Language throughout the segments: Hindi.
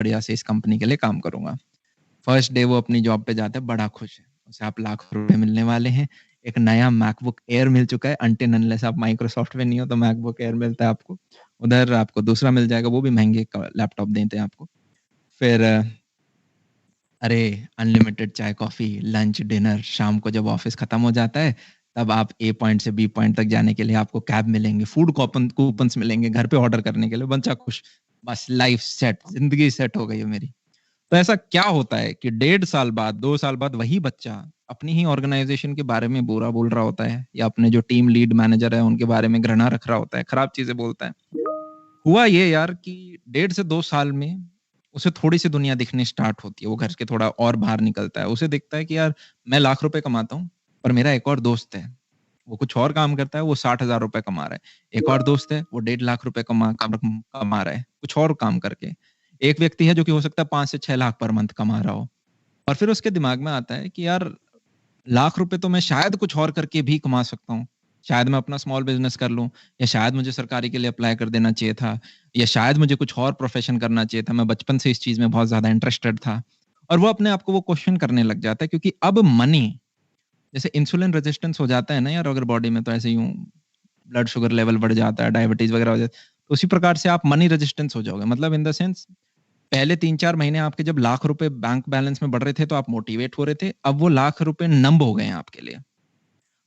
बढ़िया से इस कंपनी के लिए काम करूंगा। फर्स्ट डे वो अपनी जॉब पे जाता है, बड़ा खुश है, उसे आप लाख रुपए मिलने वाले हैं, एक नया मैकबुक एयर मिल चुका है, अनटिल अनलेस आप माइक्रोसॉफ्ट में नहीं हो तो मैकबुक एयर मिलता है आपको, उधर आपको दूसरा मिल जाएगा, वो भी महंगे लैपटॉप देते हैं आपको। फिर अरे अनलिमिटेड चाय कॉफी, लंच डिनर, शाम को जब ऑफिस खत्म हो जाता है तब आप ए पॉइंट से बी पॉइंट तक जाने के लिए आपको कैब मिलेंगे, फूड कूपन्स मिलेंगे घर पे ऑर्डर करने के लिए, बच्चा खुश, बस लाइफ सेट, जिंदगी सेट हो गई है मेरी। तो ऐसा क्या होता है कि 1.5 साल बाद, 2 साल बाद वही बच्चा अपनी ही ऑर्गेनाइजेशन के बारे में बुरा बोल रहा होता है, या अपने जो टीम लीड मैनेजर है उनके बारे में घृणा रख रहा होता है, खराब चीजें बोलता है। हुआ ये यार कि 1.5 से 2 साल में उसे थोड़ी सी दुनिया दिखनी स्टार्ट होती है, वो घर के थोड़ा और बाहर निकलता है, उसे दिखता है कि यार मैं लाख रुपए कमाता हूँ, पर मेरा एक और दोस्त है, वो कुछ और काम करता है, वो 60,000 रुपए कमा रहा है। एक और दोस्त है, वो 1.5 लाख रुपए कमा रहा है कुछ और काम करके। एक व्यक्ति है जो कि हो सकता है 5 से 6 लाख पर मंथ कमा रहा हो, और फिर उसके दिमाग में आता है कि यार लाख रुपए तो मैं शायद कुछ और करके भी कमा सकता हूँ, शायद मैं अपना स्मॉल बिजनेस कर लूं, या शायद मुझे सरकारी के लिए अप्लाई कर देना चाहिए था, या शायद मुझे कुछ और प्रोफेशन करना चाहिए था, मैं बचपन से इस चीज में बहुत ज्यादा इंटरेस्टेड था। और वो अपने आप को वो क्वेश्चन करने लग जाता है, क्योंकि अब मनी, जैसे इंसुलिन रेजिस्टेंस हो जाता है ना यार अगर बॉडी में, तो ऐसे यूं ब्लड शुगर लेवल बढ़ जाता है, डायबिटीज वगैरह हो जाता है, तो उसी प्रकार से आप मनी रेजिस्टेंस हो जाओगे, मतलब इन द सेंस पहले 3-4 महीने आपके जब लाख रुपए बैंक बैलेंस में बढ़ रहे थे तो आप मोटिवेट हो रहे थे, अब वो लाख रुपए नंब हो गए हैं आपके लिए,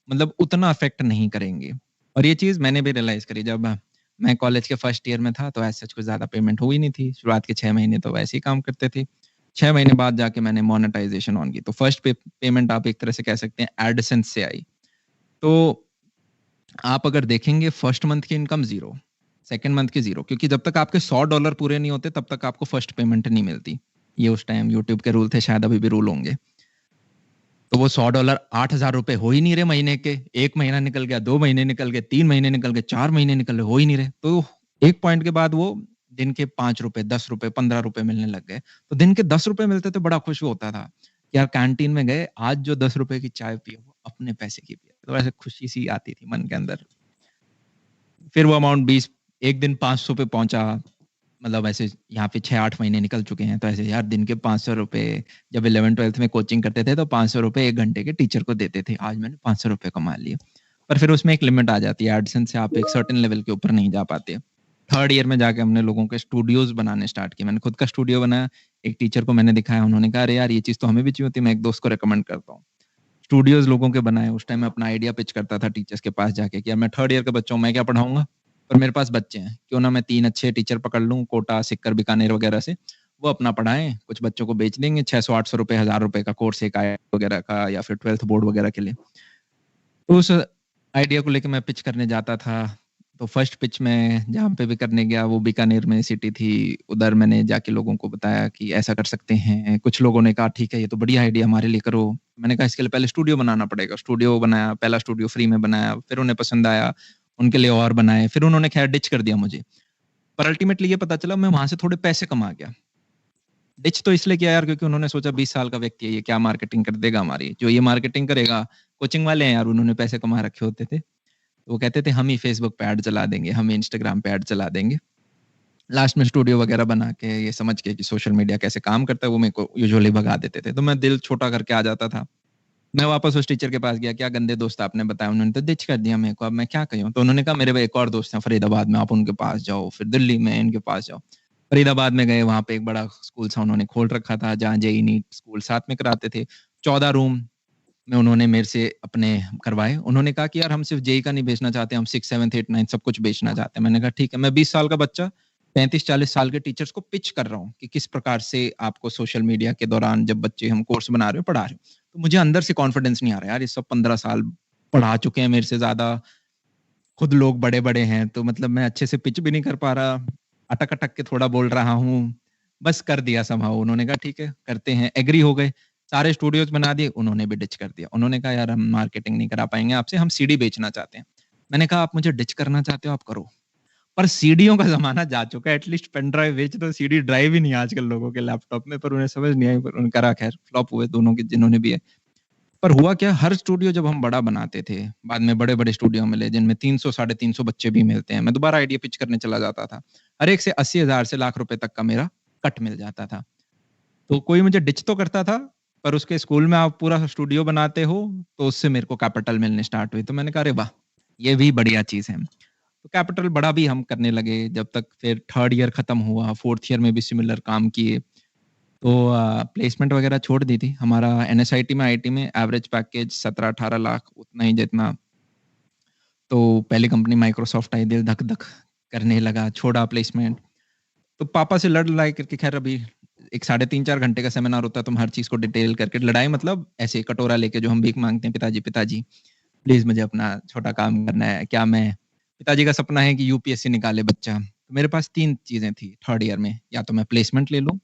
मतलब उतना अफेक्ट नहीं करेंगे। और ये चीज मैंने भी रियलाइज करी जब मैं कॉलेज के फर्स्ट ईयर में था, तो ऐसा कुछ ज्यादा पेमेंट हुई नहीं थी, शुरुआत के 6 महीने तो वैसे ही काम करते थे, 6 महीने बाद जाके मैंने मोनेटाइजेशन ऑन की, तो फर्स्ट पेमेंट आप एक तरह से कह सकते हैं एडसेंस से आई। तो आप अगर देखेंगे फर्स्ट मंथ की इनकम जीरो, सेकंड मंथ की जीरो, क्योंकि जब तक आपके $100 पूरे नहीं होते तब तक आपको फर्स्ट पेमेंट नहीं मिलती। ये उस टाइम यूट्यूब के रूल थे, शायद अभी भी रूल होंगे। तो वो $100 8,000 रुपए हो ही नहीं रहे महीने के, 1 महीना निकल गया, 2 महीने निकल गए, 3 महीने निकल गए, 4 महीने निकल गए, हो ही नहीं रहे। तो एक पॉइंट के बाद वो दिन के 5 रुपए, 10 रुपए, 15 रुपए मिलने लग गए। तो दिन के 10 रुपए मिलते थे, बड़ा खुश होता था कि यार कैंटीन में गए, आज जो 10 रुपए की चाय पी वो अपने पैसे की पी, तो ऐसे खुशी सी आती थी मन के अंदर। फिर वो अमाउंट 20, एक दिन 500 पे पहुंचा, मतलब ऐसे यहाँ पे 6-8 महीने निकल चुके हैं, तो ऐसे यार दिन के 500 रुपए, जब 11th-12th में कोचिंग करते थे तो 500 रुपए 1 घंटे के टीचर को देते थे, आज मैंने 500 रुपए कमा लिए। पर फिर उसमें एक लिमिट आ जाती है, एडसेंस से आप एक सर्टेन लेवल के ऊपर नहीं जा पाते। थर्ड ईयर में जाके हमने लोगों के स्टूडियोज बनाने स्टार्ट किए, मैंने खुद का स्टूडियो बनाया, एक टीचर को मैंने दिखाया, उन्होंने कहा अरे यार ये चीज तो हमें भी चाहिए होती, मैं एक दोस्त को रिकमेंड करता हूँ। स्टूडियोज लोगों के बनाए, उस टाइम मैं अपना आइडिया पिच करता था टीचर्स के पास जाके कि यार मैं थर्ड ईयर का बच्चा हूँ, मैं क्या पढ़ाऊंगा, पर मेरे पास बच्चे हैं, क्यों ना मैं 3 अच्छे टीचर पकड़ लूं कोटा, सिक्कर, बीकानेर वगैरह से, वो अपना पढ़ाएं, कुछ बच्चों को बेच देंगे, 600-800 रुपए, 1,000 रुपए का कोर्स एक वगैरह का, या फिर 12th बोर्ड वगैरह के लिए। तो उस आइडिया को लेके मैं पिच करने जाता था। तो फर्स्ट पिच में जहाँ पे भी करने गया, वो बीकानेर में सिटी थी, उधर मैंने जाके लोगों को बताया कि ऐसा कर सकते हैं। कुछ लोगों ने कहा ठीक है ये तो बढ़िया आइडिया, हमारे लिए करो। मैंने कहा इसके लिए पहले स्टूडियो बनाना पड़ेगा। स्टूडियो बनाया, पहला स्टूडियो फ्री में बनाया, फिर उन्हें पसंद आया, उनके लिए और बनाए, फिर उन्होंने खैर डिच कर दिया मुझे। पर अल्टीमेटली ये पता चला मैं वहां से थोड़े पैसे कमा गया। डिच तो इसलिए किया यार क्योंकि उन्होंने सोचा 20 साल का व्यक्ति है, ये क्या मार्केटिंग कर देगा हमारी, जो ये मार्केटिंग करेगा, कोचिंग वाले हैं यार, उन्होंने पैसे कमा रखे होते थे, तो वो कहते थे हम ही फेसबुक पे ऐड चला देंगे, हम ही इंस्टाग्राम पे ऐड चला देंगे। लास्ट में स्टूडियो वगैरह बना के, ये समझ के कि सोशल मीडिया कैसे काम करता है, वो मेरे को यूजुअली भगा देते थे, तो मैं दिल छोटा करके आ जाता था। मैं वापस उस टीचर के पास गया, क्या गंदे दोस्त आपने बताया, उन्होंने तो डिच कर दिया मेरे को, अब मैं क्या करूं। तो उन्होंने कहा मेरे भाई एक और दोस्त हैं फरीदाबाद में, आप उनके पास जाओ, फिर दिल्ली में इनके पास जाओ। फरीदाबाद में गए, वहां पे एक बड़ा स्कूल था उन्होंने खोल रखा था, जहाँ जेई नीट स्कूल साथ में कराते थे। 14 रूम में उन्होंने मेरे से अपने करवाए। उन्होंने कहा कि यार हम सिर्फ जेई का नहीं बेचना चाहते, हम 6, 7, 8, 9 सब कुछ बेचना चाहते हैं। मैंने कहा ठीक है, मैं 20 साल का बच्चा 35-40 साल के टीचर्स को पिच कर रहा हूँ कि किस प्रकार से आपको सोशल मीडिया के दौरान, जब बच्चे हम कोर्स बना रहे हो, पढ़ा रहे हो, तो मुझे अंदर से कॉन्फिडेंस नहीं आ रहा यार, ये सब 15 साल पढ़ा चुके हैं मेरे से ज्यादा, खुद लोग बड़े बड़े हैं, तो मतलब मैं अच्छे से पिच भी नहीं कर पा रहा, अटक अटक के थोड़ा बोल रहा हूँ। बस कर दिया समहाउ। उन्होंने कहा ठीक है करते हैं, एग्री हो गए, सारे स्टूडियोज बना दिए, उन्होंने भी डिच कर दिया। उन्होंने कहा यार हम मार्केटिंग नहीं करा पाएंगे आपसे, हम सीडी बेचना चाहते हैं। मैंने कहा आप मुझे डिच करना चाहते हो आप करो, पर सीडीओ का जमाना जा चुका है, एटलीस्ट पेन ड्राइव बेच दो, सीडी ड्राइव ही नहीं है आजकल लोगों के लैपटॉप में। पर उन्हें समझ नहीं आई, पर उन्होंने करा, खैर फ्लॉप हुए दोनों के, जिन्होंने भी है। पर हुआ क्या, हर स्टूडियो जब हम बड़ा बनाते थे, बाद में बड़े बड़े स्टूडियो मिले जिनमें 300 350 बच्चे भी मिलते हैं, मैं दोबारा आइडिया पिच करने चला जाता था। हर एक से 80,000 से लाख रुपए तक का मेरा कट मिल जाता था। तो कोई मुझे डिच तो करता था, पर उसके स्कूल में आप पूरा स्टूडियो बनाते हो, तो उससे मेरे को कैपिटल मिलने स्टार्ट हुई। तो मैंने कहा, अरे वाह! ये भी बढ़िया चीज़ है। तो कैपिटल बड़ा भी हम करने लगे, जब तक फिर 3rd ईयर खत्म हुआ, 4th ईयर में भी सिमिलर काम किए। तो प्लेसमेंट वगैरह छोड़ दी थी। हमारा एनएसआईटी में, आईटी में एवरेज पैकेज 17-18 लाख, उतना ही जितना। तो पहली कंपनी माइक्रोसॉफ्ट आई, दिल धक-धक करने लगा, छोड़ा प्लेसमेंट। तो पापा से लड़-लड़ाई करके, खैर अभी एक साढ़े 3-4 घंटे का सेमिनार होता है, तो हम हर चीज़ को डिटेल करके, लड़ाई मतलब ऐसे कटोरा लेके जो हम भीख माँगते हैं, पिताजी, पिताजी प्लीज़ मुझे अपना छोटा काम करना है। क्या मैं पिताजी का सपना है कि यूपीएससी निकाले बच्चा। तो मेरे पास 3 चीज़ें थी 3rd ईयर में, या तो मैं प्लेसमेंट ले लूँ,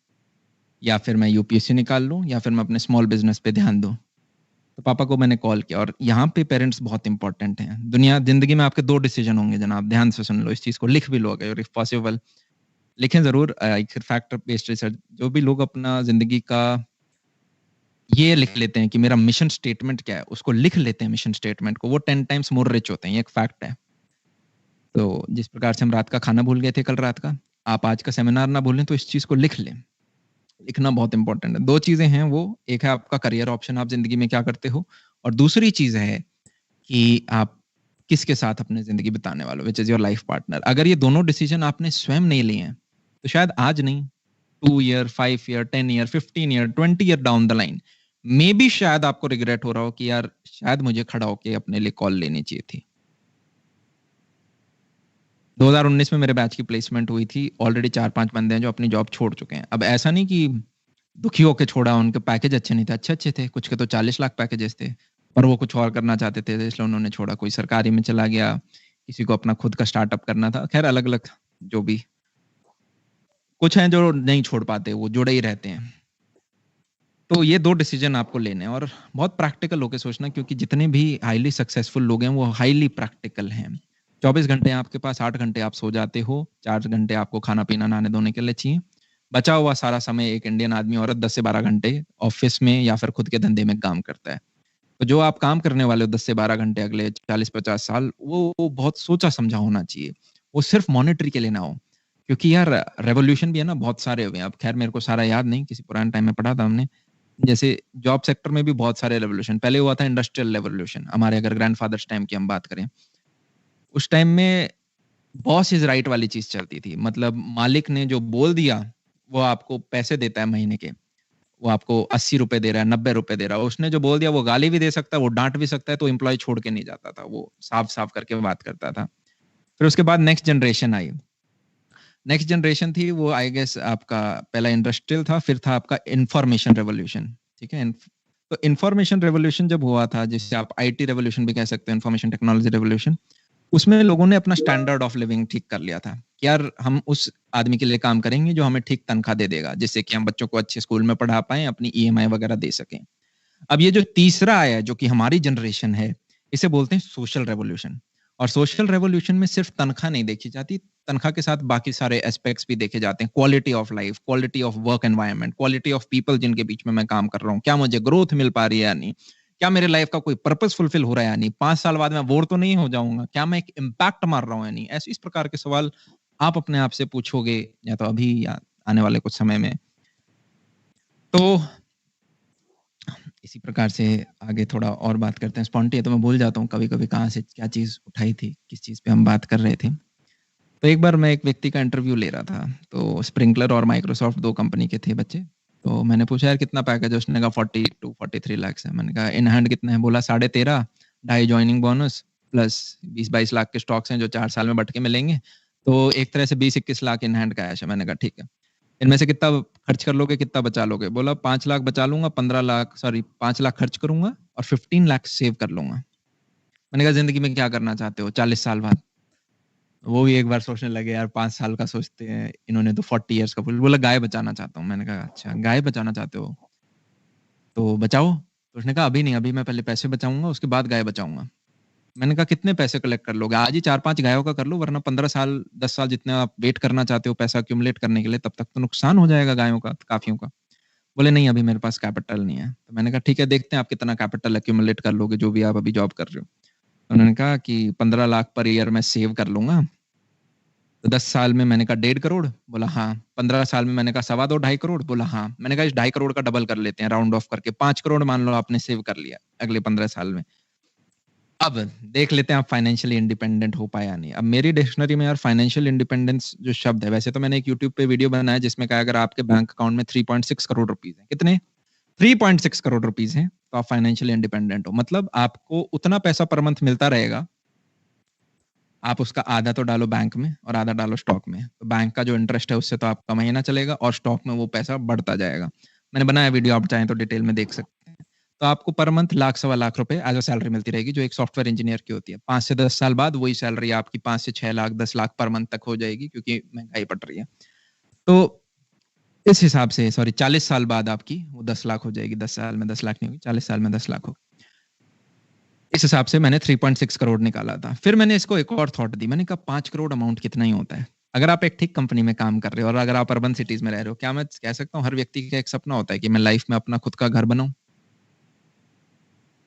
या फिर मैं यूपीएससी निकाल लूँ, या फिर मैं अपने स्मॉल बिज़नेस पे ध्यान दूँ। तो पापा को मैंने कॉल किया, और यहाँ पे पेरेंट्स बहुत इंपॉर्टेंट हैं। ज़िंदगी में आपके 2 डिसीज़न होंगे जनाब, ध्यान से सुन लो, इस चीज़ को लिख भी लो अगर इफ पॉसिबल। लिखें ज़रूर, एक फैक्ट बेस्ड रिसर्च, जो भी लोग अपना ज़िंदगी का ये लिख लेते हैं कि मेरा मिशन स्टेटमेंट क्या है, उसको लिख लेते हैं मिशन स्टेटमेंट को, वो 10 टाइम्स मोर रिच होते हैं, ये एक फैक्ट है। तो जिस प्रकार से हम रात का खाना भूल गए थे कल रात का, आप आज का सेमिनार ना भूलें, तो इस चीज़ को लिख लें। लिखना बहुत इंपॉर्टेंट है। 2 चीज़ें हैं वो, एक है आपका करियर ऑप्शन, आप ज़िंदगी में क्या करते हो, और दूसरी चीज़ है कि आप किसके साथ अपनी ज़िंदगी बिताने वाले हो, which is your life partner. अगर ये दोनों डिसीज़न आपने स्वयं नहीं लिए हैं, तो शायद आज नहीं, 2 year, 5 year, 10 year, 15 year, 20 year down the line, maybe शायद आपको रिग्रेट हो रहा हो कि यार शायद मुझे खड़ा होके अपने लिए कॉल लेनी चाहिए थी। 2019 में मेरे बैच की प्लेसमेंट हुई थी। ऑलरेडी 4-5 बंदे हैं जो अपनी जॉब छोड़ चुके हैं। अब ऐसा नहीं कि दुखी होके छोड़ा, उनके पैकेज अच्छे नहीं थे, अच्छे-अच्छे थे। कुछ के तो 40 लाख पैकेजेस थे, पर वो कुछ और करना चाहते थे, इसलिए उन्होंने छोड़ा। कोई सरकारी में चला गया, किसी को अपना खुद का स्टार्टअप करना था। खैर अलग-अलग जो भी। कुछ हैं जो नहीं छोड़ पाते, वो जुड़े ही रहते हैं। तो ये 2 डिसीज़न आपको लेने हैं, और बहुत प्रैक्टिकल होके सोचना, क्योंकि जितने भी हाइली सक्सेसफुल लोग हैं, वो हाइली प्रैक्टिकल हैं। 24 घंटे आपके पास, 8 घंटे आप सो जाते हो, 4 घंटे आपको खाना-पीना, नहाने-धोने के लिए चाहिए। बचा हुआ सारा समय एक इंडियन आदमी औरत 10 से 12 घंटे ऑफ़िस में या फिर खुद के धंधे में काम करता है। तो जो आप काम करने वाले हो 10 से 12 घंटे अगले 40-50 साल, वो बहुत सोचा-समझा होना चाहिए। वो सिर्फ़ मॉनेटरी के लिए ना हो। क्योंकि यार रेवोल्यूशन भी है ना, बहुत सारे हुए हैं। अब खैर मेरे को सारा याद नहीं, किसी पुराने टाइम में पढ़ा था हमने। जैसे जॉब सेक्टर में भी बहुत सारे रेवोल्यूशन, पहले हुआ था इंडस्ट्रियल रेवोल्यूशन, हमारे अगर ग्रैंडफ़ादर्स टाइम की हम बात करें। उस टाइम में बॉस इज़ राइट वाली चीज़ चलती थी। मतलब मालिक ने जो बोल दिया, वो आपको पैसे देता है महीने के। वो आपको ₹80 दे रहा है, ₹90 दे रहा है। उसने जो बोल दिया, वो गाली भी दे सकता है, वो डाँट भी सकता है, तो एम्प्लॉयी छोड़ के नहीं जाता था। वो साफ-साफ करके बात करता था। फिर उसके बाद नेक्स्ट जनरेशन आई। नेक्स्ट जनरेशन थी, वो आई गेस आपका पहला इंडस्ट्रियल था, फिर था आपका इन्फॉर्मेशन रिवॉल्यूशन, ठीक है? तो इन्फॉर्मेशन रिवॉल्यूशन जब हुआ था, जिसे आप आईटी रिवॉल्यूशन भी कह सकते हो, इन्फॉर्मेशन टेक्नोलॉजी रिवॉल्यूशन, उसमें लोगों ने अपना स्टैंडर्ड ऑफ लिविंग ठीक कर लिया था कि यार हम उस आदमी के लिए काम करेंगे जो हमें ठीक तनख्वाह दे देगा, जिससे कि हम बच्चों को अच्छे स्कूल में पढ़ा पाएँ, अपनी ईएमआई वगैरह दे सकें। अब ये जो तीसरा आया है, जो कि हमारी जनरेशन है, इसे बोलते हैं सोशल रेवोल्यूशन। और सोशल रेवोल्यूशन में सिर्फ तनख्वाह नहीं देखी जाती, तनख्वाह के साथ बाकी सारे एस्पेक्ट्स भी देखे जाते हैं। Quality of life, quality of work environment, quality of people जिनके बीच में मैं काम कर रहा हूँ। क्या मुझे ग्रोथ मिल पा रही है या नहीं? क्या मेरे लाइफ का कोई पर्पस फुलफिल हो रहा है या नहीं? 5 साल बाद मैं बोर तो नहीं हो जाऊँगा? क्या मैं एक इम्पैक्ट मार रहा हूँ या नहीं? ऐसे इस प्रकार के सवाल आप अपने आप से पूछोगे, या तो अभी या आने वाले कुछ समय में। तो इसी प्रकार से आगे थोड़ा और बात करते हैं। स्पॉन्टेनियस तो मैं भूल जाता हूँ कभी-कभी कहाँ से क्या चीज़ उठाई थी, किस चीज़ पे हम बात कर रहे थे। तो एक बार मैं एक व्यक्ति का इंटरव्यू ले रहा था, तो स्प्रिंकलर और माइक्रोसॉफ्ट 2 कंपनी के थे बच्चे। तो मैंने पूछा, यार कितना पैकेज है? उसने कहा 40 टू 43 लाख है। मैंने कहा इन हैंड कितना है? बोला 13.5, ढाई जॉइनिंग बोनस प्लस 20-22 लाख के स्टॉक्स हैं जो 4 साल में बँट के मिलेंगे। तो एक तरह से 20-21 लाख इन हैंड कैश है। मैंने कहा ठीक है। इनमें से कितना खर्च कर लोगे, कितना बचा लोगे? बोला 5 लाख बचा लूँगा, 5 लाख खर्च करूँगा और 15 लाख सेव कर लूँगा। मैंने कहा ज़िंदगी में क्या करना चाहते हो 40 साल बाद? वो भी एक बार सोचने लगे, यार 5 साल का सोचते हैं, इन्होंने तो 40 इयर्स का बोला गाय बचाना चाहता हूँ। मैंने कहा अच्छा गाय बचाना चाहते हो? तो बचाओ। तो उसने कहा अभी नहीं, अभी मैं पहले पैसे बचाऊँगा, उसके बाद गाय बचाऊँगा। मैंने कहा कितने पैसे कलेक्ट कर लोगे? आज ही 4-5 गायों का कर लो, वरना 15 साल, 10 साल जितना आप वेट करना चाहते हो पैसा एक्यूमुलेट करने के लिए, तब तक तो नुकसान हो जाएगा गायों का, काफ़ियों का। बोले नहीं अभी मेरे पास कैपिटल नहीं है। तो मैंने कहा ठीक है, देखते हैं आप कितना कैपिटल एक्यूमुलेट कर लोगे, जो भी आप अभी जॉब कर रहे हो। उन्होंने कहा कि 15 लाख पर ईयर मैं सेव कर लूँगा तो 10 साल में मैंने कहा 1.5 करोड़, बोला हाँ। 15 साल में मैंने कहा 2.25 करोड़, बोला हाँ। मैंने कहा इस 2.5 करोड़ का डबल कर लेते हैं राउंड ऑफ करके, 5 करोड़ मान लो आपने सेव कर लिया अगले 15 साल में। अब देख लेते हैं आप फाइनेंशियली इंडिपेंडेंट हो पाए या नहीं। अब मेरी डिक्शनरी में यार फाइनेंशियल इंडिपेंडेंस जो शब्द है, वैसे तो मैंने एक यूट्यूब पे वीडियो बनाया जिसमें कहा अगर आपके बैंक अकाउंट में 3.6 करोड़ रुपीज है, कितने 3.6 करोड़ रुपीज हैं, तो आप फाइनेंशियली इंडिपेंडेंट हो। मतलब आपको उतना पैसा पर मंथ मिलता रहेगा, आप उसका आधा तो डालो बैंक में और आधा डालो स्टॉक में। तो बैंक का जो इंटरेस्ट है उससे तो आपका महीना चलेगा और स्टॉक में वो पैसा बढ़ता जाएगा। मैंने बनाया वीडियो, आप चाहें तो डिटेल में देख सकते हैं। तो आपको पर मंथ लाख सवा लाख रुपए एज अ सैलरी मिलती रहेगी, जो एक सॉफ्टवेयर इंजीनियर की होती है। 5 से 10 साल बाद वही सैलरी आपकी 5 से 6 लाख 10 लाख पर मंथ तक हो जाएगी, क्योंकि महंगाई बढ़ रही है। तो इस हिसाब से 40 साल बाद आपकी वो 10 लाख हो जाएगी। 10 साल में 10 लाख नहीं होगी, 40 साल में 10 लाख हो। इस हिसाब से मैंने 3.6 करोड़ निकाला था। फिर मैंने इसको एक और थॉट दी, मैंने कहा 5 करोड़ अमाउंट कितना ही होता है। अगर आप एक ठीक कंपनी में काम कर रहे हो और अगर आप अर्बन सिटीज में रह रहे हो, क्या मैं कह सकता हूँ हर व्यक्ति का एक सपना होता है कि मैं लाइफ में अपना खुद का घर बनाऊं?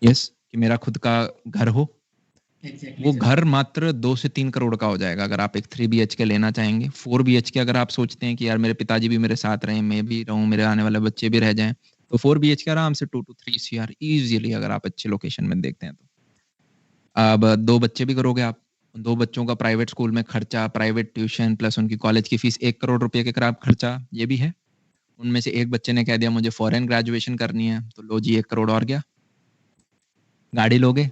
यस, कि मेरा खुद का घर हो। वो घर मात्र 2 से 3 करोड़ का हो जाएगा अगर आप एक 3 BHK लेना चाहेंगे। 4 BHK अगर आप सोचते हैं कि यार मेरे पिताजी भी मेरे साथ रहें, मैं भी रहूं, मेरे आने वाले बच्चे भी रह जाएं, तो 4 BHK आराम से 2 to 3 CR इजीली, अगर आप अच्छे लोकेशन में देखते हैं तो। अब 2 बच्चे भी करोगे आप, 2 बच्चों का प्राइवेट स्कूल में खर्चा, प्राइवेट ट्यूशन प्लस उनकी कॉलेज की फीस, 1 करोड़ रुपए के करीब खर्चा ये भी है। उनमें से एक बच्चे ने कह दिया मुझे फॉरेन ग्रेजुएशन करनी है, तो लो जी 1 करोड़ और गया। गाड़ी लोगे,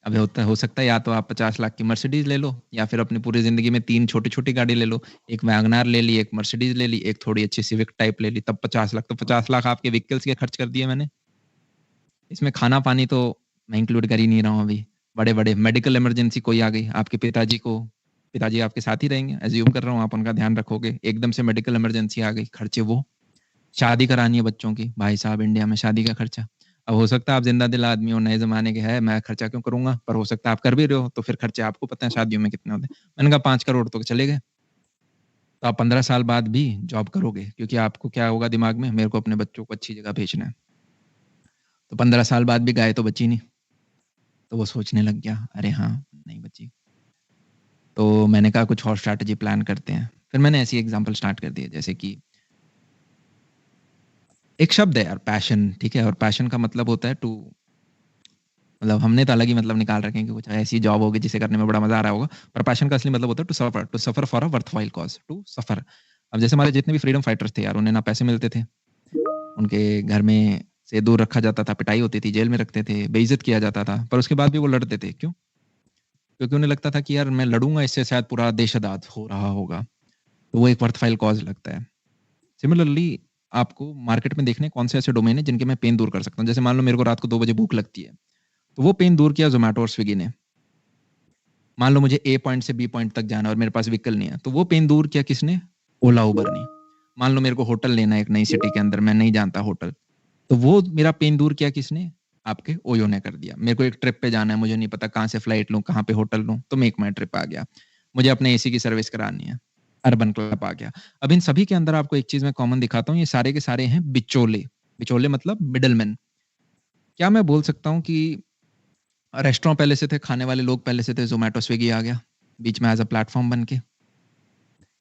अब हो सकता है या तो आप 50 लाख की मर्सिडीज ले लो, या फिर अपनी पूरी जिंदगी में 3 छोटी-छोटी गाड़ी ले लो। एक वैगनआर ले ली, एक मर्सिडीज ले ली, एक थोड़ी अच्छी सिविक टाइप ले ली, तब 50 लाख। तो 50 लाख आपके व्हीकल्स के खर्च कर दिए मैंने। इसमें खाना-पानी तो मैं इंक्लूड कर ही नहीं रहा हूँ अभी। बड़े-बड़े मेडिकल इमरजेंसी कोई आ गई, आपके पिताजी आपके साथ ही रहेंगे, एज्यूम कर रहा हूँ आप उनका ध्यान रखोगे। एकदम से मेडिकल इमरजेंसी आ गई, खर्चे वो। शादी करानी है बच्चों की, भाई साहब इंडिया में शादी का खर्चा। अब हो सकता है आप जिंदा दिल आदमी हो, नए जमाने के है, मैं खर्चा क्यों करूंगा, पर हो सकता है आप कर भी रहे हो, तो फिर खर्चे आपको पता है शादियों में कितने होते हैं। मैंने कहा 5 करोड़ तो चले गए। तो आप 15 साल बाद भी जॉब करोगे, क्योंकि आपको क्या होगा दिमाग में, मेरे को अपने बच्चों को अच्छी जगह भेजना है। तो 15 साल बाद भी गाय तो बची नहीं। तो वो सोचने लग गया, अरे हाँ नहीं बची। तो मैंने कहा कुछ और स्ट्रैटेजी प्लान करते हैं। फिर मैंने ऐसी एग्जांपल स्टार्ट कर दिए, जैसे कि एक शब्द है यार, पैशन, ठीक है, और पैशन का मतलब होता है टू, मतलब हमने तो अलग ही मतलब निकाल रखे हैं कि कुछ ऐसी जॉब होगी जिसे करने में बड़ा मजा आ रहा होगा, पर पैशन का असली मतलब होता है to suffer for a worthwhile cause, to suffer. अब जैसे हमारे जितने भी फ्रीडम फाइटर्स थे यार, उन्हें ना पैसे मिलते थे, उनके घर में से दूर रखा जाता था, पिटाई होती थी, जेल में रखते थे, बेइज्जत किया जाता था, पर उसके बाद भी वो लड़ते थे। क्यों? क्योंकि उन्हें लगता था कि यार मैं लड़ूंगा, इससे शायद पूरा देश आजाद हो रहा होगा। तो वो एक वर्थवाइल कॉज लगता है। सिमिलरली आपको मार्केट में देखने कौन से ऐसे डोमेन है जिनके मैं पेन दूर कर सकता हूँ। जैसे मान लो मेरे को रात को 2 बजे भूख लगती है, तो वो पेन दूर किया जोमेटो और स्विगी ने। मान लो मुझे ए पॉइंट से बी पॉइंट तक जाना है और मेरे पास व्हीकल नहीं है, तो वो पेन दूर किया किसने? ओला उबर ने। मान लो मेरे को होटल लेना है एक नई सिटी के अंदर, मैं नहीं जानता होटल, तो वो मेरा पेन दूर किया किसने? आपके ओयो ने कर दिया। मेरे को एक ट्रिप पे जाना है, मुझे नहीं पता कहाँ से फ्लाइट लूँ, कहाँ पे होटल लूँ, तो मेक माई ट्रिप आ गया। मुझे अपने एसी की सर्विस करानी है, अर्बन क्लब आ गया। अब इन सभी के अंदर आपको एक चीज मैं कॉमन दिखाता हूँ, ये सारे के सारे हैं बिचौले। बिचौले मतलब मिडलमैन। क्या मैं बोल सकता हूँ कि रेस्टोरेंट पहले से थे, खाने वाले लोग पहले से थे, जोमेटो स्विगी आ गया बीच में एज अ प्लेटफॉर्म बन के।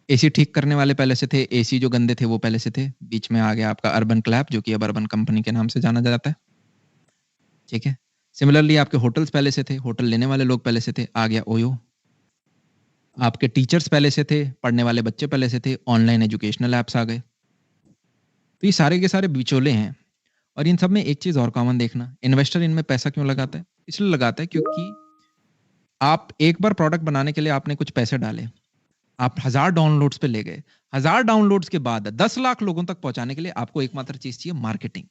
एसी ठीक करने वाले पहले से थे, एसी जो गंदे थे वो पहले से थे, बीच में आ गया आपका अर्बन क्लैप, जो कि अब अर्बन कंपनी के नाम से जाना जाता है। ठीक है। सिमिलरली आपके होटल्स पहले से थे, होटल लेने वाले लोग पहले से थे, आ गया ओयो। आपके टीचर्स पहले से थे, पढ़ने वाले बच्चे पहले से थे, ऑनलाइन एजुकेशनल ऐप्स आ गए। तो ये सारे के सारे बिचौले हैं। और इन सब में एक चीज और कॉमन देखना, इन्वेस्टर इनमें पैसा क्यों लगाता है? इसलिए लगाता है क्योंकि आप एक बार प्रोडक्ट बनाने के लिए आपने कुछ पैसे डाले, आप 1000 डाउनलोड्स पे ले गए, 1000 डाउनलोड्स के बाद 10 लाख लोगों तक पहुंचाने के लिए आपको एकमात्र चीज चाहिए, मार्केटिंग,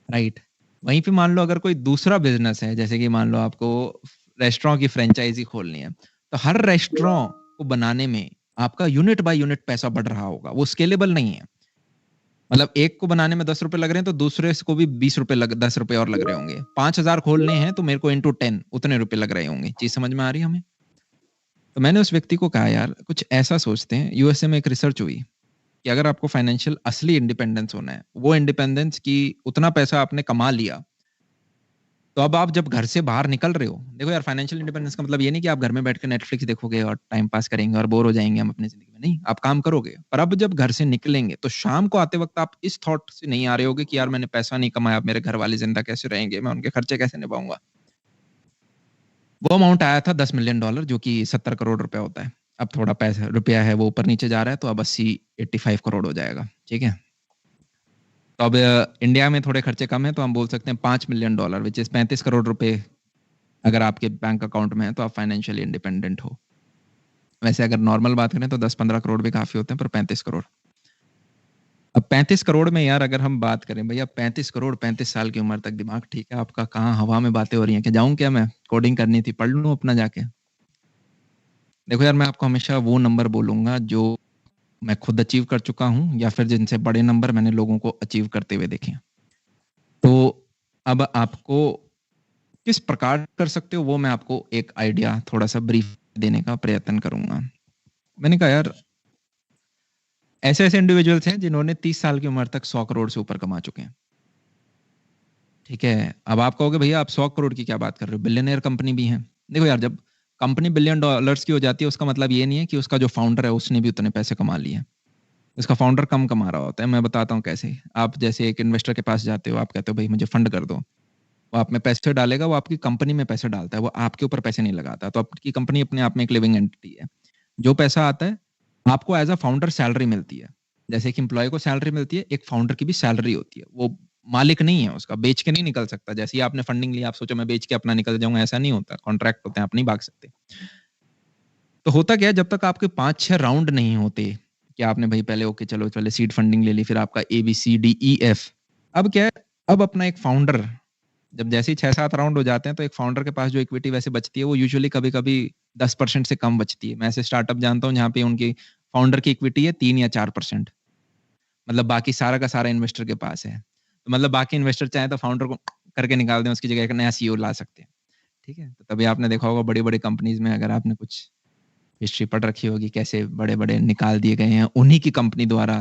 राइट? वहीं पे मान लो अगर कोई दूसरा बिजनेस है, जैसे कि मान लो आपको रेस्टोरेंट की फ्रेंचाइजी खोलनी है, तो हर रेस्टोरेंट को बनाने में आपका यूनिट बाय यूनिट पैसा बढ़ रहा होगा, वो स्केलेबल नहीं है। मतलब एक को बनाने में 10 रुपए लग रहे हैं, तो दूसरे को भी 20 रुपए 10 रुपए और लग रहे होंगे। 5000 खोलने हैं तो मेरे को इंटू 10 उतने रुपए लग रहे होंगे। चीज समझ में आ रही है हमें? तो मैंने उस व्यक्ति को कहा यार कुछ ऐसा सोचते हैं। यूएसए में एक रिसर्च हुई कि अगर आपको फाइनेंशियल असली इंडिपेंडेंस होना है, वो इंडिपेंडेंस की उतना पैसा आपने कमा लिया तो अब आप जब घर से बाहर निकल रहे हो, देखो यार फाइनेंशियल इंडिपेंडेंस का मतलब ये नहीं कि आप घर में बैठ के नेटफ्लिक्स देखोगे और टाइम पास करेंगे और बोर हो जाएंगे हम अपनी जिंदगी में, नहीं, आप काम करोगे। पर अब जब घर से निकलेंगे तो शाम को आते वक्त आप इस थॉट से नहीं आ रहे होगे कि यार मैंने पैसा नहीं कमाया, अब मेरे घर वाले जिंदा कैसे रहेंगे, मैं उनके खर्चे कैसे निभाऊंगा। वो अमाउंट आया था $10 मिलियन, जो कि 70 करोड़ रुपया होता है। अब थोड़ा पैसा रुपया है वो ऊपर नीचे जा रहा है, तो अब 85 करोड़ हो जाएगा, ठीक है। तो अब इंडिया में थोड़े खर्चे कम है, तो हम बोल सकते हैं $5 मिलियन, विच इज 35 करोड़ रुपए अगर आपके बैंक अकाउंट में है तो आप फाइनेंशियली इंडिपेंडेंट हो। वैसे अगर नॉर्मल बात करें तो 10-15 करोड़ भी काफी होते हैं, पर 35 करोड़। अब 35 करोड़ में यार अगर हम बात करें, भैया 35 करोड़, 35 साल की उम्र तक दिमाग ठीक है आपका, कहाँ हवा में बातें हो रही हैं कि जाऊं क्या, मैं कोडिंग करनी थी, पढ़ लूं अपना जाके। देखो यार, मैं आपको हमेशा वो नंबर बोलूंगा जो मैं खुद अचीव कर चुका हूं, या फिर जिनसे बड़े नंबर मैंने लोगों को अचीव करते हुए देखे। तो अब आपको किस प्रकार कर सकते हो वो मैं आपको एक आइडिया थोड़ा सा ब्रीफ देने का प्रयत्न करूंगा। मैंने कहा यार, ऐसे ऐसे इंडिविजुअल्स हैं जिन्होंने 30 साल की उम्र तक 100 करोड़ से ऊपर कमा चुके हैं, ठीक है। अब आप कहोगे भैया आप 100 करोड़ की क्या बात कर रहे हो, बिलियनियर कंपनी भी है। देखो यार, जब कंपनी $1 बिलियन की हो जाती है, उसका मतलब ये नहीं है कि उसका जो फाउंडर है उसने भी उतने पैसे कमा लिए हैं। उसका फाउंडर कम कमा रहा होता है। मैं बताता हूँ कैसे। आप जैसे एक इन्वेस्टर के पास जाते हो, आप कहते हो भाई मुझे फंड कर दो, वो आप में पैसे डालेगा, वो आपकी कंपनी में पैसे डालता है, वो आपके ऊपर पैसे नहीं लगाता। तो आपकी कंपनी अपने आप में एक लिविंग एंटिटी है। जो पैसा आता है आपको एज अ फाउंडर सैलरी मिलती है। जैसे एक एम्प्लॉय को सैलरी मिलती है, एक फाउंडर की भी सैलरी होती है। वो मालिक नहीं है उसका, बेच के नहीं निकल सकता। जैसे ही आपने फंडिंग लिया, आप सोचो मैं बेच के अपना निकल जाऊंगा, ऐसा नहीं होता। कॉन्ट्रैक्ट होते हैं, आप नहीं भाग सकते। तो होता क्या है, जब तक आपके 5-6 राउंड नहीं होते, कि आपने भाई पहले ओके चलो पहले सीड फंडिंग ले ली, फिर आपका ABCDEF। अब क्या है, अब अपना एक फाउंडर, जब जैसे ही 6-7 राउंड हो जाते हैं तो एक फाउंडर के पास जो इक्विटी वैसे बचती है वो यूजुअली कभी कभी 10% से कम बचती है। मैं ऐसे स्टार्टअप जानता हूँ जहाँ पे उनकी फाउंडर की इक्विटी है 3 या 4%। मतलब बाकी सारा का सारा इन्वेस्टर के पास है। तो मतलब बाकी इन्वेस्टर चाहे तो फाउंडर को करके निकाल दें, उसकी जगह एक नया CEO ला सकते हैं, ठीक है। तो तभी आपने देखा होगा बड़ी बड़ी कंपनीज में, अगर आपने कुछ हिस्ट्री पढ़ रखी होगी, कैसे बड़े बड़े निकाल दिए गए हैं उन्हीं की कंपनी द्वारा।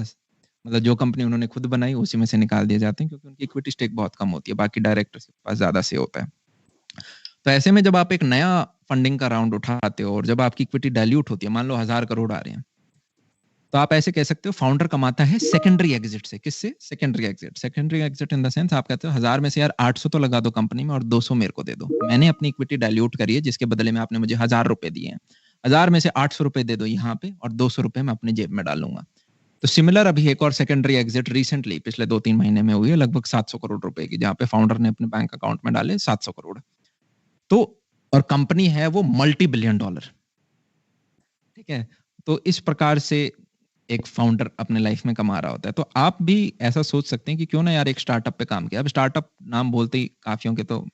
मतलब जो कंपनी उन्होंने खुद बनाई उसी में से निकाल दिए जाते हैं, क्योंकि उनकी इक्विटी स्टेक बहुत कम होती है, बाकी डायरेक्टर्स के पास ज्यादा से होता है। तो ऐसे में जब आप एक नया फंडिंग का राउंड उठाते हो और जब आपकी इक्विटी डाइल्यूट होती है, मान लो 1000 करोड़ आ रहे हैं, तो आप ऐसे कह सकते हो फाउंडर कमाता है सेकेंडरी एग्जिट से। किससे? Secondary exit. Secondary exit in the sense, आप कहते हो 1000 में से यार 800 तो लगा दो कंपनी में और 200 मेरे को दे दो। मैंने अपनी इक्विटी डाइल्यूट करी है, जिसके बदले में आपने मुझे 1000 रुपए दिए हैं। 1000 में से 800 रुपए दे दो यहाँ पे और 200 रुपए मैं अपने जेब में डालूंगा। तो सिमिलर अभी एक और सेकेंडरी एग्जिट रिसेंटली पिछले 2-3 महीने में हुई है, लगभग 700 करोड़ रुपए की, जहां पे फाउंडर ने अपने बैंक अकाउंट में डाले 700 करोड़। तो और कंपनी है वो $multi-billion, ठीक है। तो इस प्रकार से एक फाउंडर अपने लाइफ में कमा रहा होता है। तो आप भी ऐसा सोच सकते हैं कि क्यों ना यार एक स्टार्टअप पे काम किया। अब स्टार्टअप नाम बोलते ही काफियों के तो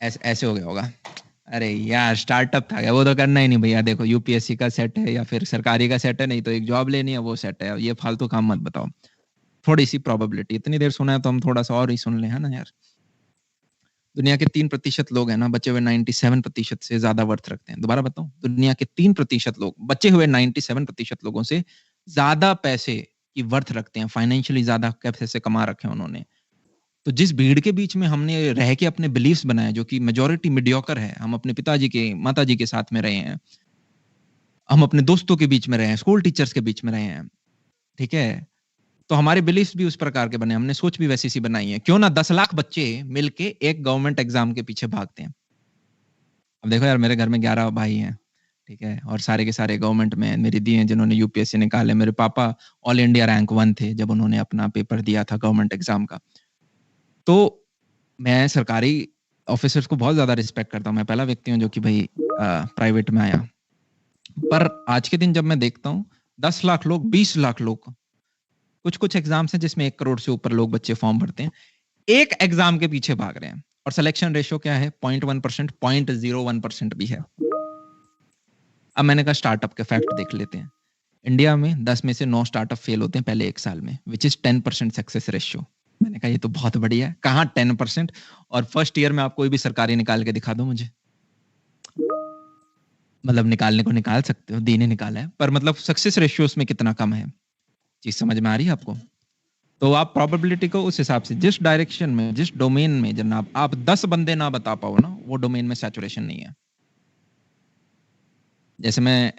ऐसे हो गया होगा, अरे यार स्टार्टअप था क्या, वो तो करना ही नहीं भैया। देखो UPSC का सेट है या फिर सरकारी का सेट है, नहीं तो एक जॉब लेनी है वो सेट है, ये फालतू काम मत बताओ। थोड़ी सी प्रोबेबिलिटी, इतनी देर सुना है तो हम थोड़ा सा और ही सुन ले, है ना यार। दुनिया के 3% लोग हैं ना, बचे हुए 97% से ज्यादा वर्थ रखते हैं। दोबारा बताऊं, दुनिया के 3% लोग बचे हुए 97% लोगों से ज्यादा पैसे की वर्थ रखते हैं, फाइनेंशियली ज्यादा पैसे कमा रखे हैं उन्होंने। तो जिस भीड़ के बीच में हमने रह के अपने बिलीफ्स बनाए, जो कि मेजोरिटी मीडियोकर है, हम अपने पिताजी के माताजी के साथ में रहे हैं, हम अपने दोस्तों के बीच में रहे हैं, स्कूल टीचर्स के बीच में रहे हैं, ठीक है। तो हमारे बिलीफ्स भी उस प्रकार के बने, हमने सोच भी वैसी सी बनाई है। क्यों ना 10 लाख बच्चे मिलके एक गवर्नमेंट एग्जाम के पीछे भागते हैं। अब देखो यार, मेरे घर में 11 भाई हैं, ठीक है, और सारे के सारे गवर्नमेंट में मेरी दी हैं जिन्होंने UPSC निकाले। मेरे पापा ऑल इंडिया रैंक 1 थे जब उन्होंने अपना पेपर दिया था गवर्नमेंट एग्जाम का। तो मैं सरकारी ऑफिसर्स को बहुत ज्यादा रिस्पेक्ट करता हूँ। मैं पहला व्यक्ति हूँ जो कि भाई प्राइवेट में आया। पर आज के दिन जब मैं देखता हूँ 10 लाख लोग, 20 लाख लोग, कुछ कुछ एग्जाम्स हैं जिसमें 1 करोड़ से ऊपर लोग बच्चे फॉर्म भरते हैं, एक एग्जाम के पीछे भाग रहे हैं। और सिलेक्शन रेशियो क्या है? 0.1%, 0.01% भी है। अब मैंने कहा स्टार्टअप के फैक्ट देख लेते हैं। इंडिया में 10 में से 9 स्टार्टअप फेल होते हैं पहले 1 साल में, विच इज 10% सक्सेस रेशियो। मैंने कहा ये तो बहुत बढ़िया है। कहाँ 10%? और फर्स्ट ईयर में आप कोई भी सरकारी निकाल के दिखा दो मुझे। मतलब निकालने को निकाल सकते हो, दी ने निकाला है, पर मतलब सक्सेस रेशियो उसमें कितना कम है, चीज समझ में आ रही है आपको? तो आप प्रोबेबिलिटी को उस हिसाब से जिस डायरेक्शन में, जिस डोमेन में जनाब आप 10 बंदे ना बता पाओ ना, वो डोमेन में सैचुरेशन नहीं है। जैसे मैं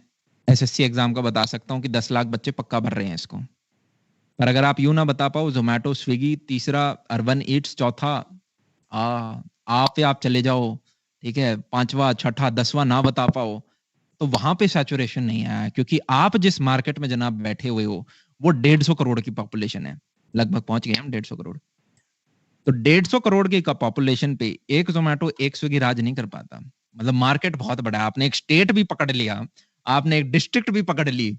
एसएससी एग्जाम का बता सकता हूँ कि 10 लाख बच्चे पक्का भर रहे हैं इसको। पर अगर आप यूं ना बता पाओ, ज़ोमैटो, स्विगी, तीसरा अर्बन ईट्स, चौथा आप पे आप चले जाओ, ठीक है, पांचवा, छठा, 10वां ना बता पाओ, तो वहां पे सैचुरेशन नहीं आया, क्योंकि आप जिस मार्केट में जनाब बैठे हुए हो वो 150 करोड़ की पॉपुलेशन है, लगभग पहुंच गए हम 150 करोड़। तो 150 करोड़ की पॉपुलेशन पे एक जोमेटो एक स्विगी राज नहीं कर पाता। मतलब मार्केट बहुत बड़ा है, आपने एक स्टेट भी पकड़ लिया, आपने एक डिस्ट्रिक्ट भी पकड़ ली,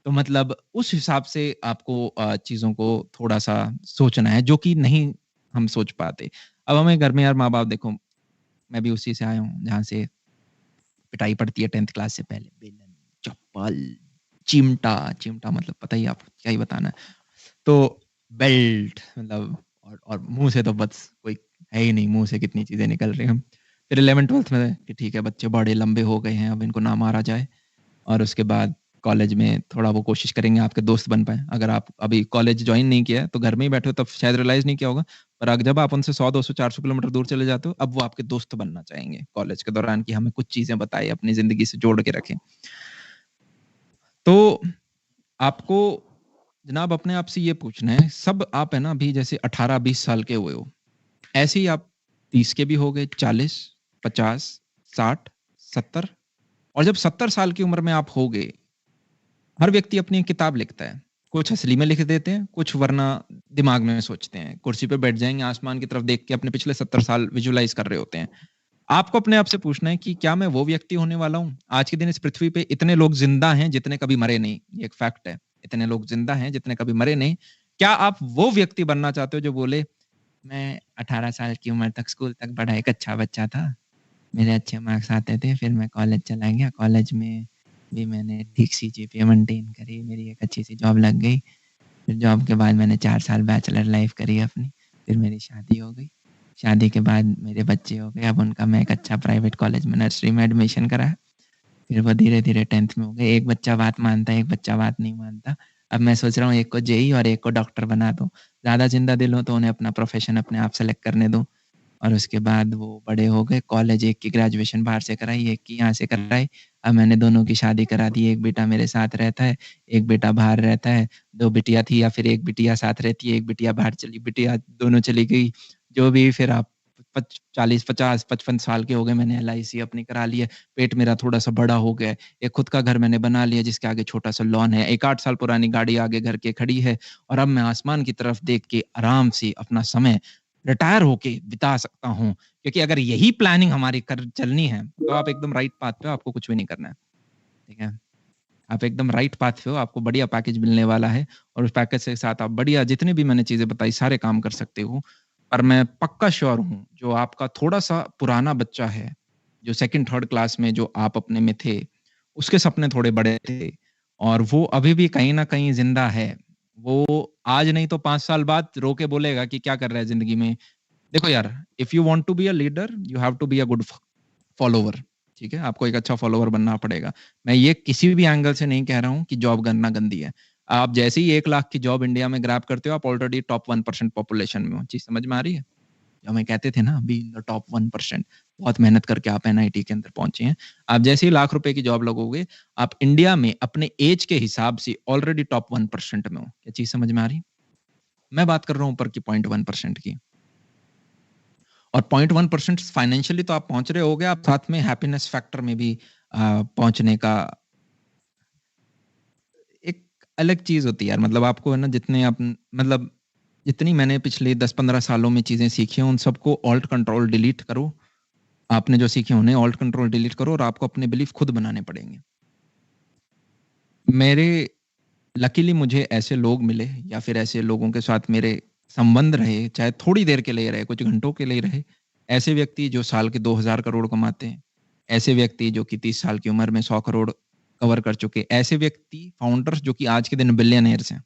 तो मतलब उस हिसाब से आपको चीजों को थोड़ा सा सोचना है, जो कि नहीं हम सोच पाते। अब हमें घर में यार माँ बाप, देखो मैं भी उसी से आया हूँ जहाँ से पिटाई पड़ती है 10th क्लास से पहले, बेलन, चप्पल, चिमटा, चिमटा मतलब पता ही, आपको क्या ही बताना है। तो बेल्ट मतलब, और मुंह से तो बस कोई है ही नहीं, मुंह से कितनी चीजें निकल रही हैं। फिर 11th 12th में कि ठीक है बच्चे बड़े लंबे हो गए हैं, अब इनको ना मारा जाए, और उसके बाद कॉलेज में थोड़ा वो कोशिश करेंगे आपके दोस्त बन पाए। अगर आप अभी कॉलेज ज्वाइन नहीं किया है तो घर में ही बैठे हो, तब शायद रियलाइज नहीं किया होगा, पर जब आप उनसे 100 200 400 किलोमीटर दूर चले जाते हो, अब वो आपके दोस्त बनना चाहेंगे कॉलेज के दौरान, कि हमें कुछ चीजें बताए, अपनी जिंदगी से जोड़ के रखें। तो आपको जनाब अपने आप से ये पूछना है, सब आप है ना अभी जैसे 18 20 साल के हुए हो, ऐसे ही आप 30 के भी हो गए, 40 50 60 70, और जब 70 साल की उम्र में आप हो गए, हर व्यक्ति अपनी एक किताब लिखता है, कुछ असली में लिख देते हैं, कुछ वरना दिमाग में सोचते हैं, कुर्सी पे बैठ जाएंगे, आसमान की तरफ देख के अपने पिछले 70 साल विजुलाइज कर रहे होते हैं। आपको अपने आप से पूछना है कि क्या मैं वो व्यक्ति होने वाला हूँ? आज के दिन इस पृथ्वी पे इतने लोग जिंदा हैं जितने कभी मरे नहीं, ये एक फैक्ट है। इतने लोग जिंदा हैं जितने कभी मरे नहीं। क्या आप वो व्यक्ति बनना चाहते हो जो बोले, मैं 18 साल की उम्र तक स्कूल तक पढ़ा, एक अच्छा बच्चा था, मेरे अच्छे मार्क्स आते थे, फिर मैं कॉलेज चला गया, कॉलेज में भी मैंने ठीक सी जीपीए मेंटेन करी, मेरी एक अच्छी सी जॉब लग गई, फिर जॉब के बाद मैंने 4 साल बैचलर लाइफ करी अपनी, फिर मेरी शादी हो गई, शादी के बाद मेरे बच्चे हो गए, अब उनका मैं एक अच्छा प्राइवेट कॉलेज में नर्सरी में एडमिशन करा, फिर वो धीरे-धीरे 10th में हो गए, एक बच्चा बात मानता है, एक बच्चा बात नहीं मानता। अब मैं सोच रहा हूँ एक को जेईई और एक को डॉक्टर बना दूँ, ज़्यादा जिंदा दिल हो तो उन्हें अपना प्रोफेशन अपने आप सेलेक्ट करने दूँ, और उसके बाद वो बड़े हो गए, कॉलेज एक की ग्रेजुएशन बाहर से कराई, एक की यहाँ से कराई, अब मैंने दोनों की शादी करा दी, एक बेटा मेरे साथ रहता है, एक बेटा बाहर रहता है, 2 बिटिया थी या फिर 1 बिटिया साथ रहती है, 1 बिटिया बाहर चली, बिटिया दोनों चली गई, जो भी, फिर आप 40 50 55 साल के हो गए, मैंने एलआईसी अपनी करा ली है, पेट मेरा थोड़ा-सा बड़ा हो गया है, एक खुद का घर मैंने बना लिया जिसके आगे छोटा-सा लॉन है, एक 8 साल पुरानी गाड़ी आगे घर के खड़ी है, और अब मैं आसमान की तरफ देख के आराम से अपना समय रिटायर होके बिता सकता हूँ। क्योंकि अगर यही प्लानिंग हमारी कर चलनी है, तो आप एकदम राइट पाथ पे हो, आपको कुछ भी नहीं करना है, ठीक है? आप एकदम राइट पाथ पे हो, आपको बढ़िया पैकेज मिलने वाला है, और उस पैकेज के साथ आप बढ़िया जितनी भी मैंने चीज़ें बताई सारे काम कर सकते हो। पर मैं पक्का श्योर हूँ, जो आपका थोड़ा-सा पुराना बच्चा है, जो 2nd 3rd क्लास में जो आप अपने में थे, उसके सपने थोड़े बड़े थे, और वो अभी भी कहीं न कहीं ज़िंदा है। वो आज नहीं तो 5 साल बाद रो के बोलेगा कि क्या कर रहा है ज़िंदगी में? देखो यार, if you want to be a leader, you have to be a good follower, ठीक है? आपको एक अच्छा फॉलोवर बनना पड़ेगा। मैं ये किसी भी एंगल से नहीं कह रहा हूँ कि जॉब करना गंदी है। आप जैसे ही 1 लाख की जॉब इंडिया में ग्रैब करते हो, आप ऑलरेडी टॉप 1% पॉपुलेशन में हो। चीज़ समझ में आ रही है? जो हमें कहते थे ना, बी इन द टॉप 1%, बहुत मेहनत करके आप एनआईटी के अंदर पहुँचे हैं। आप जैसे ही लाख रुपए की जॉब लगोगे, आप इंडिया में अपने ऐज के हिसाब से ऑलरेडी टॉप 1% में हो। क्या चीज़ समझ में आ रही है? मैं बात कर रहा हूँ ऊपर की 0.1% की। और 0.1% फाइनेंशियली तो आप पहुंच रहे होगे, आप साथ में हैप्पीनेस फैक्टर में भी पहुंचने का एक अलग चीज होती है यार। मतलब आपको है ना, जितने आप मतलब जितनी मैंने पिछले 10 15 सालों में चीजें सीखी हैं, उन सबको ऑल्ट कंट्रोल डिलीट करो। आपने जो सीखे उन्हें ऑल्ट कंट्रोल डिलीट करो, और आपको अपने बिलीफ खुद बनाने पड़ेंगे। मेरे लकीली मुझे ऐसे लोग मिले, या फिर ऐसे लोगों के साथ मेरे संबंध रहे, चाहे थोड़ी देर के लिए रहे, कुछ घंटों के लिए रहे। ऐसे व्यक्ति जो साल के 2000 करोड़ कमाते हैं, ऐसे व्यक्ति जो कि 30 साल की उम्र में 100 करोड़ कवर कर चुके, ऐसे व्यक्ति फाउंडर्स जो कि आज के दिन बिलियनियर्स हैं।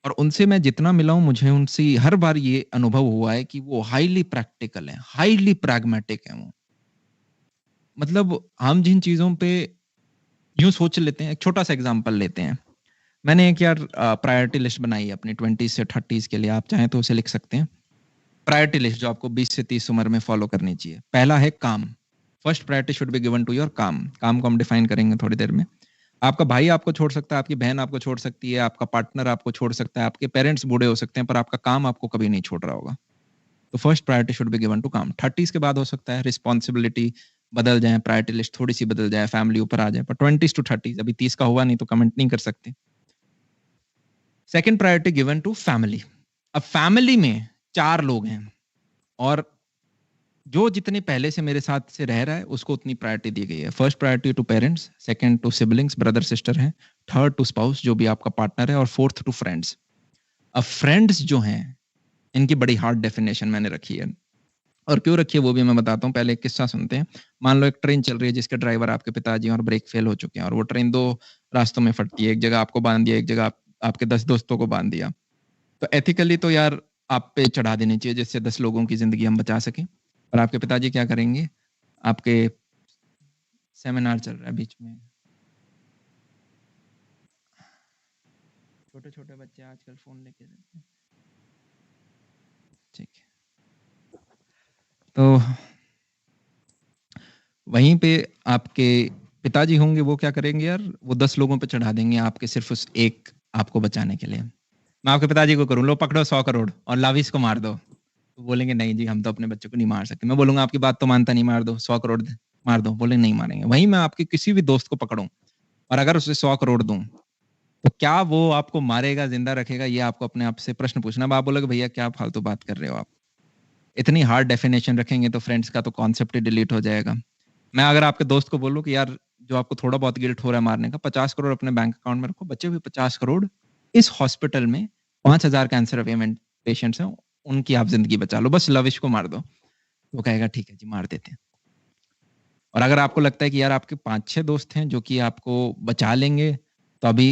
और उनसे मैं जितना मिला हूँ, मुझे उनसे हर बार ये अनुभव हुआ है कि वो हाईली प्रैक्टिकल हैं, हाईली प्रैग्मैटिक हैं वो। मतलब हम जिन चीज़ों पे यूँ सोच लेते हैं, एक छोटा-सा एग्ज़ाम्पल लेते हैं। मैंने एक यार प्रायोरिटी लिस्ट बनाई है अपनी 20 से 30 के लिए, आप चाहें तो उसे लिख सकते हैं। प्रायोरिटी लिस्ट जो आपको 20 से 30 उम्र में फॉलो करनी चाहिए। पहला है काम। First priority should be given to your काम। काम को हम डिफाइन करेंगे थोड़ी देर में। आपका भाई आपको छोड़ सकता है, आपकी बहन आपको छोड़ सकती है, आपका पार्टनर आपको छोड़ सकता है, आपके पेरेंट्स बूढ़े हो सकते हैं, पर आपका काम आपको कभी नहीं छोड़ रहा होगा। तो first priority should be given to काम। 30 के बाद हो सकता है रिस्पॉन्सिबिलिटी बदल जाए, प्रायोरिटी लिस्ट थोड़ी सी बदल जाए, फैमिली ऊपर आ जाए, पर 20 to 30, अभी 30 का हुआ नहीं तो कमेंट नहीं कर सकते। Second priority given to family. अब फैमिली में 4 लोग हैं और जो जितने पहले से मेरे साथ से रह रहा है उसको उतनी प्रायोरिटी दी गई है। First priority to parents, second to siblings, brother sister हैं, थर्ड टू स्पाउस जो भी आपका पार्टनर है, और फोर्थ टू फ्रेंड्स। अब फ्रेंड्स जो हैं इनकी बड़ी हार्ड डेफिनेशन मैंने रखी है, और क्यों रखी है वो भी मैं बताता हूँ। पहले एक किस्सा सुनते हैं। मान लो एक ट्रेन चल रही है जिसके ड्राइवर आपके पिताजी हैं और ब्रेक फेल हो चुके हैं, और वो ट्रेन 2 रास्तों में फटती है। एक जगह आपको बांध दिया, एक जगह आपके 10 दोस्तों को बांध दिया। तो एथिकली तो यार आप पे चढ़ा देनी चाहिए जिससे 10 लोगों की जिंदगी हम बचा सकें। और आपके पिताजी क्या करेंगे? आपके सेमिनार चल रहा है बीच में, छोटे छोटे बच्चे आजकल फोन लेके रहते हैं, ठीक है। तो वहीं पे आपके पिताजी होंगे, वो क्या करेंगे यार, वो 10 लोगों पे चढ़ा देंगे आपके सिर्फ उस एक आपको बचाने के लिए। मैं आपके पिताजी को करूँ, लो पकड़ो 100 करोड़ और लाविश को मार दो, तो बोलेंगे नहीं जी हम तो अपने बच्चों को नहीं मार सकते। मैं बोलूंगा आपकी बात तो मानता नहीं, मार दो 100 करोड़ मार दो, बोले नहीं मारेंगे। वहीं मैं आपके किसी भी दोस्त को पकड़ूं और अगर उसे 100 करोड़ दूं, तो क्या वो आपको मारेगा, जिंदा रखेगा, ये आपको अपने आप से प्रश्न पूछना। अब आप बोलोगे भैया क्या फालतू बात कर रहे हो आप, इतनी हार्ड डेफिनेशन रखेंगे तो फ्रेंड्स का तो कॉन्सेप्ट ही डिलीट हो जाएगा। मैं अगर आपके दोस्त को बोलूं कि यार जो आपको थोड़ा बहुत गिल्ट हो रहा है मारने का, 50 करोड़ अपने बैंक अकाउंट में रखो, बचे हुए 50 करोड़ इस हॉस्पिटल में 5,000 कैंसर पेशेंट्स हैं, उनकी आप जिंदगी बचा लो, बस लविश को मार दो। वो कहेगा ठीक है जी मार देते हैं। और अगर आपको लगता है कि यार आपके 5-6 दोस्त हैं जो कि आपको बचा लेंगे, तो अभी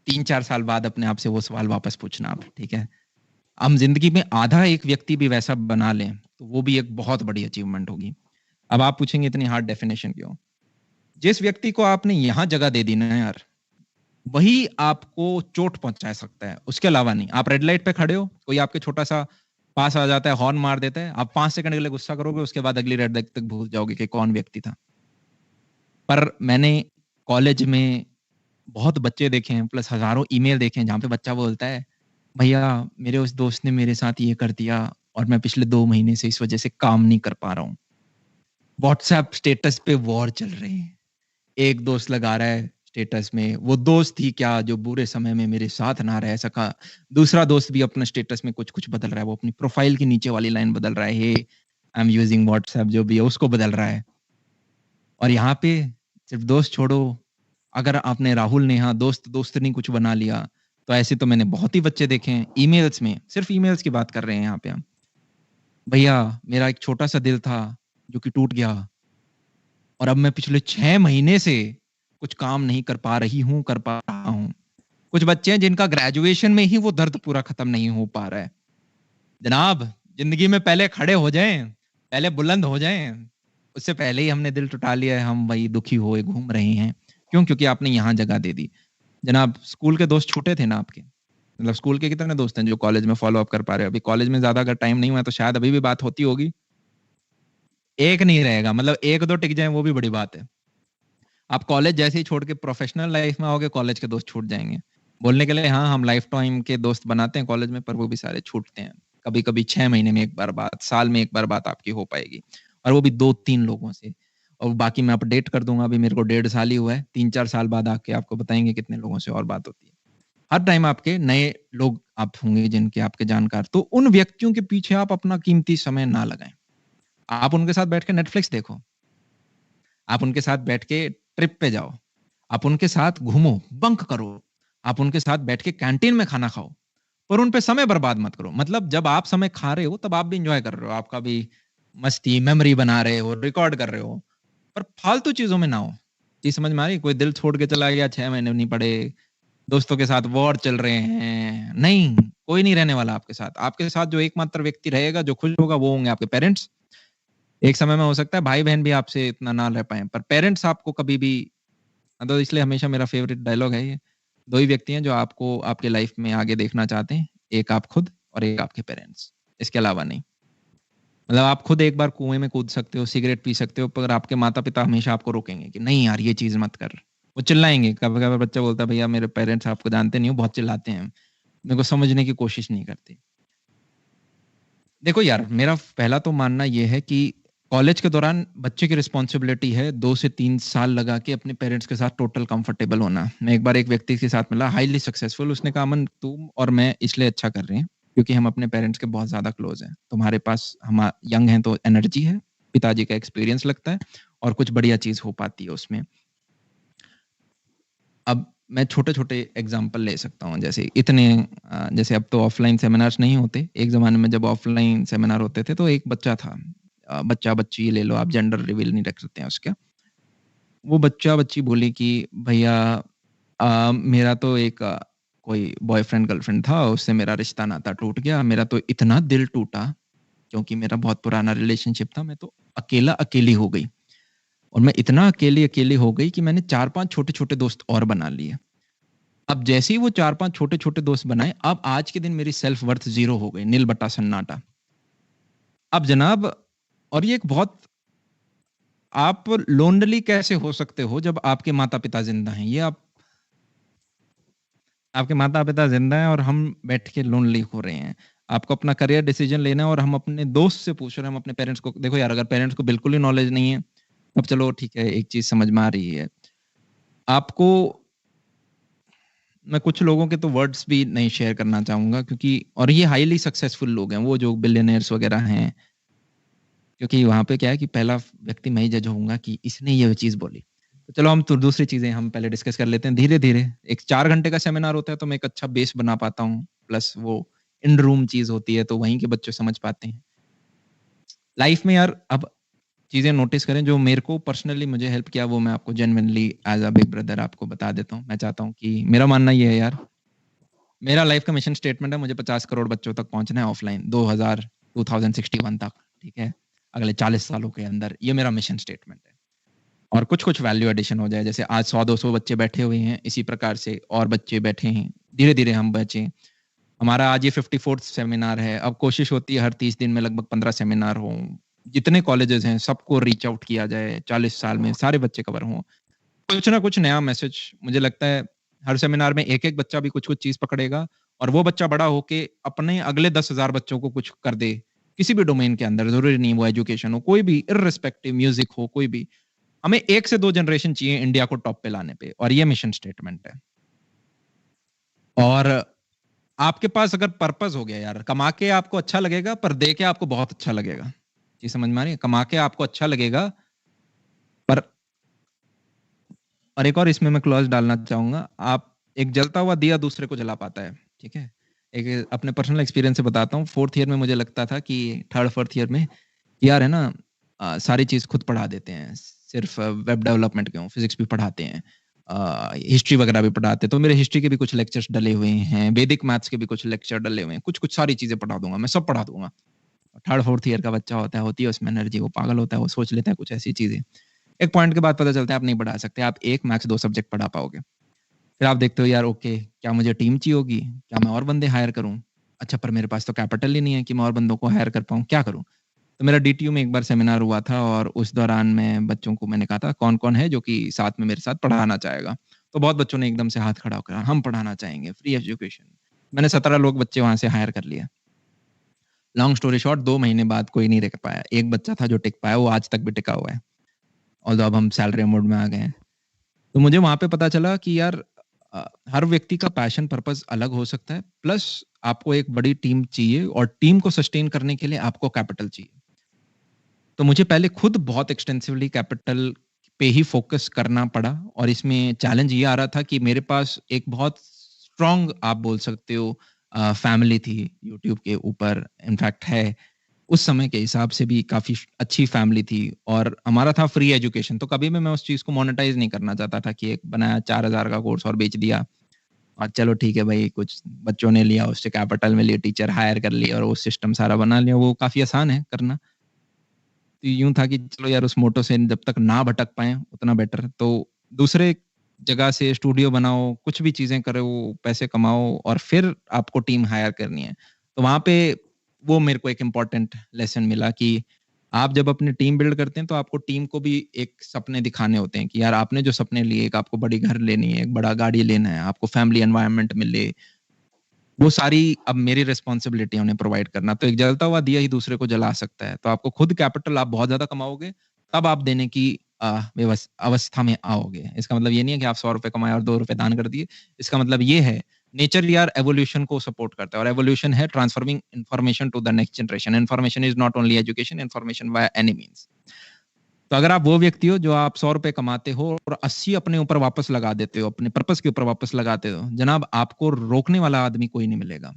3-4 साल बाद अपने आप से वो सवाल वापस पूछना आप, ठीक है। हम जिंदगी में आधा एक व्यक्ति भी वैसा बना लें तो वो भी एक बहुत बड़ी अचीवमेंट होगी। अब आप पूछेंगे इतनी हार्ड डेफिनेशन क्यों? जिस व्यक्ति को आपने यहां जगह दे दी ना यार, वही आपको चोट पहुंचा सकता है, उसके अलावा नहीं। आप रेड लाइट पे खड़े हो, कोई आपके छोटा सा पास आ जाता है, हॉर्न मार देता है, आप 5 सेकंड के लिए गुस्सा करोगे, उसके बाद अगली रेड लाइट तक भूल जाओगे कि कौन व्यक्ति था। पर मैंने कॉलेज में बहुत बच्चे देखे हैं, प्लस हजारों ईमेल देखे हैं जहां पे बच्चा बोलता है भैया मेरे उस दोस्त ने मेरे साथ ये कर दिया और मैं पिछले 2 महीने से इस वजह से काम नहीं कर पा रहा हूँ। व्हाट्सएप स्टेटस पे वॉर चल रहे हैं, एक दोस्त लगा रहा है स्टेटस में वो दोस्त ही क्या जो बुरे समय में मेरे साथ ना रह सका, दूसरा दोस्त भी अपने स्टेटस में कुछ कुछ बदल रहा है, वो अपनी प्रोफाइल के नीचे वाली लाइन बदल रहा है, हे आई एम यूजिंग व्हाट्सएप, जो भी है उसको बदल रहा है। और यहाँ पे सिर्फ दोस्त छोड़ो, अगर आपने राहुल नेहा दोस्त दोस्तनी कुछ बना लिया, तो ऐसे तो मैंने बहुत ही बच्चे देखे हैं ईमेल्स में, सिर्फ ईमेल्स की बात कर रहे हैं यहाँ पे हम। भैया मेरा एक छोटा सा दिल था जो कि टूट गया और अब मैं पिछले 6 महीने से कुछ काम नहीं कर पा रही हूँ, कर पा रहा हूँ। कुछ बच्चे हैं जिनका ग्रेजुएशन में ही वो दर्द पूरा खत्म नहीं हो पा रहा है। जनाब जिंदगी में पहले खड़े हो जाएं, पहले बुलंद हो जाएं, उससे पहले ही हमने दिल टुटा लिया है, हम वही दुखी हुए घूम रहे हैं। क्यों? क्योंकि आपने यहाँ जगह दे दी। जनाब स्कूल के दोस्त छूटे थे ना आपके, मतलब स्कूल के कितने दोस्त हैं जो कॉलेज में फॉलो अप कर पा रहे हो? अभी कॉलेज में ज्यादा अगर टाइम नहीं हुआ तो शायद अभी भी बात होती होगी। एक नहीं रहेगा, मतलब 1-2 टिक जाए वो भी बड़ी बात है। आप कॉलेज जैसे ही छोड़ के प्रोफेशनल लाइफ में आओगे, कॉलेज के दोस्त छूट जाएंगे। बोलने के लिए हाँ हम लाइफ टाइम के दोस्त बनाते हैं कॉलेज में, पर वो भी सारे छूटते हैं। कभी कभी 6 महीने में एक बार बात, साल में एक बार बात आपकी हो पाएगी, और वो भी 2-3 लोगों से। और बाकी मैं अपडेट कर दूंगा, अभी मेरे को 1.5 साल ही हुआ है, 3-4 साल बाद आके आपको बताएंगे कितने लोगों से और बात होती है। हर टाइम आपके नए लोग आप होंगे जिनके आपके जानकार, तो उन व्यक्तियों के पीछे आप अपना कीमती समय ना लगाएं। आप उनके साथ बैठ के नेटफ्लिक्स देखो, आप उनके साथ बैठ के ट्रिप पे जाओ, आप उनके साथ घूमो, बंक करो, आप उनके साथ बैठ के कैंटीन में खाना खाओ, पर उन पे समय बर्बाद मत करो। मतलब जब आप समय खा रहे हो तब आप भी एंजॉय कर रहे हो, आपका भी मस्ती मेमोरी बना रहे हो, रिकॉर्ड कर रहे हो, पर फालतू चीजों में ना हो। चीज समझ में आ रही? कोई दिल छोड़ के चला गया, 6 महीने नहीं पड़े, दोस्तों के साथ वॉर चल रहे हैं, नहीं, कोई नहीं रहने वाला आपके साथ। आपके साथ जो एकमात्र व्यक्ति रहेगा जो खुश होगा वो होंगे आपके पेरेंट्स। एक समय में हो सकता है भाई बहन भी आपसे इतना ना रह पाए, पर पेरेंट्स आपको कभी भी, तो इसलिए हमेशा मेरा फेवरेट डायलॉग है ये, 2 ही व्यक्ति हैं जो आपको आपके लाइफ में आगे देखना चाहते हैं, एक आप खुद और एक आपके पेरेंट्स, इसके अलावा नहीं। मतलब आप खुद एक बार कुएँ में कूद सकते हो, सिगरेट पी सकते हो, पर आपके माता-पिता हमेशा आपको रोकेंगे कि नहीं यार ये चीज़ मत कर। वो चिल्लाएँगे, कभी-कभार बच्चा बोलता है भैया मेरे पेरेंट्स आपको जानते नहीं हो, बहुत चिल्लाते हैं, मेरे को समझने की कोशिश नहीं करते। देखो यार, मेरा पहला तो मानना ये है कि कॉलेज के दौरान बच्चे की रिस्पॉन्सिबिलिटी है 2 से 3 साल लगा के अपने पेरेंट्स के साथ टोटल कंफर्टेबल होना। मैं एक बार एक व्यक्ति के साथ मिला, हाइली सक्सेसफुल, उसने कहा अमन तुम और मैं इसलिए अच्छा कर रहे हैं, क्योंकि हम अपने पेरेंट्स के बहुत ज़्यादा क्लोज़ हैं। तुम्हारे पास हम यंग हैं तो एनर्जी है, पिताजी का एक्सपीरियंस लगता है और कुछ बढ़िया चीज़ हो पाती है उसमें। अब मैं छोटे-छोटे एग्ज़ाम्पल ले सकता हूँ, जैसे जैसे अब तो ऑफ़लाइन सेमिनार्स नहीं होते। एक ज़माने में जब ऑफ़लाइन सेमिनार होते थे, तो एक बच्चा था बच्चा-बच्ची ले लो आप, जेंडर रिवील नहीं रख सकते हैं उसका। वो बच्चा-बच्ची बोली कि भैया मेरा तो एक कोई बॉयफ्रेंड गर्लफ्रेंड था, उससे मेरा रिश्ता नाता टूट गया। मेरा तो इतना दिल टूटा, क्योंकि मेरा बहुत पुराना रिलेशनशिप था, मैं तो अकेली हो गई। और मैं इतना अकेली-अकेली हो गई कि मैंने 4-5 छोटे-छोटे दोस्त और बना लिए। अब जैसे ही वो 4-5 छोटे-छोटे दोस्त बनाए, अब आज के दिन मेरी सेल्फ वर्थ 0 हो गई, निल बटा सन्नाटा। अब जनाब, और ये एक बहुत, आप लोनली कैसे हो सकते हो जब आपके माता-पिता ज़िंदा हैं? ये आप आपके माता-पिता ज़िंदा हैं और हम बैठ के लोनली हो रहे हैं। आपको अपना करियर डिसीज़न लेना है और हम अपने दोस्त से पूछ रहे हैं, हम अपने पेरेंट्स को देखो यार, अगर पेरेंट्स को बिल्कुल ही नॉलेज नहीं है, तब चलो ठीक है, एक चीज़ समझ में आ रही है। आपको मैं कुछ लोगों के तो वर्ड्स भी नहीं शेयर करना चाहूँगा, क्योंकि और ये हाइली सक्सेसफुल लोग हैं, वो जो बिलियनियर्स वगैरह हैं, क्योंकि वहाँ पे क्या है कि पहला व्यक्ति मैं ही जज होऊँगा कि इसने ये चीज़ बोली। तो चलो हम तो दूसरी चीज़ें हम पहले डिस्कस कर लेते हैं धीरे-धीरे। एक 4 घंटे का सेमिनार होता है तो मैं एक अच्छा बेस बना पाता हूँ, प्लस वो इन रूम चीज़ होती है तो वहीं के बच्चे समझ पाते हैं। लाइफ में यार अब चीज़ें नोटिस करें जो मेरे को पर्सनली मुझे हेल्प किया, वो मैं आपको genuinely as a big brother आपको बता देता हूँ। मैं चाहता हूँ कि मेरा मानना ये है यार, मेरा लाइफ का मिशन स्टेटमेंट है, मुझे 50 करोड़ बच्चों तक पहुँचना है ऑफलाइन 2061 तक, ठीक है? अगले 40 सालों के अंदर, ये मेरा मिशन स्टेटमेंट है। और कुछ-कुछ वैल्यू एडिशन हो जाए, जैसे आज 100-200 बच्चे बैठे हुए हैं, इसी प्रकार से और बच्चे बैठे हैं, धीरे-धीरे हम बचें। हमारा आज ये 54th सेमिनार है, अब कोशिश होती है हर 30 दिन में लगभग 15 सेमिनार हों। जितने कॉलेजेस हैं, सबको रीच आउट किया जाए, 40 साल में सारे बच्चे कवर हों। कुछ ना कुछ नया मैसेज, मुझे लगता है हर सेमिनार में एक-एक बच्चा भी कुछ-कुछ चीज़ पकड़ेगा और वो बच्चा बड़ा होके अपने अगले 10,000 बच्चों को कुछ कर दे, किसी भी डोमेन के अंदर, ज़रूरी नहीं वो एजुकेशन हो, कोई भी इर्रिस्पेक्टिव, म्यूज़िक हो, कोई भी। हमें 1 से 2 जनरेशन चाहिए इंडिया को टॉप पे लाने पे, और ये मिशन स्टेटमेंट है। और आपके पास अगर पर्पज़ हो गया यार, कमा के आपको अच्छा लगेगा, पर दे के आपको बहुत अच्छा लगेगा। चीज़ समझ में आ रही है? कमा के आपको अच्छा लगेगा, पर और एक और इसमें मैं क्लॉज़ डालना चाहूँगा, आप एक जलता हुआ दिया दूसरे को जला पाता है, ठीक है? एक अपने पर्सनल एक्सपीरियंस से बताता हूँ, 4th ईयर में मुझे लगता था कि 3rd-4th ईयर में यार है ना, सारी चीज़ खुद पढ़ा देते हैं, सिर्फ़ वेब डेवलपमेंट क्यों, फिज़िक्स भी पढ़ाते हैं, हिस्ट्री वगैरह भी पढ़ाते हैं, तो मेरे हिस्ट्री के भी कुछ लेक्चर्स डले हुए हैं, वैदिक मैथ्स के भी कुछ लेक्चर डले हुए हैं, कुछ-कुछ सारी चीज़ें पढ़ा दूँगा, मैं सब पढ़ा दूँगा। 3rd-4th ईयर का बच्चा होता है, होती है उसमें एनर्जी, वो पागल होता है, वो सोच लेता है कुछ ऐसी चीज़ें। एक पॉइंट के बाद पता चलता है आप नहीं पढ़ा सकते, आप 1 मैक्स 2 सब्जेक्ट पढ़ा पाओगे। फिर आप देखते हो यार ओके, क्या मुझे टीम चाहिए होगी? क्या मैं और बंदे हायर करूँ? अच्छा, पर मेरे पास तो कैपिटल ही नहीं है कि मैं और बंदों को हायर कर पाऊँ, क्या करूँ? तो मेरा डीटीयू में एक बार सेमिनार हुआ था और उस दौरान मैं बच्चों को मैंने कहा था कौन-कौन है जो कि साथ में मेरे साथ पढ़ाना चाहेगा? तो बहुत बच्चों ने एकदम से हाथ खड़ा करा, हम पढ़ाना चाहेंगे, फ्री एजुकेशन। मैंने 17 लोग बच्चे वहाँ से हायर कर लिए। लॉन्ग स्टोरी शॉर्ट, 2 महीने बाद कोई नहीं टिक पाया। एक बच्चा था जो टिक पाया, वो आज तक भी टिका हुआ है। ऑल्दो अब हम सैलरी मोड में आ गए हैं। तो मुझे वहाँ पे पता चला कि यार हर व्यक्ति का पैशन पर्पस अलग हो सकता है, प्लस आपको एक बड़ी टीम चाहिए और टीम को सस्टेन करने के लिए आपको कैपिटल चाहिए। तो मुझे पहले खुद बहुत एक्सटेंसिवली कैपिटल पे ही फ़ोकस करना पड़ा और इसमें चैलेंज ये आ रहा था कि मेरे पास एक बहुत स्ट्रॉन्ग, आप बोल सकते हो, फैमिली थी यूट्यूब के ऊपर, इनफैक्ट है। उस समय के हिसाब से भी काफ़ी अच्छी फैमिली थी और हमारा था फ्री एजुकेशन, तो कभी भी मैं उस चीज़ को मोनेटाइज़ नहीं करना चाहता था कि एक बनाया 4000 का कोर्स और बेच दिया और चलो ठीक है भाई, कुछ बच्चों ने लिया, उससे कैपिटल में लिए, टीचर हायर कर लिए और वो सिस्टम सारा बना लिया, वो काफ़ी आसान है करना। तो यूँ था कि चलो यार, उस मोटो से जब तक ना भटक पाएँ उतना बेटर। तो दूसरे जगह से स्टूडियो बनाओ, कुछ भी चीज़ें करो, पैसे कमाओ और फिर आपको टीम हायर करनी है। तो वहाँ पे वो मेरे को एक इम्पोर्टेंट लेसन मिला कि आप जब अपनी टीम बिल्ड करते हैं, तो आपको टीम को भी एक सपने दिखाने होते हैं कि यार आपने जो सपने लिए, एक आपको बड़ी घर लेनी है, एक बड़ा गाड़ी लेना है, आपको फैमिली एनवायरनमेंट मिले, वो सारी अब मेरी रिस्पॉन्सिबिलिटी है उन्हें प्रोवाइड करना। तो एक जलता हुआ दिया ही दूसरे को जला सकता है। तो आपको खुद कैपिटल आप बहुत ज़्यादा कमाओगे, तब आप देने की अवस्था में आओगे। इसका मतलब ये नहीं है कि आप ₹100 कमाए और ₹2 दान कर दिए। इसका मतलब ये है, नेचर यार एवोल्यूशन को सपोर्ट करता है और एवोल्यूशन है transforming information to the next generation. Information is not only education, information by any means. तो अगर आप वो व्यक्ति हो जो आप ₹100 कमाते हो और 80 अपने ऊपर वापस लगा देते हो, अपने पर्पस के ऊपर वापस लगाते हो, जनाब आपको रोकने वाला आदमी कोई नहीं मिलेगा।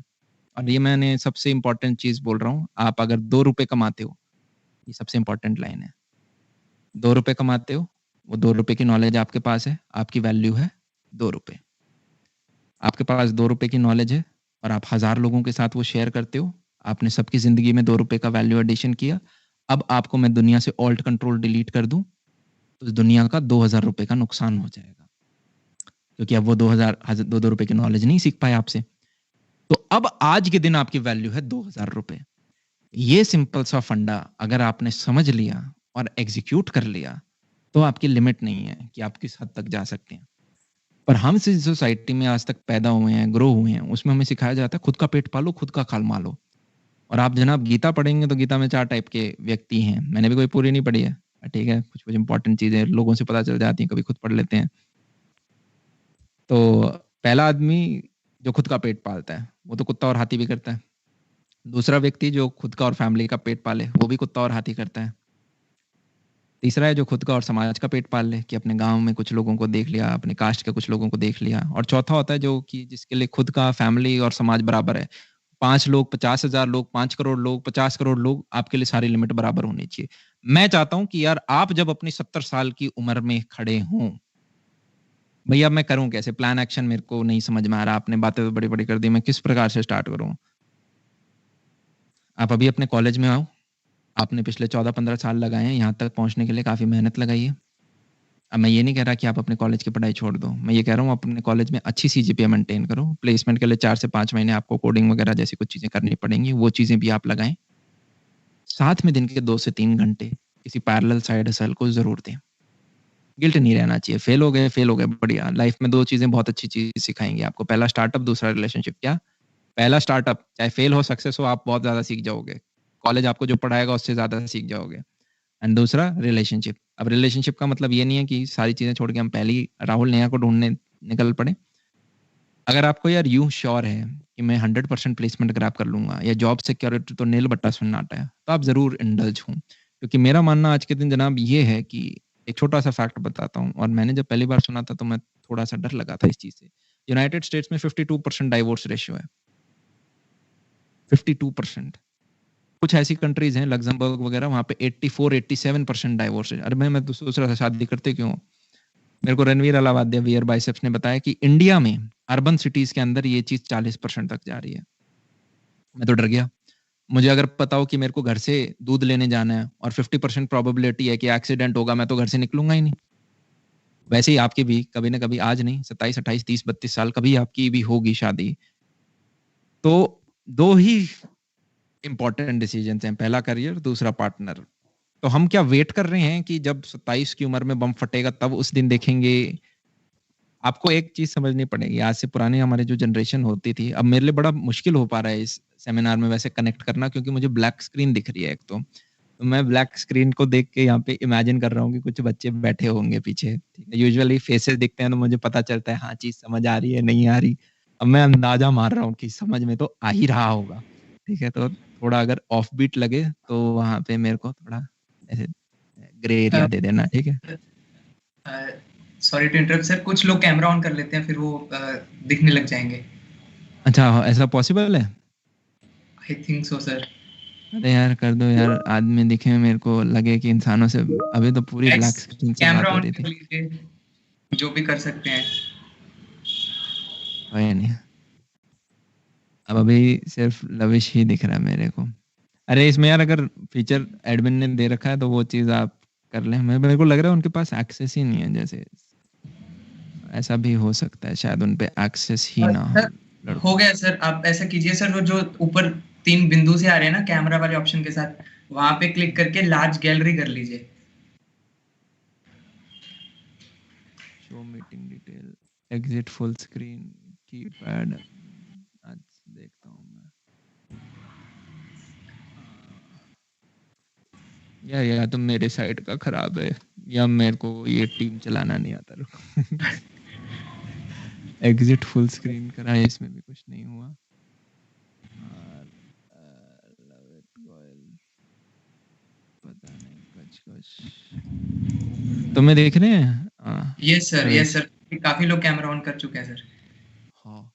और ये मैंने सबसे इम्पोर्टेंट चीज़ बोल रहा हूँ, आप अगर ₹2 कमाते हो, ये सबसे इम्पोर्टेंट लाइन है। ₹2 कमाते हो, वो ₹2 की नॉलेज आपके पास है, आपकी वैल्यू है ₹2। आपके पास ₹2 की नॉलेज है और आप 1000 लोगों के साथ वो शेयर करते हो, आपने सबकी ज़िंदगी में ₹2 का वैल्यू एडिशन किया। अब आपको मैं दुनिया से ऑल्ट कंट्रोल डिलीट कर दूँ, तो इस दुनिया का ₹2000 का नुकसान हो जाएगा। क्योंकि अब वो 2000 ₹2 की नॉलेज नहीं सीख पाए आपसे। तो अब आज के दिन आपकी वैल्यू है ₹2000। ये सिंपल सा फंडा अगर आपने समझ लिया और एग्जीक्यूट कर लिया, तो आपकी लिमिट नहीं है कि आप किस हद तक जा सकते हैं। पर हम जिस सोसाइटी में आज तक पैदा हुए हैं, ग्रो हुए हैं, उसमें हमें सिखाया जाता है खुद का पेट पालो, खुद का खाल मालो। और आप जनाब गीता पढ़ेंगे तो गीता में 4 टाइप के व्यक्ति हैं। मैंने भी कोई पूरी नहीं पढ़ी है, ठीक है? कुछ-कुछ इंपॉर्टेंट चीज़ें लोगों से पता चल जाती हैं, कभी खुद पढ़ लेते हैं। तो पहला आदमी जो खुद का पेट पालता है, वो तो कुत्ता और हाथी भी करता है। दूसरा व्यक्ति जो खुद का और फैमिली का पेट पाले, वो भी कुत्ता और हाथी करता है। तीसरा है जो खुद का और समाज का पेट पाल ले कि अपने गाँव में कुछ लोगों को देख लिया, अपने कास्ट के कुछ लोगों को देख लिया। और चौथा होता है जो कि जिसके लिए खुद का फैमिली और समाज बराबर है। 5 लोग, 50,000 लोग, 5 करोड़ लोग, 50 करोड़ लोग, आपके लिए सारी लिमिट बराबर होनी चाहिए। मैं चाहता हूँ कि यार आप जब अपनी 70 साल की उम्र में खड़े हों, भैया अब मैं करूँ कैसे? प्लान एक्शन मेरे को नहीं समझ में आ रहा। आपने बातें तो बड़ी-बड़ी कर दी, मैं किस प्रकार से स्टार्ट करूँ? आप अभी अपने कॉलेज में आओ, आपने पिछले 14-15 साल लगाए हैं, यहाँ तक पहुँचने के लिए काफ़ी मेहनत लगाई है। अब मैं ये नहीं कह रहा कि आप अपने कॉलेज की पढ़ाई छोड़ दो। मैं ये कह रहा हूँ आप अपने कॉलेज में अच्छी सीजीपीए मेंटेन करो। प्लेसमेंट के लिए 4 से 5 महीने आपको कोडिंग वगैरह जैसी कुछ चीज़ें करनी पड़ेंगी, वो चीज़ें भी आप लगाएँ। साथ में दिन के 2 से 3 घंटे किसी पैरेलल साइड हसल को ज़रूर दें। गिल्ट नहीं रहना चाहिए, फेल हो गए, बढ़िया। लाइफ में 2 चीज़ें बहुत अच्छी चीज़ सिखाएँगी आपको, पहला स्टार्टअप, दूसरा रिलेशनशिप। क्या? पहला स्टार्टअप, चाहे फेल हो, सक्सेस हो, आप बहुत ज़्यादा सीख जाओगे। कॉलेज आपको जो पढ़ाएगा उससे ज़्यादा सीख जाओगे। एंड दूसरा रिलेशनशिप। अब रिलेशनशिप का मतलब ये नहीं है कि सारी चीज़ें छोड़ के हम पहले ही राहुल नेहा को ढूँढने निकल पड़े। अगर आपको यार यूँ श्योर है कि मैं 100% प्लेसमेंट ग्रैब कर लूँगा या जॉब सिक्योरिटी तो नील बट्टा सन्नाटा है, तो आप ज़रूर इंडल्ज हों। क्योंकि मेरा मानना आज के दिन जनाब ये है कि एक छोटा-सा फैक्ट बताता हूँ और मैंने जब पहली बार सुना था तो मैं थोड़ा-सा डर लगा था इस चीज़ से। यूनाइटेड स्टेट्स में 52% डाइवोर्स रेशियो है। 52%। कुछ ऐसी कंट्रीज़ हैं लक्ज़मबर्ग वगैरह वहाँ पे 84-87% डाइवोर्स है। अरे मैं तो सोच रहा था शादी करते क्यों हो? मेरे को रणवीर अलावादिया वियर बाइसेप्स ने बताया कि इंडिया में अर्बन सिटीज़ के अंदर ये चीज़ 40% तक जा रही है। मैं तो डर गया। मुझे अगर पता हो कि मेरे को घर से दूध लेने जाना है और 50% प्रोबेबिलिटी है कि एक्सीडेंट होगा, मैं तो घर से निकलूँगा ही नहीं। वैसे ही आपकी भी कभी न कभी आज नहीं 27, 28, 30, 32 साल कभी आपकी भी होगी शादी। तो 2 ही इम्पोर्टेंट डिसीजंस हैं, पहला करियर, दूसरा पार्टनर। तो हम क्या वेट कर रहे हैं कि जब 27 की उम्र में बम फटेगा तब उस दिन देखेंगे? आपको एक चीज़ समझनी पड़ेगी, आज से पुरानी हमारी जो जनरेशन होती थी, अब मेरे लिए बड़ा मुश्किल हो पा रहा है इस सेमिनार में वैसे कनेक्ट करना क्योंकि मुझे ब्लैक स्क्रीन दिख रही है एक तो। तो मैं ब्लैक स्क्रीन को देख के यहाँ पे इमेजिन कर रहा हूँ कि कुछ बच्चे बैठे होंगे पीछे। यूजुअली फेसेस दिखते हैं तो मुझे पता चलता है हाँ, चीज़ समझ आ रही है, नहीं आ रही। अब मैं अंदाज़ा मार रहा हूँ कि समझ में तो आ ही रहा होगा, ठीक है? तो थोड़ा अगर ऑफ बीट लगे तो वहाँ पे मेरे को थोड़ा ऐसे ग्रे एरिया दे देना, ठीक है? सॉरी टू इंटरप्ट सर, कुछ लोग कैमरा ऑन कर लेते हैं फिर वो दिखने लग जाएंगे। अच्छा, ऐसा पॉसिबल है? I think so sir. अरे यार कर दो यार, आदमी दिखे मेरे को लगे कि इंसानों से अभी तो पूरी गाइस, ब्लैक स्क्रीन से कैमरा बात हो ऑन रही कर थी। लीजिए, जो भी कर सकते हैं। कोई नहीं, अब अभी सिर्फ लविश ही दिख रहा है मेरे को। अरे इसमें यार अगर फीचर एडमिन ने दे रखा है तो वो चीज़ आप कर लें। मेरे को लग रहा है उनके पास एक्सेस ही नहीं है जैसे। ऐसा भी हो सकता है, शायद उन पे एक्सेस ही ना हो सर लड़कों। हो गया सर, आप ऐसा कीजिए सर, वो जो ऊपर 3 बिंदु से आ रहे हैं ना कैमरा वाले ऑप्शन के साथ, वहां पे क्लिक करके लार्ज गैलरी कर लीजिए। Show meeting detail, exit full screen, keypad. आज देखता हूँ मैं। या तो मेरे साइड का खराब है, या मेरे को ये टीम चलाना नहीं आता। रुको। एग्जिट फुल स्क्रीन करा, इसमें भी कुछ नहीं हुआ। और लव इट गोयल, पता नहीं कुछ तुम्हें देख रहे हैं? यस सर, प्रवेश। यस सर, काफी लोग कैमरा ऑन कर चुके हैं सर। हाँ,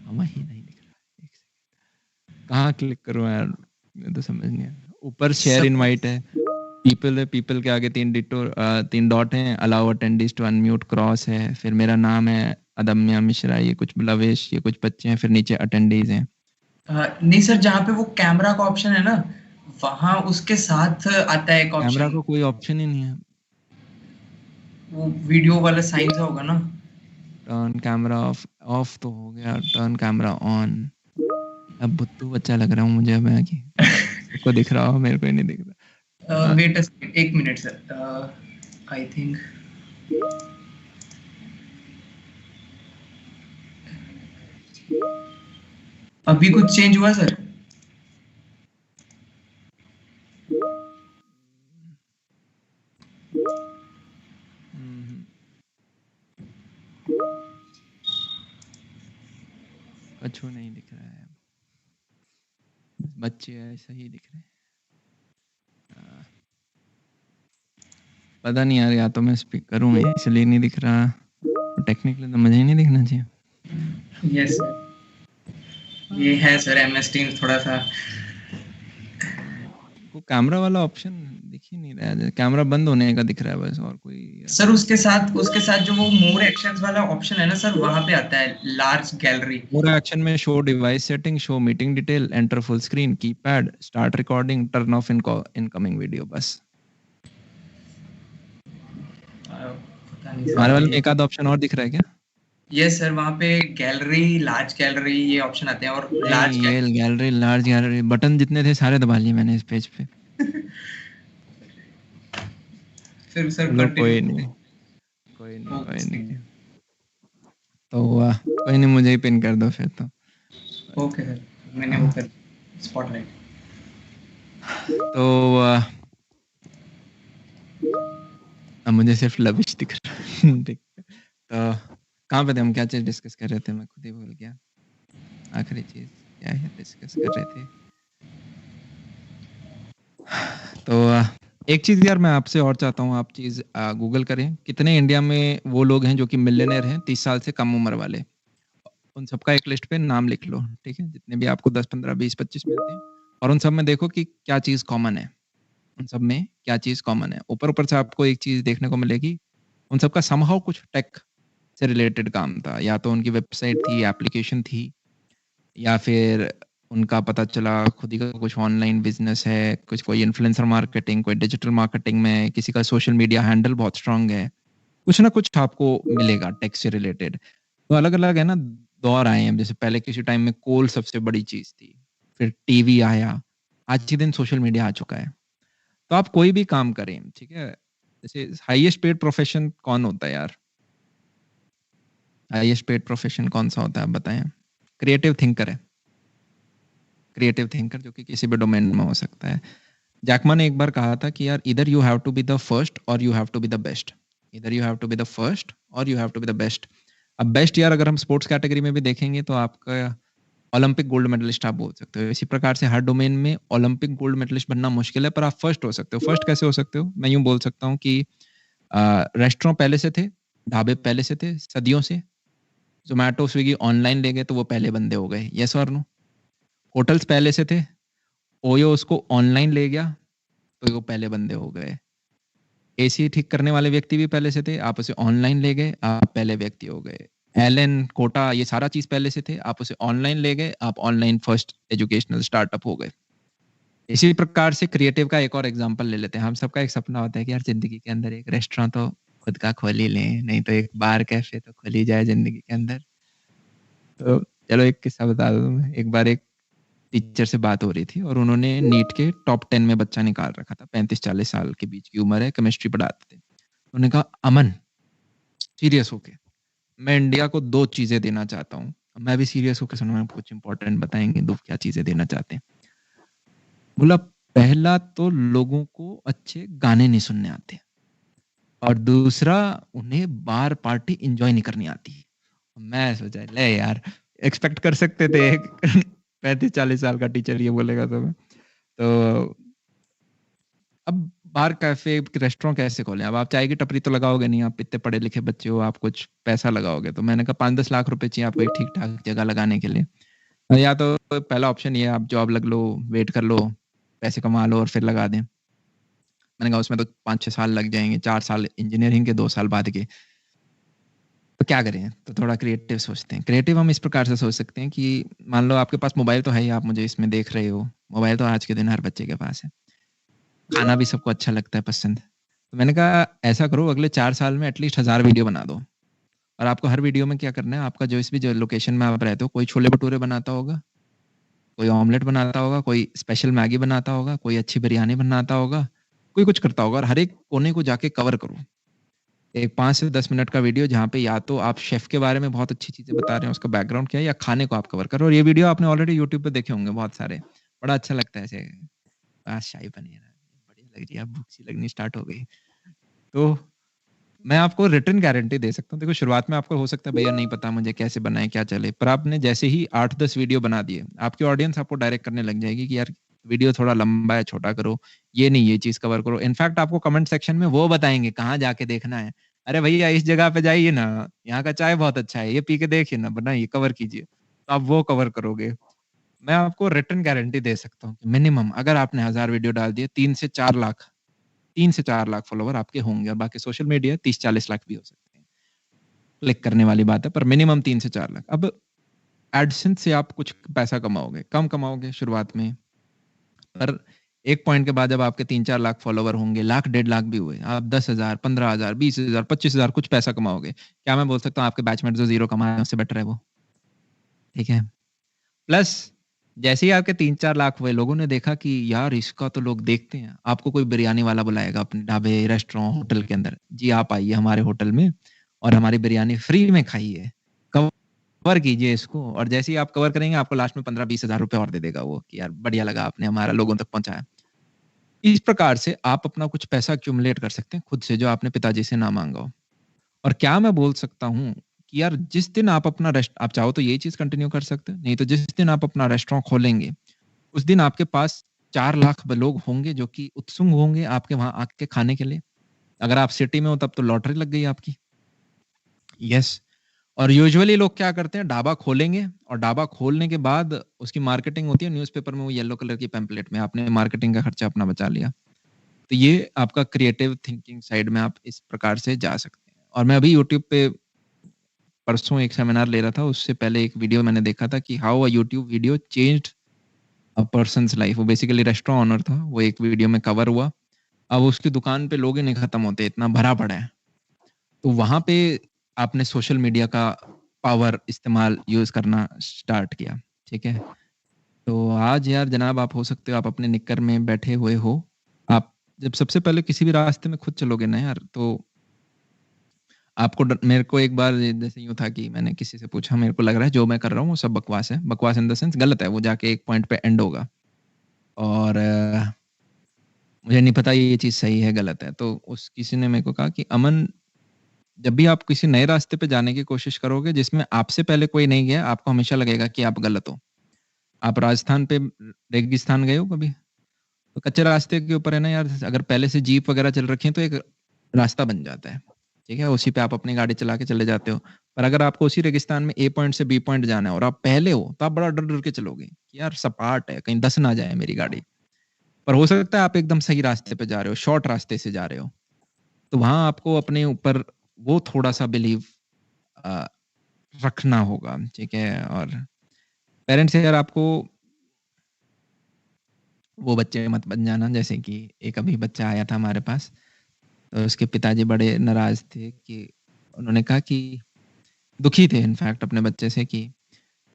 हमें ही नहीं दिख रहा है। एक सेकंड, कहाँ क्लिक करूँ यार, मैं तो समझ नहीं आ रहा। ऊपर शेयर सब इनवाइट है, पीपल है, पीपल के आगे 3 डॉट हैं, allow attendees to unmute cross है, फिर मेरा नाम है अदम्या मिश्रा, ये कुछ लवेश, ये कुछ बच्चे हैं, फिर नीचे अटेंडीज हैं। नहीं सर, जहाँ पे वो कैमरा का ऑप्शन है ना, वहां उसके साथ आता है एक कैमरा ऑप्शन, को कोई ऑप्शन ही नहीं है। वो वीडियो वाला साइन सा होगा ना। टर्न कैमरा ऑफ, ऑफ तो हो गया, टर्न कैमरा ऑन। अब बुद्धू बच्चा लग रहा हूँ मुझे, अब मैं कि सबको दिख रहा हो, मेरे को ही नहीं दिख रहा। वेट एक मिनट सर, आई थिंक अभी कुछ चेंज हुआ सर? कुछ नहीं दिख रहा है, बच्चे ऐसा ही दिख रहे हैं। पता नहीं यार, या तो मैं स्पीकर हूँ इसलिए नहीं दिख रहा, टेक्निकली तो मुझे ही नहीं दिखना चाहिए। यस सर, ये है सर MS Teams थोड़ा सा। वो कैमरा वाला ऑप्शन दिख ही नहीं रहा है, कैमरा बंद होने का दिख रहा है बस, और कोई। सर उसके साथ जो वो मोर एक्शंस वाला ऑप्शन है ना सर, वहां पे आता है लार्ज गैलरी। पूरा एक्शन में show device setting, show meeting detail, enter full screen, keypad, start recording, turn off incoming video, बस। पता नहीं हमारे वाले में सर। एक आध ऑप्शन और दिख रहा है क्या? यस सर, वहां पे गैलरी, लार्ज गैलरी ये ऑप्शन आते हैं, और नहीं, लार्ज ये गैलरी, लार्ज गैलरी, बटन जितने थे सारे दबा लिए मैंने इस पेज पे। फिर सर चलो कोई कंटिन्यू। नहीं, कोई नहीं। तो हुआ, कोई नहीं, मुझे ही पिन कर दो फिर तो। ओके सर, मैंने वो कर स्पॉटलाइट। तो अब मुझे सिर्फ लविश दिख रहा है। ठीक है, तो कहाँ पे थे हम, क्या चीज डिस्कस कर रहे थे, मैं खुद ही भूल गया। आखिरी चीज क्या है डिस्कस कर रहे थे? तो एक चीज यार मैं आपसे और चाहता हूँ, आप चीज गूगल करें, कितने इंडिया में वो लोग हैं जो कि मिलियनेयर हैं 30 साल से कम उम्र वाले, उन सबका एक लिस्ट पे नाम लिख लो, ठीक है, जितने भी आपको 10 15 20 25 मिलते हैं, और उन सब में देखो कि क्या चीज कॉमन है, उन सब में क्या चीज कॉमन है। ऊपर ऊपर से आपको एक चीज देखने को मिलेगी, उन सबका समहाउ कुछ टेक से रिलेटेड काम था, या तो उनकी वेबसाइट थी, एप्लीकेशन थी, या फिर उनका पता चला खुद ही का कुछ ऑनलाइन बिजनेस है, कुछ कोई इन्फ्लुएंसर मार्केटिंग, कोई डिजिटल मार्केटिंग में, किसी का सोशल मीडिया हैंडल बहुत स्ट्रांग है, कुछ ना कुछ आपको मिलेगा टेक से रिलेटेड। तो अलग अलग है ना, दौर आए हैं, जैसे पहले किसी टाइम में कोल सबसे बड़ी चीज थी, फिर टीवी आया, आज के दिन सोशल मीडिया आ चुका है। तो आप कोई भी काम करें, ठीक है, जैसे हाईएस्ट पेड प्रोफेशन कौन होता है यार? हाईएस्ट पेड प्रोफेशन कौन सा होता है, आप बताएं? क्रिएटिव थिंकर है, क्रिएटिव थिंकर, जो कि किसी भी डोमेन में हो सकता है। जैकमा ने एक बार कहा था कि यार इधर you have to be the first और you have to be the best, इधर you have to be the first और you have to be the best. अब बेस्ट यार अगर हम स्पोर्ट्स कैटेगरी में भी देखेंगे तो आपका ओलंपिक गोल्ड मेडलिस्ट आप बोल सकते हो। इसी प्रकार से हर डोमेन में ओलंपिक गोल्ड मेडलिस्ट बनना मुश्किल है, पर आप फर्स्ट हो सकते हो। फर्स्ट कैसे हो सकते हो? मैं यूं बोल सकता हूँ कि रेस्टोरेंट पहले से थे, ढाबे पहले से थे सदियों से, जोमेटो स्विगी ऑनलाइन ले गए तो वो पहले बंदे हो गए, यस और नो? होटल्स पहले से थे, ओयो उसको ऑनलाइन ले गया तो वो पहले बंदे हो गए। एसी ठीक करने वाले व्यक्ति भी पहले से थे, आप उसे ऑनलाइन ले गए, आप पहले व्यक्ति हो गए। एलन कोटा, ये सारा चीज पहले से थे, आप उसे ऑनलाइन ले गए, आप ऑनलाइन फर्स्ट एजुकेशनल स्टार्टअप हो गए। इसी प्रकार से क्रिएटिव का एक और एग्जांपल ले लेते हैं। हम सबका एक सपना होता है कि यार जिंदगी के अंदर एक रेस्टोरेंट हो, खुद का खोल ही लें, नहीं तो एक बार कैफ़े तो खुल ही जाए ज़िंदगी के अंदर। तो चलो एक किस्सा बता दूँ मैं। एक बार एक टीचर से बात हो रही थी और उन्होंने नीट के टॉप 10 में बच्चा निकाल रखा था, 35-40 साल के बीच की उम्र है, केमिस्ट्री पढ़ाते थे। उन्होंने कहा, "अमन, सीरियस होके, मैं इंडिया को 2 चीज़ें देना चाहता हूँ।" मैं भी सीरियस होके सुना, कुछ इम्पोर्टेंट बताएँगे, 2 क्या चीज़ें देना चाहते हैं? बोला, "पहला तो लोगों को अच्छे गाने नहीं सुनने आते और दूसरा उन्हें बार पार्टी एन्जॉय नहीं करनी आती।" मैं सोचा, ले यार, एक्सपेक्ट कर सकते थे एक 35-40 साल का टीचर ये बोलेगा तो मैं। तो अब बार कैफ़े, रेस्टोरेंट कैसे खोलें? अब आप चाय की टपरी तो लगाओगे नहीं, आप इतने पढ़े-लिखे बच्चे हो, आप कुछ पैसा लगाओगे। तो मैंने कहा 5-10 लाख रुपए चाहिए आपको एक ठीक-ठाक जगह लगाने के लिए। या तो पहला ऑप्शन ये है, आप जॉब लग लो, वेट कर लो, पैसे कमा लो और फिर लगा दें। मैंने कहा उसमें तो 5-6 साल लग जाएँगे, 4 साल इंजीनियरिंग के, 2 साल बाद के। तो क्या करें? तो थोड़ा क्रिएटिव सोचते हैं। क्रिएटिव हम इस प्रकार से सोच सकते हैं कि मान लो आपके पास मोबाइल तो है ही, आप मुझे इसमें देख रहे हो। मोबाइल तो आज के दिन हर बच्चे के पास है। खाना भी सबको अच्छा लगता है, पसंद। तो मैंने कहा ऐसा करो, अगले 4 साल में एटलीस्ट 1000 वीडियो बना दो और आपको हर वीडियो में क्या करना है, आपका जो लोकेशन में आप रहते हो, कोई छोले-भटूरे बनाता होगा, कोई ऑमलेट बनाता होगा, कोई स्पेशल मैगी बनाता होगा, कोई अच्छी बिरयानी बनाता होगा, कोई कुछ करता होगा और हर एक कोने को जाके कवर करो। एक 5 से 10 मिनट का वीडियो जहाँ पे या तो आप शेफ़ के बारे में बहुत अच्छी चीज़ें बता रहे हैं, उसका बैकग्राउंड क्या है, या खाने को आप कवर कर रहे हो और ये वीडियो आपने ऑलरेडी यूट्यूब पे देखे होंगे बहुत सारे। बड़ा अच्छा लगता है ऐसे, शाही पनीर, बढ़िया लग रही है, अब भूख सी लगनी स्टार्ट हो गई। तो मैं आपको रिटर्न गारंटी दे सकता हूँ। देखो शुरुआत में आपको हो सकता है भैया नहीं पता मुझे कैसे बनाएँ, क्या चले? पर आपने जैसे ही 8-10 वीडियो बना दिए, आपकी ऑडियंस आपको डायरेक्ट करने लग जाएगी कि यार वीडियो थोड़ा लंबा है, छोटा करो, ये नहीं ये चीज़ कवर करो। इनफैक्ट आपको कमेंट सेक्शन में वो बताएँगे कहाँ जाके देखना है। अरे भैया इस जगह पे जाइए ना, यहाँ का चाय बहुत अच्छा है, ये पी के देखिए ना, बनाइए, कवर कीजिए। तो आप वो कवर करोगे। मैं आपको रिटर्न गारंटी दे सकता हूँ कि मिनिमम अगर आपने 1000 वीडियो डाल दिए, 3 से 4 लाख फॉलोवर आपके होंगे और बाकी सोशल मीडिया 30-40 लाख भी हो सकते हैं। क्लिक करने वाली बात है, पर मिनिमम 3 से 4 लाख। अब एडसेंस से आप कुछ पैसा कमाओगे, कम कमाओगे शुरुआत में, पर एक पॉइंट के बाद जब आपके 3-4 लाख फॉलोवर होंगे, लाख, डेढ़ लाख भी हुए, आप 10,000, 15,000, 20,000, 25,000 कुछ पैसा कमाओगे। क्या मैं बोल सकता हूँ आपके बैचमेट जो ज़ीरो कमा रहे हैं उससे बेटर है वो? ठीक है। प्लस जैसे ही आपके 3-4 लाख हुए, लोगों ने देखा कि यार इसका तो लोग देखते हैं। आपको कोई बिरयानी वाला बुलाएगा अपने ढाबे, रेस्टोरेंट, होटल के अंदर। जी, आप आइए हमारे होटल में और हमारी बिरयानी फ्री में खाइए। कवर कीजिए इसको और जैसे ही आप कवर करेंगे, आपको लास्ट में 15-20 हज़ार रुपए और दे देगा वो कि यार बढ़िया लगा आपने हमारा लोगों तक पहुँचाया। इस प्रकार से आप अपना कुछ पैसा एक्यूमुलेट कर सकते हैं खुद से, जो आपने पिताजी से ना माँगा हो। और क्या मैं बोल सकता हूँ कि यार जिस दिन आप अपना रेस्ट आप चाहो तो यही चीज़ कंटिन्यू कर सकते हैं, नहीं तो जिस दिन आप अपना रेस्टोरेंट खोलेंगे, उस दिन आपके पास 4 लाख ब लोग होंगे जो कि उत्सुक होंगे आपके वहाँ आके खाने के लिए। अगर आप सिटी में हो तब तो लॉटरी लग गई आपकी। यस। और यूजुअली लोग क्या करते हैं, ढाबा खोलेंगे और ढाबा खोलने के बाद उसकी मार्केटिंग होती है न्यूज़पेपर में, वो येलो कलर की पैम्पलेट में, आपने मार्केटिंग का खर्चा अपना बचा लिया। तो ये आपका क्रिएटिव थिंकिंग साइड में आप इस प्रकार से जा सकते हैं। और मैं अभी यूट्यूब पे परसों एक सेमिनार ले रहा था, उससे पहले एक वीडियो मैंने देखा था कि how a YouTube video changed a persons life. वो बेसिकली रेस्टोरेंट ओनर था, वो एक वीडियो में कवर हुआ। अब उसकी दुकान पे लोग ही नहीं खत्म होते, इतना भरा पड़ा है। तो वहाँ पे आपने सोशल मीडिया का पावर इस्तेमाल यूज़ करना स्टार्ट किया, ठीक है? तो आज यार जनाब आप हो सकते हो आप अपने निक्कर में बैठे हुए हो। आप जब सबसे पहले किसी भी रास्ते में खुद चलोगे ना यार, तो आपको मेरे को एक बार जैसे यूँ था कि मैंने किसी से पूछा, मेरे को लग रहा है जो मैं कर रहा हूँ वो सब बकवास है। बकवास इन द सेंस गलत है, वो जाके एक पॉइंट पे एंड होगा और मुझे नहीं पता ये चीज़ सही है, गलत है। तो उस किसी ने मेरे को कहा कि अमन, जब भी आप किसी नए रास्ते पे जाने की कोशिश करोगे जिसमें आपसे पहले कोई नहीं गया, आपको हमेशा लगेगा कि आप गलत हो। आप राजस्थान पे रेगिस्तान गए हो कभी? तो कच्चे रास्ते के ऊपर है ना यार, अगर पहले से जीप वगैरह चल रखी है तो एक रास्ता बन जाता है, ठीक है? उसी पे आप अपनी गाड़ी चला के चले जाते हो। पर अगर आपको उसी रेगिस्तान में ए पॉइंट से बी पॉइंट जाना है और आप पहले हो, तो आप बड़ा डर-डर के चलोगे कि यार सपाट है, कहीं धँस ना जाए मेरी गाड़ी। पर हो सकता है आप एकदम सही रास्ते पे जा रहे हो, शॉर्ट रास्ते से जा रहे हो। तो वहाँ आपको अपने ऊपर वो थोड़ा-सा बिलीव अ, रखना होगा, ठीक है? और पेरेंट्स अगर आपको वो बच्चे मत बन जाना, जैसे कि एक अभी बच्चा आया था हमारे पास, तो उसके पिताजी बड़े नाराज़ थे कि उन्होंने कहा कि दुखी थे इनफैक्ट अपने बच्चे से कि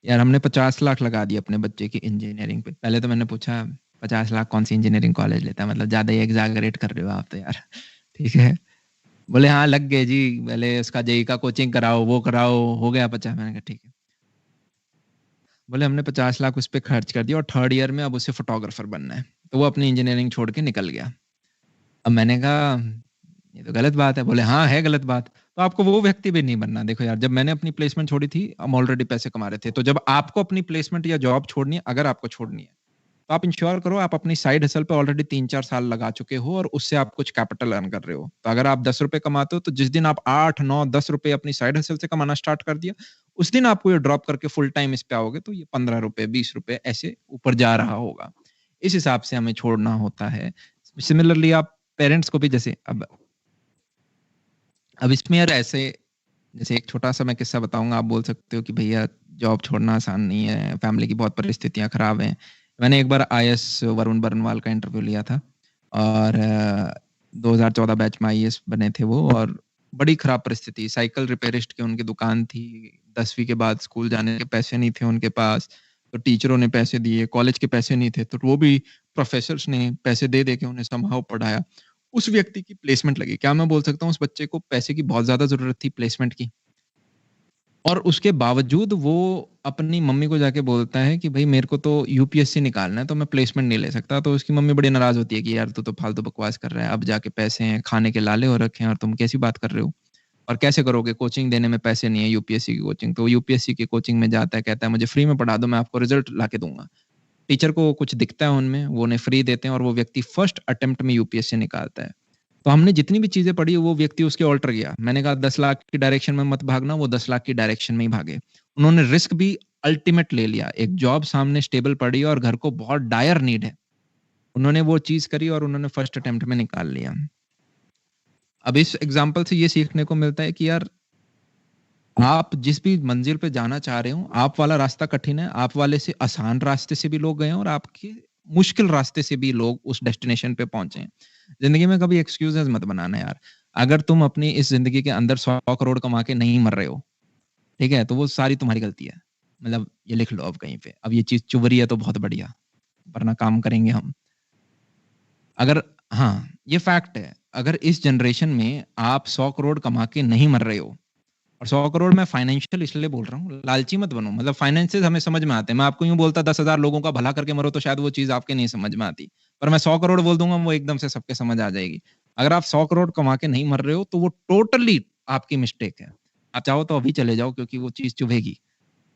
यार हमने 50 लाख लगा दिए अपने बच्चे की इंजीनियरिंग पे। पहले तो मैंने पूछा 50 लाख कौन सी इंजीनियरिंग कॉलेज लेता है? मतलब ज़्यादा ही एग्ज़ैगरेट कर रहे हो आप तो यार। ठीक है। बोले हाँ लग गए जी, पहले उसका जेईई का कोचिंग कराओ, वो कराओ, हो गया 50। मैंने कहा ठीक है। बोले हमने 50 लाख उस पे खर्च कर दिया और 3rd ईयर में अब उसे फोटोग्राफर बनना है। तो वो अपनी इंजीनियरिंग छोड़ के निकल गया। अब मैंने कहा ये तो गलत बात है। बोले हाँ, है गलत बात। तो आपको वो व्यक्ति भी नहीं बनना। देखो यार, जब मैंने अपनी प्लेसमेंट छोड़ी थी, हम ऑलरेडी पैसे कमा रहे थे। तो जब आपको अपनी प्लेसमेंट या जॉब छोड़नी है, अगर आपको छोड़नी है, तो आप इंश्योर करो आप अपनी साइड हसल पे ऑलरेडी 3-4 साल लगा चुके हो और उससे आप कुछ कैपिटल अर्न कर रहे हो। तो अगर आप ₹10 कमाते हो, तो जिस दिन आप 8, 9, ₹10 अपनी साइड हसल से कमाना स्टार्ट कर दिया, उस दिन आपको ये ड्रॉप करके फुल टाइम इस पे आओगे, तो ये ₹15, ₹20 ऐसे ऊपर जा रहा होगा। इस हिसाब से हमें छोड़ना होता है। सिमिलरली आप पेरेंट्स को भी जैसे अब इसमें यार ऐसे जैसे एक छोटा-सा मैं किस्सा बताऊँगा, आप बोल सकते हो कि भैया जॉब छोड़ना आसान नहीं है, फैमिली की बहुत परिस्थितियाँ खराब हैं। मैंने एक बार आईएएस वरुण बरनवाल का इंटरव्यू लिया था और 2014 बैच में आईएएस बने थे वो और बड़ी खराब परिस्थिति, साइकिल रिपेयरिस्ट की उनकी दुकान थी, 10वीं के बाद स्कूल जाने के पैसे नहीं थे उनके पास, तो टीचरों ने पैसे दिए, कॉलेज के पैसे नहीं थे, तो वो भी प्रोफ़ेसर्स ने पैसे दे-दे के उन्हें समहाउ पढ़ाया। उस व्यक्ति की प्लेसमेंट लगी। क्या मैं बोल सकता हूँ उस बच्चे को पैसे की बहुत ज़्यादा ज़रूरत थी प्लेसमेंट की? और उसके बावजूद वो अपनी मम्मी को जाके बोलता है कि भई मेरे को तो यूपीएससी निकालना है, तो मैं प्लेसमेंट नहीं ले सकता। तो उसकी मम्मी बड़ी नाराज़ होती है कि यार तू तो फालतू बकवास कर रहा है, अब जाके पैसे हैं, खाने के लाले हो रखे हैं और तुम कैसी बात कर रहे हो? और कैसे करोगे? कोचिंग देने में पैसे नहीं है यूपीएससी की कोचिंग। तो वो यूपीएससी की कोचिंग में जाता है, कहता है मुझे फ्री में पढ़ा दो, मैं आपको रिज़ल्ट लाके दूँगा। टीचर को कुछ दिखता है उनमें, वो उन्हें फ्री देते हैं और वो व्यक्ति फर्स्ट अटेम्प्ट में यूपीएससी निकालता है। तो हमने जितनी भी चीज़ें पढ़ी, वो व्यक्ति उसके ऑल्टर गया। मैंने कहा 10 लाख की डायरेक्शन में मत भागना, वो 10 लाख की डायरेक्शन में ही भागे। उन्होंने रिस्क भी अल्टीमेट ले लिया। एक जॉब सामने स्टेबल पड़ी है और घर को बहुत डायर नीड है। उन्होंने वो चीज़ करी और उन्होंने फर्स्ट अटेम्प्ट में निकाल लिया। अब इस एग्ज़ाम्पल से ये सीखने को मिलता है कि यार आप जिस भी मंजिल पे जाना चाह रहे हो, आप वाला रास्ता कठिन है, आप वाले से आसान रास्ते से भी लोग गए हैं और आपके मुश्किल रास्ते से भी लोग उस डेस्टिनेशन पे पहुँचे हैं। ज़िंदगी में कभी एक्सक्यूज़ेज़ मत बनाना यार। अगर तुम अपनी इस ज़िंदगी के अंदर 100 करोड़ कमा के नहीं मर रहे हो, ठीक है? तो वो सारी तुम्हारी गलती है। मतलब ये लिख लो अब कहीं पे। अब ये चीज़ चुभ रही है तो बहुत बढ़िया, वरना काम करेंगे हम। अगर हाँ, ये फैक्ट है। अगर इस जनरेशन में आप 100 करोड़ कमा के नहीं मर रहे हो और 100 करोड़ मैं फाइनेंशियल इसलिए बोल रहा हूँ, लालची मत बनो। मतलब फाइनेंसेस हमें समझ में आते हैं। मैं आपको यूँ बोलता 10,000 लोगों का भला करके मरो तो शायद वो चीज़ आपके नहीं समझ में आती। पर मैं 100 करोड़ बोल दूँगा वो एकदम से सबके समझ आ जाएगी। अगर आप 100 करोड़ कमा के नहीं मर रहे हो तो वो टोटली आपकी मिस्टेक है। आप चाहो तो अभी चले जाओ क्योंकि वो चीज़ चुभेगी।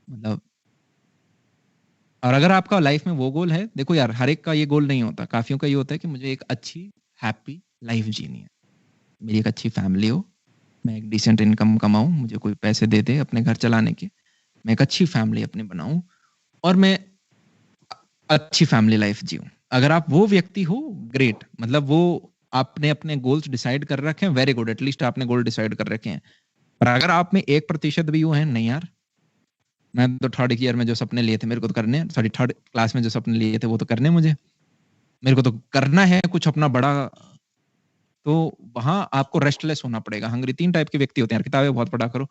मतलब और अगर आपका लाइफ में वो गोल है, देखो यार हर एक का ये गोल नहीं होता। काफ़ियों का ये होता है कि मुझे एक अच्छी हैप्पी लाइफ जीनी है। मेरी एक अच्छी फैमिली हो, मैं एक डिसेंट इनकम कमाऊँ, मुझे कोई पैसे दे दे अपने घर चलाने के। मैं एक अच्छी फैमिली अपनी बनाऊँ और मैं अच्छी फैमिली लाइफ जीऊँ। अगर आप वो व्यक्ति हो, ग्रेट। मतलब वो आपने अपने गोल्स डिसाइड कर रखे हैं, वेरी गुड। एटलीस्ट आपने गोल डिसाइड कर रखे हैं। पर अगर आप में 1% भी वो है, नहीं यार, मैं तो 3rd ईयर में जो सपने लिए थे मेरे को तो करने हैं। सॉरी 3rd क्लास में जो सपने लिए थे वो तो करने हैं मुझे। मेरे को तो करना है कुछ अपना बड़ा। तो वहाँ आपको रेस्टलेस होना पड़ेगा। हंग्री 3 टाइप के व्यक्ति होते हैं यार। किताबें बहुत पढ़ा करो,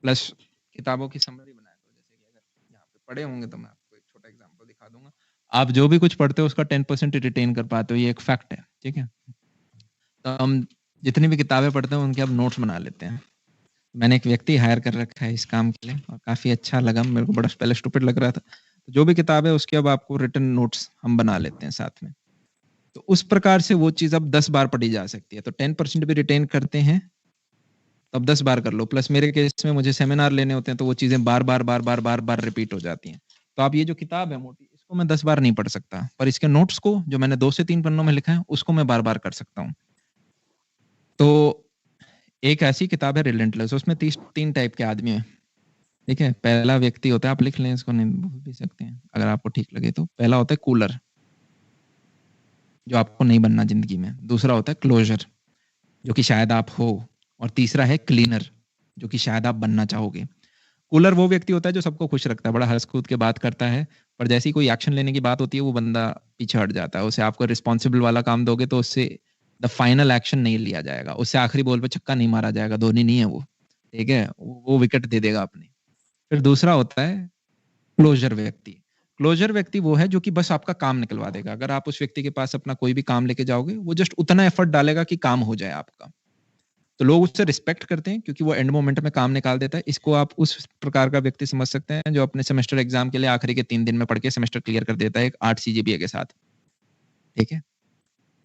प्लस किताबों की समरी बनाया करो। जैसे कि अगर यहाँ पे पढ़े होंगे तो मैं आपको एक छोटा एग्जांपल दिखा दूँगा। आप जो भी कुछ पढ़ते हो उसका 10% ही रिटेन कर पाते हो, ये एक फैक्ट है, ठीक है? तो हम जितनी भी किताबें पढ़ते हैं उनके अब नोट्स बना लेते हैं। मैंने एक व्यक्ति हायर कर रखा है इस काम के लिए और काफ़ी अच्छा लगा। मेरे को बड़ा पहले स्टूपिड लग रहा था। तो जो भी किताब है उसके अब आपको रिटन नोट्स हम बना लेते हैं साथ में। तो उस प्रकार से वो चीज़ अब 10 बार पढ़ी जा सकती है। तो 10% भी रिटेन करते हैं, तो अब 10 बार कर लो। प्लस मेरे केस में मुझे सेमिनार लेने होते हैं तो वो चीज़ें बार-बार रिपीट हो जाती हैं। तो आप ये जो किताब है मोटी, इसको मैं 10 बार नहीं पढ़ सकता, पर इसके नोट्स को जो मैंने 2 से 3 पन्नों में लिखा है, उसको मैं बार-बार कर सकता हूँ। तो एक ऐसी किताब है रिलेंटलेस, उसमें 3 टाइप के आदमी हैं, ठीक है? पहला व्यक्ति होता है, आप लिख लें इसको, नहीं भूल भी सकते हैं, अगर आपको ठीक लगे तो। पहला होता है कूलर, जो आपको नहीं बनना ज़िंदगी में। दूसरा होता है क्लोज़र, जो कि शायद आप हो, और तीसरा है क्लीनर, जो कि शायद आप बनना चाहोगे। कूलर वो व्यक्ति होता है जो सबको खुश रखता है, बड़ा हँस-कूद के बात करता है, पर जैसे ही कोई एक्शन लेने की बात होती है, वो बंदा पीछे हट जाता है। उसे आपको रिस्पॉन्सिबल वाला काम दोगे तो उससे द फाइनल एक्शन नहीं लिया जाएगा, उससे आखिरी बॉल पे छक्का नहीं मारा जाएगा, धोनी नहीं है वो, ठीक है, वो विकेट दे देगा अपनी। फिर दूसरा होता है क्लोजर व्यक्ति। क्लोजर व्यक्ति वो है जो कि बस आपका काम निकलवा देगा। अगर आप उस व्यक्ति के पास अपना कोई भी काम लेके जाओगे, वो जस्ट उतना एफर्ट डालेगा कि काम हो जाए आपका। तो लोग उससे रिस्पेक्ट करते हैं क्योंकि वो एंड मोमेंट में काम निकाल देता है। इसको आप उस प्रकार का व्यक्ति समझ सकते हैं जो अपने सेमेस्टर एग्जाम के लिए आखिरी के 3 दिन में पढ़ के सेमेस्टर क्लियर कर देता है एक 8 CGPA के साथ, ठीक है।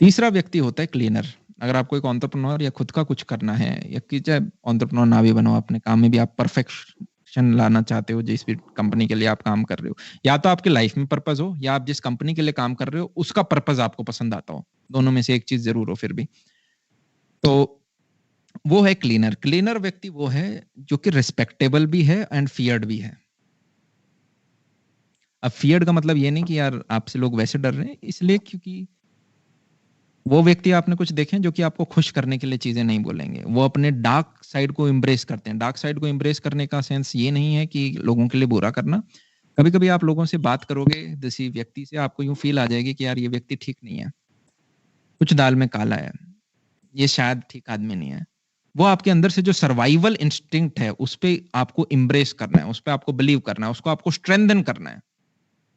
तीसरा व्यक्ति होता है क्लीनर। अगर आपको एक एंटरप्रेन्योर या खुद का कुछ करना है, या कि चाहे एंटरप्रेन्योर ना भी बनो, अपने काम में भी आप परफेक्शन लाना चाहते हो, जिस भी कंपनी के लिए आप काम कर रहे हो, या तो आपके लाइफ में पर्पस हो या आप जिस कंपनी के लिए काम कर रहे हो उसका पर्पस आपको पसंद आता हो, दोनों में से एक चीज जरूर हो फिर भी, तो वो है क्लीनर। क्लीनर व्यक्ति वो है जो कि रिस्पेक्टेबल भी है एंड फियर्ड भी है। अब फियर्ड का मतलब ये नहीं कि यार आपसे लोग वैसे डर रहे हैं, इसलिए क्योंकि वो व्यक्ति आपने कुछ देखे जो कि आपको खुश करने के लिए चीजें नहीं बोलेंगे, वो अपने डार्क साइड को एम्ब्रेस करते हैं। डार्क साइड को एम्ब्रेस करने का सेंस ये नहीं है कि लोगों के लिए बुरा करना। कभी कभी आप लोगों से बात करोगे किसी व्यक्ति से, आपको यूं फील आ जाएगी कि यार ये व्यक्ति ठीक नहीं है, कुछ दाल में काला है, ये शायद ठीक आदमी नहीं है। वो आपके अंदर से जो सर्वाइवल इंस्टिंक्ट है उस पर आपको एम्ब्रेस करना है, उस पर आपको बिलीव करना है, उसको आपको स्ट्रेंथन करना है,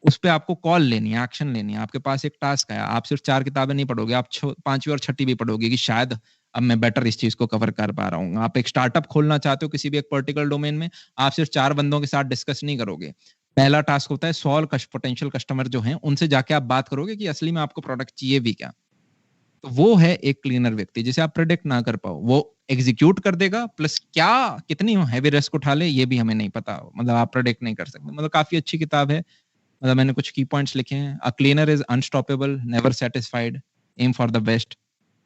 उस पे आपको कॉल लेनी है, एक्शन लेनी है। आपके पास एक टास्क है, आप सिर्फ 4 किताबें नहीं पढ़ोगे, आप 5वीं और 6वीं भी पढ़ोगे कि शायद अब मैं बेटर इस चीज को कवर कर पा रहा हूँ। आप एक स्टार्टअप खोलना चाहते हो किसी भी एक पर्टिकुलर डोमेन में, आप सिर्फ 4 बंदों के साथ डिस्कस नहीं करोगे। पहला टास्क होता है सॉल्व पोटेंशियल कस्टमर जो हैं उनसे जाके आप बात करोगे कि असली में आपको प्रोडक्ट चाहिए भी क्या। तो वो है एक क्लीनर व्यक्ति जिसे आप प्रेडिक्ट ना कर पाओ, वो एग्जीक्यूट कर देगा, प्लस क्या कितनी हैवी रिस्क उठा ले ये भी हमें नहीं पता, मतलब आप प्रेडिक्ट नहीं कर सकते। मतलब काफी अच्छी किताब है, मतलब मैंने कुछ की पॉइंट्स लिखे हैं। A cleaner is unstoppable, never satisfied, aim for the best,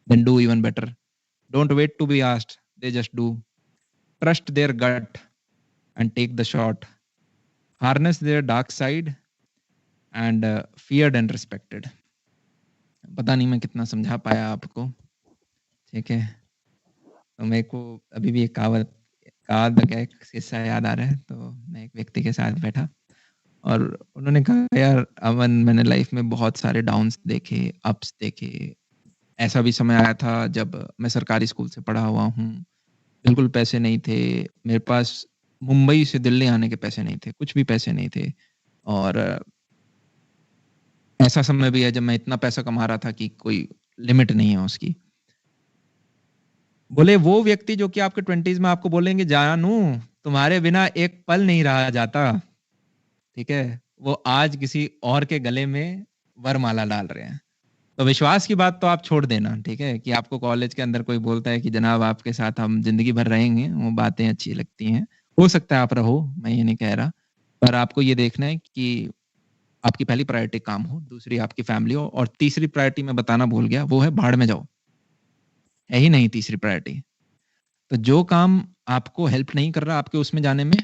then do even better, don't wait to be asked, they just do, trust their gut and take the shot, harness their dark side and feared and respected. पता नहीं मैं कितना समझा पाया आपको, ठीक है। तो मेरे को अभी भी एक कहावत क्या एक किस्सा याद आ रहा है। तो मैं एक व्यक्ति के साथ बैठा और उन्होंने कहा यार अमन, मैंने लाइफ में बहुत सारे डाउन्स देखे, अप्स देखे। ऐसा भी समय आया था जब मैं सरकारी स्कूल से पढ़ा हुआ हूँ, बिल्कुल पैसे नहीं थे मेरे पास, मुंबई से दिल्ली आने के पैसे नहीं थे, कुछ भी पैसे नहीं थे। और ऐसा समय भी है जब मैं इतना पैसा कमा रहा था कि कोई लिमिट नहीं है उसकी। बोले वो व्यक्ति जो कि आपके 20s में आपको बोलेंगे जानू तुम्हारे बिना एक पल नहीं रहा जाता, ठीक है, वो आज किसी और के गले में वरमाला डाल रहे हैं। तो विश्वास की बात तो आप छोड़ देना, ठीक है, कि आपको कॉलेज के अंदर कोई बोलता है कि जनाब आपके साथ हम जिंदगी भर रहेंगे, वो बातें अच्छी लगती हैं, हो सकता है आप रहो, मैं ये नहीं कह रहा, पर आपको ये देखना है कि आपकी पहली प्रायोरिटी काम हो, दूसरी आपकी फैमिली हो, और तीसरी प्रायोरिटी मैं बताना भूल गया, वो है भाड़ में जाओ, है ही नहीं तीसरी प्रायोरिटी। तो जो काम आपको हेल्प नहीं कर रहा आपके उसमें जाने में,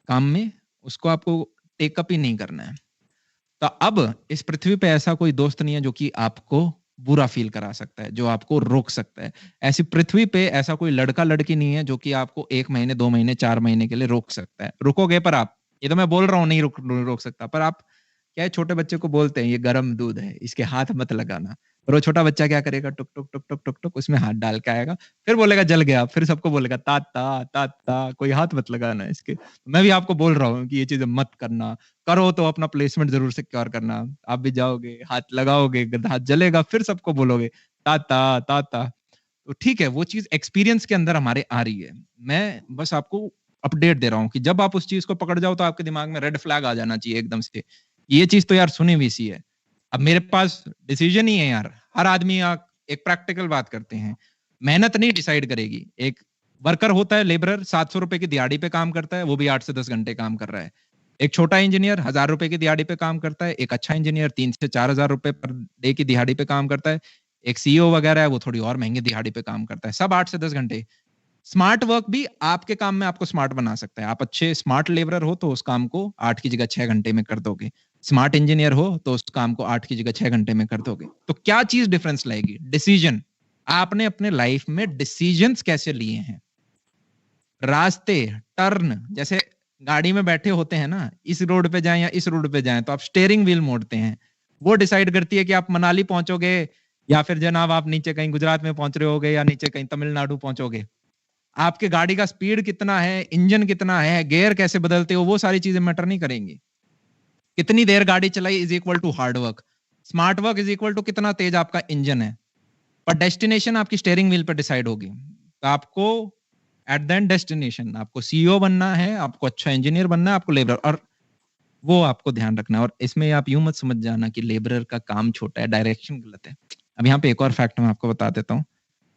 काम में, उसको आपको टेकअप ही नहीं करना है। तो अब इस पृथ्वी पे ऐसा कोई दोस्त नहीं है जो कि आपको बुरा फील करा सकता है, जो आपको रोक सकता है। ऐसी पृथ्वी पे ऐसा कोई लड़का लड़की नहीं है जो कि आपको 1 महीने 2 महीने 4 महीने के लिए रोक सकता है। रुकोगे पर आप, ये तो मैं बोल रहा हूँ नहीं रोक सकता, पर आप क्या है, छोटे बच्चे को बोलते हैं ये गर्म दूध है, इसके हाथ मत लगाना, और वो छोटा बच्चा क्या करेगा, टुक टुक टुक टुक टुक टुक उसमें हाथ डाल के आएगा, फिर बोलेगा जल गया, फिर सबको बोलेगा ताता ताता, कोई हाथ मत लगाना इसके। मैं भी आपको बोल रहा हूँ कि ये चीजें मत करना, करो तो अपना प्लेसमेंट जरूर सिक्योर करना। आप भी जाओगे, हाथ लगाओगे, हाथ जलेगा, फिर सबको बोलोगे ताता ताता। तो ठीक है, वो चीज एक्सपीरियंस के अंदर हमारे आ रही है। मैं बस आपको अपडेट दे रहा हूँ कि जब आप उस चीज को पकड़ जाओ तो आपके दिमाग में रेड फ्लैग आ जाना चाहिए एकदम से, ये चीज तो यार सुनी हुई सी है। अब मेरे पास डिसीजन ही है यार, हर आदमी एक प्रैक्टिकल बात करते हैं, मेहनत नहीं डिसाइड करेगी। एक वर्कर होता है, लेबरर, 700 रुपए की दिहाड़ी पे काम करता है, वो भी 8 से 10 घंटे काम कर रहा है। एक छोटा इंजीनियर 1000 रुपए की दिहाड़ी पे काम करता है, एक अच्छा इंजीनियर 3 से 4000 रुपए पर डे की दिहाड़ी पे काम करता है, एक सीईओ वगैरह है वो थोड़ी और महंगी दिहाड़ी पे काम करता है, सब 8 से 10 घंटे। स्मार्ट वर्क भी आपके काम में आपको स्मार्ट बना सकता है। आप अच्छे स्मार्ट लेबरर हो तो उस काम को 8 की जगह 6 घंटे में कर दोगे, स्मार्ट इंजीनियर हो तो उस काम को 8 की जगह 6 घंटे में कर दोगे। तो क्या चीज डिफरेंस लाएगी? डिसीजन। आपने अपने लाइफ में डिसीजंस कैसे लिए हैं, रास्ते, टर्न, जैसे गाड़ी में बैठे होते हैं ना, इस रोड पे जाएं या इस रोड पे जाएं, तो आप स्टीयरिंग व्हील मोड़ते हैं, वो डिसाइड करती है कि आप मनाली पहुंचोगे या फिर जनाब आप नीचे कहीं गुजरात में पहुंच रहे होगे या नीचे कहीं तमिलनाडु पहुंचोगे, आपके गाड़ी का स्पीड कितना है, इंजन कितना है, गियर कैसे बदलते हो, वो सारी चीजें मैटर नहीं करेंगी। कितनी देर गाड़ी चलाई is equal to hard work, smart work is equal to कितना तेज आपका इंजन है। पर डेस्टिनेशन आपकी स्टीयरिंग व्हील पर डिसाइड होगी। तो आपको एट द एंड डेस्टिनेशन आपको सीईओ बनना है, आपको अच्छा इंजीनियर बनना है, आपको लेबर, और वो आपको ध्यान रखना है। और इसमें आप यूं मत समझ जाना कि लेबरर का काम छोटा है, डायरेक्शन गलत है। अब यहाँ पे एक और फैक्ट मैं आपको बता देता हूँ।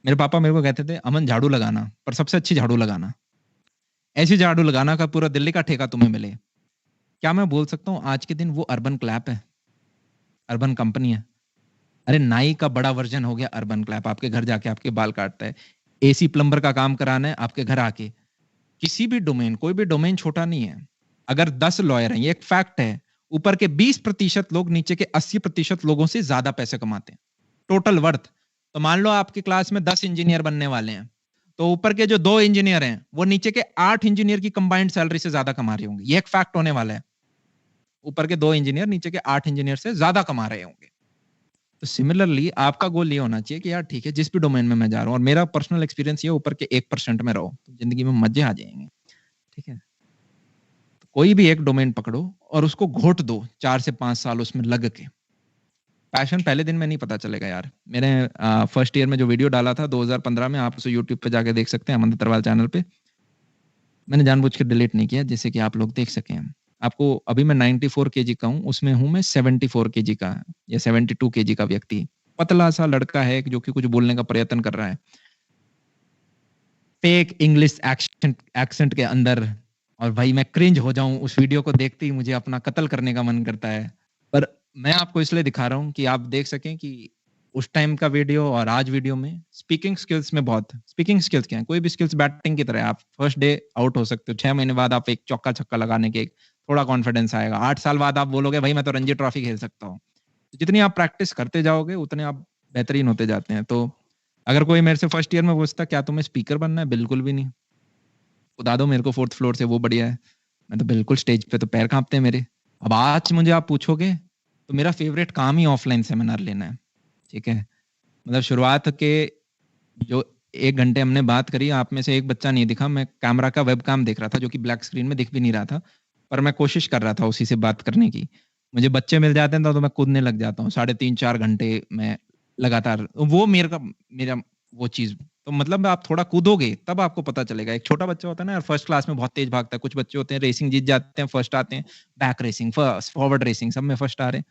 मेरे पापा मेरे को कहते थे, अमन झाड़ू लगाना, पर सबसे अच्छी झाड़ू लगाना, ऐसी झाड़ू लगाना का पूरा दिल्ली का ठेका तुम्हें मिले। क्या मैं बोल सकता हूँ आज के दिन वो अर्बन क्लैप है, अर्बन कंपनी है। अरे नाई का बड़ा वर्जन हो गया अर्बन क्लैप, आपके घर जाके आपके बाल काटता है। एसी प्लम्बर का काम कराना है आपके घर आके। किसी भी डोमेन, कोई भी डोमेन छोटा नहीं है। अगर 10 लॉयर हैं, ये एक फैक्ट है, ऊपर के 20% लोग नीचे के 80% लोगों से ज्यादा पैसे कमाते हैं टोटल वर्थ। तो मान लो आपकी क्लास में 10 इंजीनियर बनने वाले हैं, तो ऊपर के जो 2 इंजीनियर हैं वो नीचे के 8 इंजीनियर की कंबाइंड सैलरी से ज्यादा कमा रहे होंगे। ये एक फैक्ट होने वाला है। ऊपर के 2 इंजीनियर नीचे के 8 इंजीनियर से ज्यादा कमा रहे होंगे। तो सिमिलरली आपका गोल ये होना चाहिए कि यार ठीक है, जिस भी डोमेन में मैं जा रहा हूँ, और मेरा पर्सनल एक्सपीरियंस ये, ऊपर के 1% में रहो तो जिंदगी में मजे आ जाएंगे। ठीक है, तो कोई भी एक डोमेन पकड़ो और उसको घोट दो 4 से 5 साल उसमें लग के। पैशन पहले दिन में नहीं पता चलेगा यार। मैंने फर्स्ट ईयर में जो वीडियो डाला था 2015 में, आप उसे यूट्यूब पे जाके देख सकते हैं, अमन दत्तरवाल चैनल पे। मैंने जानबूझ के डिलीट नहीं किया जिससे कि आप लोग देख सकें। आपको अभी मैं 94 केजी का हूँ, उसमें हूँ मैं 74 केजी का या 72 केजी का व्यक्ति। पतला सा लड़का है जो कि कुछ बोलने का प्रयत्न कर रहा है फेक इंग्लिश एक्सेंट के अंदर, और भाई मैं क्रिंज हो जाऊं उस वीडियो को देखते ही, मुझे अपना कत्ल करने का मन करता है। पर मैं आपको इसलिए दिखा रहा हूं कि आप देख सकें कि उस टाइम का वीडियो और आज वीडियो में स्पीकिंग स्किल्स में बहुत, स्पीकिंग स्किल्स क्या है, कोई भी स्किल्स बैटिंग की तरह है। आप फर्स्ट डे आउट हो सकते हो, 6 महीने बाद आप एक चौका छक्का लगाने के थोड़ा कॉन्फिडेंस आएगा। 8 साल बाद आप बोलोगे भाई मैं तो रणजी ट्रॉफी खेल सकता हूँ। जितनी आप प्रैक्टिस करते जाओगे उतने आप बेहतरीन होते जाते हैं। तो अगर कोई मेरे से फर्स्ट ईयर में पूछता क्या तुम्हें स्पीकर बनना है, बिल्कुल भी नहीं। खुदा दो मेरे को 4th फ्लोर से, वो बढ़िया है। मैं तो बिल्कुल स्टेज पे तो पैर कांपते हैं मेरे। अब आज मुझे आप पूछोगे तो मेरा फेवरेट काम ही ऑफलाइन सेमिनार लेना है। ठीक है, मतलब शुरुआत के जो 1 घंटे हमने बात करी, आप में से एक बच्चा नहीं दिखा। मैं कैमरा का वेबकैम देख रहा था जो कि ब्लैक स्क्रीन में दिख भी नहीं रहा था, पर मैं कोशिश कर रहा था उसी से बात करने की। मुझे बच्चे मिल जाते हैं तो मैं कूदने लग जाता हूँ 3.5-4 घंटे में लगातार। वो मेरा वो चीज, तो मतलब आप थोड़ा कूदोगे तब आपको पता चलेगा। एक छोटा बच्चा होता है ना यार, फर्स्ट क्लास में बहुत तेज भागता है। कुछ बच्चे होते हैं रेसिंग जीत जाते हैं, फर्स्ट आते हैं, back racing, first, forward racing, सब में फर्स्ट आ रहे हैं,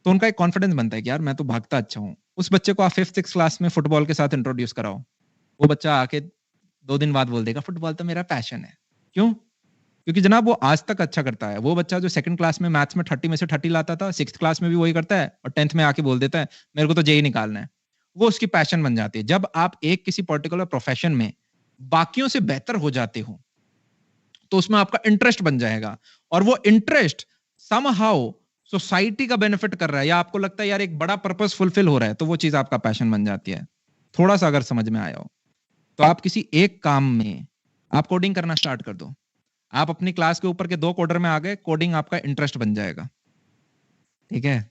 तो उनका एक कॉन्फिडेंस बनता है कि यार मैं तो भागता अच्छा हूँ। उस बच्चे को आप 5th-6th क्लास में फुटबॉल के साथ इंट्रोड्यूस कराओ, वो बच्चा आके 2 दिन बाद बोल देगा फुटबॉल तो मेरा पैशन है। क्यों? क्योंकि जनाब वो आज तक अच्छा करता है। वो बच्चा जो 2nd क्लास में मैथ्स में 30 में से 30 लाता था, 6th क्लास में भी वही करता है, और 10th में आके बोल देता है मेरे को तो जेई निकालना है। वो उसकी पैशन बन जाती है। जब आप एक किसी पर्टिकुलर प्रोफेशन में बाकियों से बेहतर हो जाते हो तो उसमें आपका इंटरेस्ट बन जाएगा, और वो इंटरेस्ट समहाउ सोसाइटी का बेनिफिट कर रहा है, या आपको लगता है यार एक बड़ा पर्पस फुलफिल हो रहा है, तो वो चीज आपका पैशन बन जाती है। थोड़ा सा अगर समझ में आया हो तो आप किसी एक काम में आप कोडिंग करना स्टार्ट कर दो। आप अपनी क्लास के ऊपर के 2 कोडर में आ गए, कोडिंग आपका इंटरेस्ट बन जाएगा। ठीक है,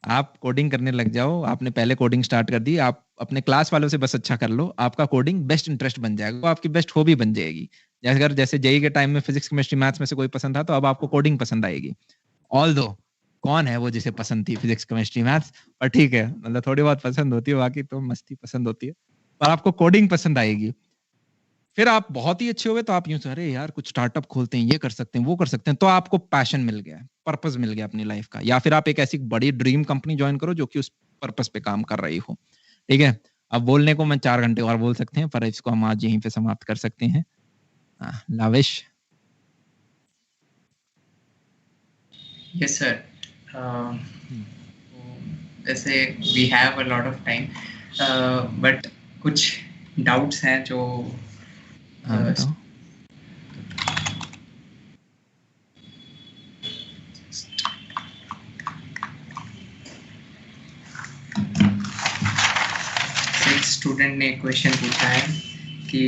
आप कोडिंग करने लग जाओ। आपने पहले कोडिंग स्टार्ट कर दी, आप अपने क्लास वालों से बस अच्छा कर लो, आपका कोडिंग बेस्ट इंटरेस्ट बन जाएगा, वो आपकी बेस्ट हॉबी बन जाएगी। अगर जैसे जेई के टाइम में फिजिक्स केमिस्ट्री मैथ्स में से कोई पसंद था, तो अब आपको कोडिंग पसंद आएगी। ऑल दो कौन है वो जिसे पसंद थी फिजिक्स केमिस्ट्री मैथ्स, पर ठीक है, मतलब थोड़ी बहुत पसंद होती है, बाकी तो मस्ती पसंद होती है, पर आपको कोडिंग पसंद आएगी। फिर आप बहुत ही अच्छे हो गए तो आप यूं से अरे यार कुछ स्टार्टअप खोलते हैं, ये कर सकते हैं, वो कर सकते हैं, तो आपको पैशन मिल गया, पर्पस मिल गया अपनी लाइफ का। या फिर आप एक ऐसी बड़ी ड्रीम कंपनी ज्वाइन करो जो कि उस पर्पस पे काम कर रही हो। ठीक है, अब बोलने को मैं 4 घंटे और बोल सकते हैं, पर इसको हम आज यहीं पे समाप्त कर सकते हैं। लाविश। यस सर, वैसे we have a lot of time, but कुछ डाउट्स हैं जो बताओ। एक स्टूडेंट ने क्वेश्चन पूछा है कि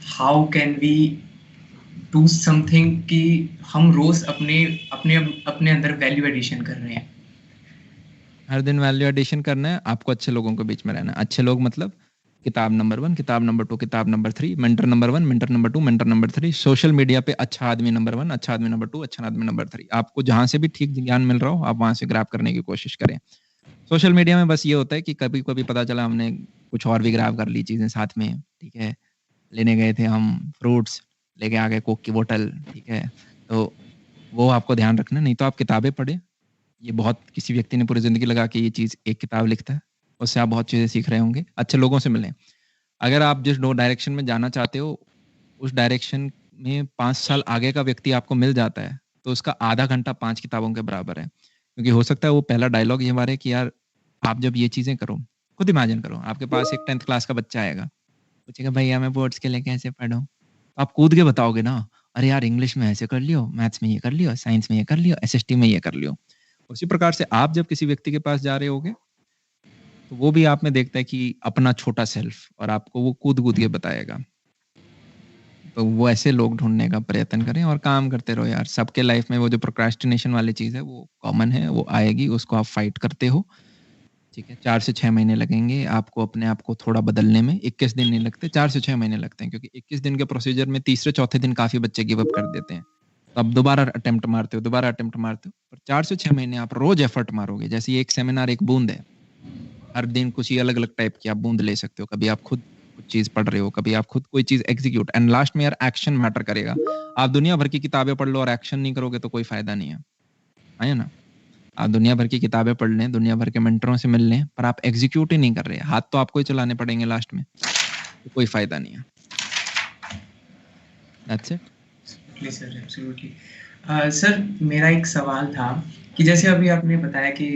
how can we do something कि हम रोज अपने अपने अपने अंदर वैल्यू एडिशन कर रहे हैं। हर दिन वैल्यू एडिशन करना है, आपको अच्छे लोगों के बीच में रहना है। अच्छे लोग मतलब किताब नंबर 1, किताब नंबर 2, किताब number 3, mentor number 1, mentor number 2, mentor number 3, social media पे अच्छा आदमी नंबर 1, अच्छा आदमी नंबर 2, अच्छा आदमी नंबर 3। आपको जहाँ से भी ठीक ज्ञान मिल रहा हो, आप वहाँ से ग्रैब करने की कोशिश करें। सोशल मीडिया में बस ये होता है कि कभी-कभी पता चला हमने कुछ और भी ग्रैब कर ली चीज़ें साथ में, ठीक है? लेने गए थे हम फ्रूट्स, लेके आ गए कोक की बोतल, ठीक है? तो वो आपको ध्यान रखना है, नहीं तो आप किताबें पढ़ें। ये बहुत किसी व्यक्ति ने पूरी ज़िंदगी लगा के ये चीज़ एक किताब लिखता है, उससे आप बहुत चीज़ें सीख रहे होंगे। अच्छे लोगों से मिलें। अगर आप जिस डायरेक्शन में जाना चाहते हो, उस डायरेक्शन में 5 साल आगे का व्यक्ति आपको मिल जाता है, तो उसका आधा घंटा 5 किताबों के बराबर है। क्योंकि हो सकता है वो पहला डायलॉग ये मारे कि यार आप जब ये चीज़ें करो, खुद इमेजिन करो, आपके पास एक 10th क्लास का बच्चा आएगा, पूछेगा भैया मैं बोर्ड्स के लिए कैसे पढूँ? आप कूद के बताओगे ना, अरे यार इंग्लिश में ऐसे कर लियो, मैथ्स में ये कर लियो, साइंस में ये कर लियो, एसएसटी में ये कर लियो। उसी प्रकार से आप जब किसी व्यक्ति के पास जा रहे होगे, तो वो भी आप में देखता है कि अपना छोटा सेल्फ और आपको वो कूद-कूद के बताएगा। तो वो ऐसे लोग ढूँढने का प्रयत्न करें और काम करते रहो यार। सबके लाइफ में वो जो प्रोक्रास्टिनेशन वाली चीज़ है वो कॉमन है, वो आएगी, उसको आप फाइट करते हो, ठीक है? 4 से 6 महीने लगेंगे आपको अपने आप को थोड़ा बदलने में, 21 दिन नहीं लगते, 4 से 6 महीने लगते हैं क्योंकि 21 दिन के प्रोसीजर में तीसरे-चौथे दिन काफ़ी बच्चे गिव अप कर देते हैं। तो आप दोबारा अटेम्प्ट मारते हो, दोबारा अटेम्प्ट मारते हो और 4 से 6 महीने आप रोज़ एफर्ट मारोगे। जैसे ये एक सेमिनार एक बूँद है। हर दिन कुछ ही अलग-अलग टाइप की आप बूँद ले सकते हो। कभी आप खुद कुछ चीज़ पढ़ रहे हो, कभी आप खुद कोई चीज़ एग्ज़ीक्यूट एंड लास्ट में यार एक्शन मैटर करेगा। आप दुनिया भर की किताबें पढ़ लो और एक्शन नहीं करोगे तो कोई फ़ायदा नहीं है ना? आप दुनिया भर की किताबें पढ़ लें, दुनिया भर के मेंटरों से मिल लें, पर आप एग्ज़ीक्यूट ही नहीं कर रहे। हाथ तो आपको ही चलाने पड़ेंगे लास्ट में, तो कोई फ़ायदा नहीं है। That's it. Absolutely sir, absolutely. Sir मेरा एक सवाल था कि जैसे अभी आपने बताया कि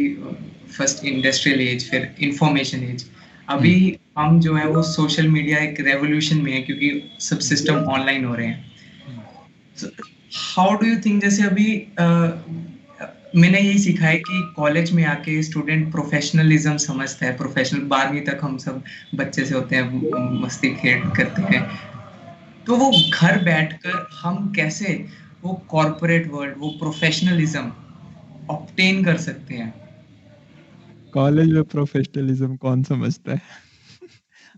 फर्स्ट इंडस्ट्रियल एज, फिर इंफॉर्मेशन एज, अभी हम जो है वो सोशल मीडिया एक रेवोल्यूशन में है क्योंकि सब सिस्टम ऑनलाइन हो रहे हैं। हाउ डू यू थिंक, जैसे अभी मैंने यही सीखा है कि कॉलेज में आके स्टूडेंट प्रोफेशनलिज्म समझता है। प्रोफेशनल 12वीं तक हम सब बच्चे से होते हैं, मस्ती खेल करते हैं, तो वो घर बैठकर हम कैसे वो कॉर्पोरेट वर्ल्ड, वो प्रोफेशनलिज्म ऑब्टेन कर सकते हैं? कॉलेज में प्रोफेशनलिज्म कौन समझता है?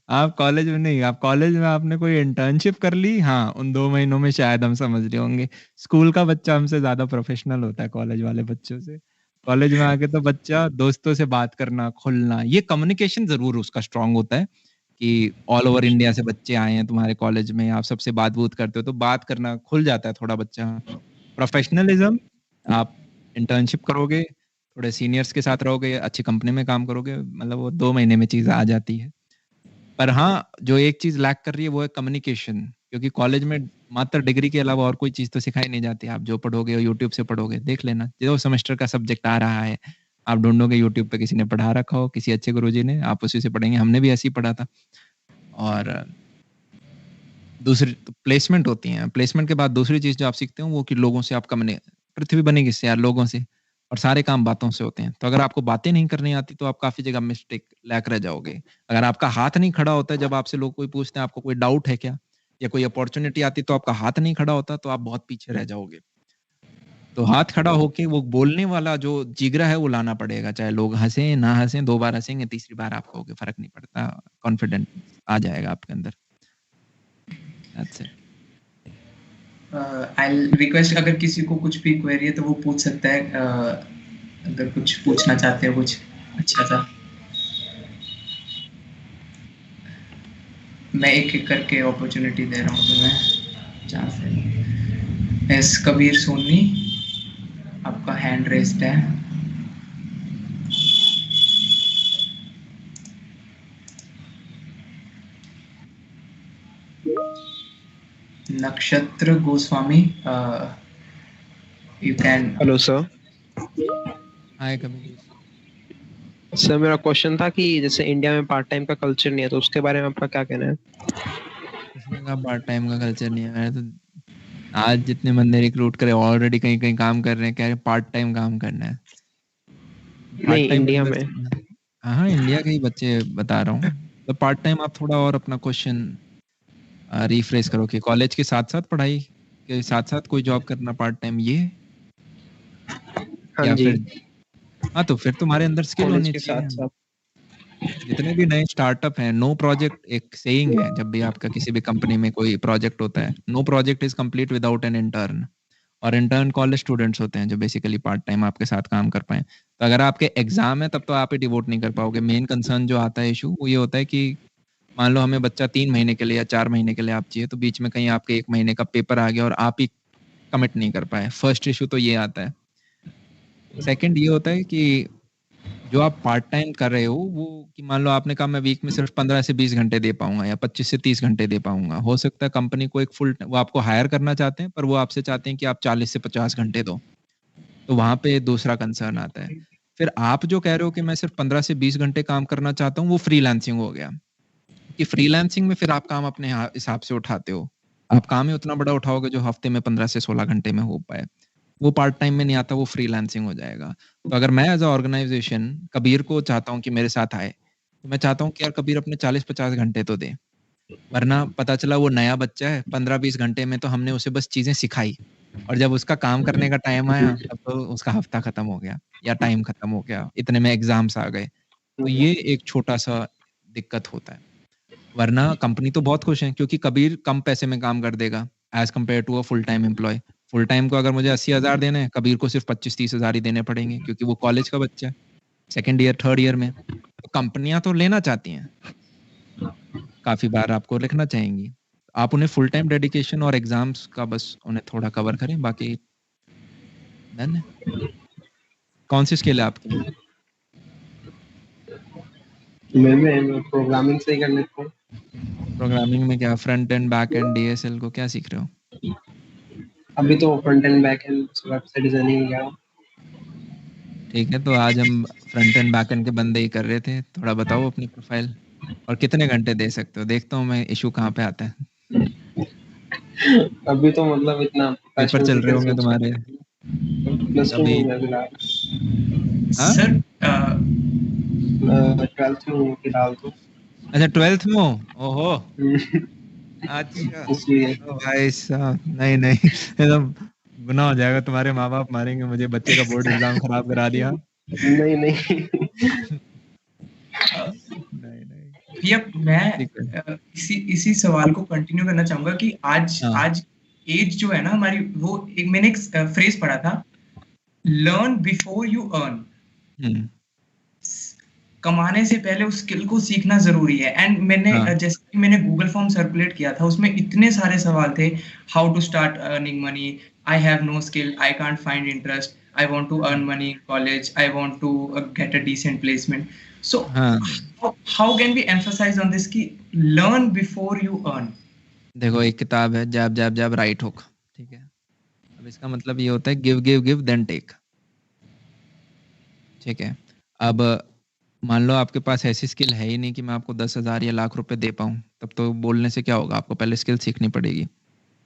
आप कॉलेज में नहीं, आप कॉलेज में आपने कोई इंटर्नशिप कर ली, हाँ, उन 2 महीनों में शायद हम समझ रहे होंगे। स्कूल का बच्चा हमसे ज़्यादा प्रोफेशनल होता है कॉलेज वाले बच्चों से। कॉलेज में आके तो बच्चा दोस्तों से बात करना, खुलना, ये कम्युनिकेशन ज़रूर उसका स्ट्रॉन्ग होता है कि ऑल ओवर इंडिया से बच्चे आए हैं तुम्हारे कॉलेज में, आप सबसे बात-बूत करते हो, तो बात करना खुल जाता है थोड़ा बच्चा। प्रोफेशनलिज्म आप इंटर्नशिप करोगे, थोड़े सीनियर्स के साथ रहोगे, अच्छी कंपनी में काम करोगे, मतलब वो 2 महीने में चीज़ आ जाती है। पर हाँ, जो एक चीज़ लैक कर रही है वो है कम्युनिकेशन, क्योंकि कॉलेज में मात्र डिग्री के अलावा और कोई चीज़ तो सिखाई नहीं जाती। आप जो पढ़ोगे वो यूट्यूब से पढ़ोगे, देख लेना। जो सेमेस्टर का सब्जेक्ट आ रहा है, आप ढूँढोगे यूट्यूब पे किसी ने पढ़ा रखा हो, किसी अच्छे गुरुजी ने, आप उसी से पढ़ेंगे। हमने भी ऐसे ही पढ़ा था। और दूसरी तो प्लेसमेंट होती हैं। प्लेसमेंट के बाद दूसरी चीज़ जो आप सीखते हो वो कि लोगों से आप कम्युनि पृथ्वी बनी किससे यार? लोगों से। और सारे काम बातों से होते हैं। तो अगर आपको बातें नहीं करनी आती तो आप काफ़ी जगह मिस्टेक लैक रह जाओगे। अगर आपका हाथ नहीं खड़ा होता है जब आपसे लोग कोई पूछते हैं आपको कोई डाउट है क्या? या कोई अपॉर्च्युनिटी आती तो आपका हाथ नहीं खड़ा होता तो आप बहुत पीछे रह जाओगे। तो हाथ खड़ा होके वो बोलने वाला जो जिगरा है वो लाना पड़ेगा। चाहे लोग हँसें, ना हँसें, 2 बार हँसेंगे, तीसरी बार आप कहोगे फ़र्क नहीं पड़ता। कॉन्फिडेंस आ जाएगा आपके अंदर। That's it. आई रिक्वेस्ट, अगर किसी को कुछ भी क्वेरी है तो वो पूछ सकता है। अगर कुछ पूछना चाहते हो कुछ अच्छा सा। मैं एक-एक करके अपॉर्चुनिटी दे रहा हूँ तुम्हें। जहाँ से एस कबीर सोनी, आपका हैंड रेस्ड है। नक्षत्र Goswami, you can. Hello sir. Hi Kabir. Sir मेरा क्वेश्चन था कि जैसे इंडिया में पार्ट टाइम का कल्चर नहीं है तो उसके बारे में आपका क्या कहना है? किसने कहा पार्ट टाइम का कल्चर नहीं है? मैंने तो आज जितने बंदे रिक्रूट करे ऑलरेडी कहीं कहीं काम कर रहे हैं, कह रहे पार्ट टाइम काम करना है। नहीं, part time India in the में। हाँ, इंडिया के ही बच्चे बता रहा हूँ। तो पार्ट टाइम आप थोड़ा और अपना क्वेश्चन रिफ्रेश करो कि कॉलेज के साथ-साथ पढ़ाई के साथ-साथ कोई जॉब करना पार्ट टाइम ये? हाँ या जी। फिर हाँ, तो फिर तुम्हारे अंदर स्किल कॉलेज होनी के चाहिए। साथ साथ। जितने भी नए स्टार्टअप हैं, नो प्रोजेक्ट एक सेइंग है, जब भी आपका किसी भी कंपनी में कोई प्रोजेक्ट होता है, no project is complete without an intern. और इंटर्न कॉलेज स्टूडेंट्स होते हैं जो बेसिकली पार्ट टाइम आपके साथ काम कर पाएं। तो अगर आपके एग्जाम है तब तो आप ही डिवोट नहीं कर पाओगे। मेन कंसर्न जो आता है इशू वो ये होता है कि मान लो हमें बच्चा 3 महीने के लिए या 4 महीने के लिए आप चाहिए, तो बीच में कहीं आपके 1 महीने का पेपर आ गया और आप ही कमिट नहीं कर पाए। फर्स्ट इशू तो ये आता है। सेकंड ये होता है कि जो आप पार्ट टाइम कर रहे हो वो कि मान लो आपने कहा मैं वीक में सिर्फ 15 से 20 घंटे दे पाऊंगा या 25 से 30 घंटे दे पाऊंगा। हो सकता है कंपनी को एक फुल वो आपको हायर करना चाहते हैं पर वो आपसे चाहते हैं कि आप 40 से 50 घंटे दो। तो वहां पे दूसरा कंसर्न आता है। फिर आप जो कह रहे हो कि मैं सिर्फ 15 से 20 घंटे काम करना चाहता हूँ, वो फ्रीलांसिंग हो गया। कि फ्रीलांसिंग में फिर आप काम अपने हिसाब से उठाते हो। आप काम ही उतना बड़ा उठाओगे जो हफ्ते में 15 से 16 घंटे में हो पाए। वो पार्ट टाइम में नहीं आता, वो फ्रीलांसिंग हो जाएगा। तो अगर मैं एज अ ऑर्गेनाइजेशन कबीर को चाहता हूँ कि मेरे साथ आए, तो मैं चाहता हूँ कि यार कबीर अपने 40-50 घंटे तो दे। वरना पता चला वो नया बच्चा है, 15-20 घंटे में तो हमने उसे बस चीजें सिखाई और जब उसका काम करने का टाइम आया तब तो उसका हफ्ता खत्म हो गया या टाइम खत्म हो गया, इतने में एग्जाम्स आ गए। तो ये एक छोटा सा दिक्कत होता है। वरना कंपनी तो बहुत खुश है क्योंकि कबीर कम पैसे में काम कर देगा as compare to a full time employ. Full time को अगर मुझे 80,000 देने हैं, कबीर को सिर्फ 25-30,000 ही देने पड़ेंगे क्योंकि वो कॉलेज का बच्चा है, सेकेंड ईयर थर्ड ईयर में। तो कंपनियां तो लेना चाहती हैं, काफी बार आपको लिखना चाहेंगी। आप उन्हें फुल टाइम डेडिकेशन और एग्जाम्स का बस उन्हें थोड़ा कवर करें, बाकी डन है। कौन सी स्किल है आपकी? मैं प्रोग्रामिंग से ही कर लेता हूँ। प्रोग्रामिंग में क्या front end back and DSL को क्या सीख रहे हो? अभी तो front end back and website designing किया। ठीक है, तो आज हम फ्रंट एंड बैक एंड के बंदे ही कर रहे थे। थोड़ा बताओ अपनी प्रोफाइल और कितने घंटे दे सकते हो। देखता हूँ मैं इशू कहाँ पे आता है। अभी तो मतलब इतना पेपर प्रोफेशनल चल रहे डिटेल्स होंगे में तुम्हारे प्लस टू अभी? में फिलहाल। हाँ, सर 12th में हूँ फिलहाल तो। अच्छा 12th में हो। ओहो, अच्छा। इसलिए ओ भाई साहब, नहीं नहीं एकदम गुनाह हो जाएगा, तुम्हारे माँ बाप मारेंगे मुझे, बच्चे का बोर्ड एग्जाम खराब करा दिया। नहीं नहीं नहीं नहीं, भैया मैं ठीक है। इसी इसी सवाल को कंटिन्यू करना चाहूंगा कि आज हाँ, आज एज जो है ना हमारी, वो एक मैंने एक फ्रेज पढ़ा था, लर्न बिफोर यू अर्न। हम्म, कमाने से पहले उस स्किल को सीखना जरूरी है। एंड मैंने हाँ, जैसे कि मैंने गूगल फॉर्म सर्कुलेट किया था, उसमें इतने सारे सवाल थे। How to start earning money, I have no skill, I can't find interest, I want to earn money in college, I want to get a decent placement. So हाँ। How can we emphasise on this कि लर्न बिफोर यू अर्न? देखो एक किताब है जैब जैब जैब राइट हुक, ठीक है। अब इसका मतलब ये होता है give give give then take, ठीक है। अब मान लो आपके पास ऐसी स्किल है ही नहीं कि मैं आपको 10,000 या लाख रुपए दे पाऊँ, तब तो बोलने से क्या होगा, आपको पहले स्किल सीखनी पड़ेगी।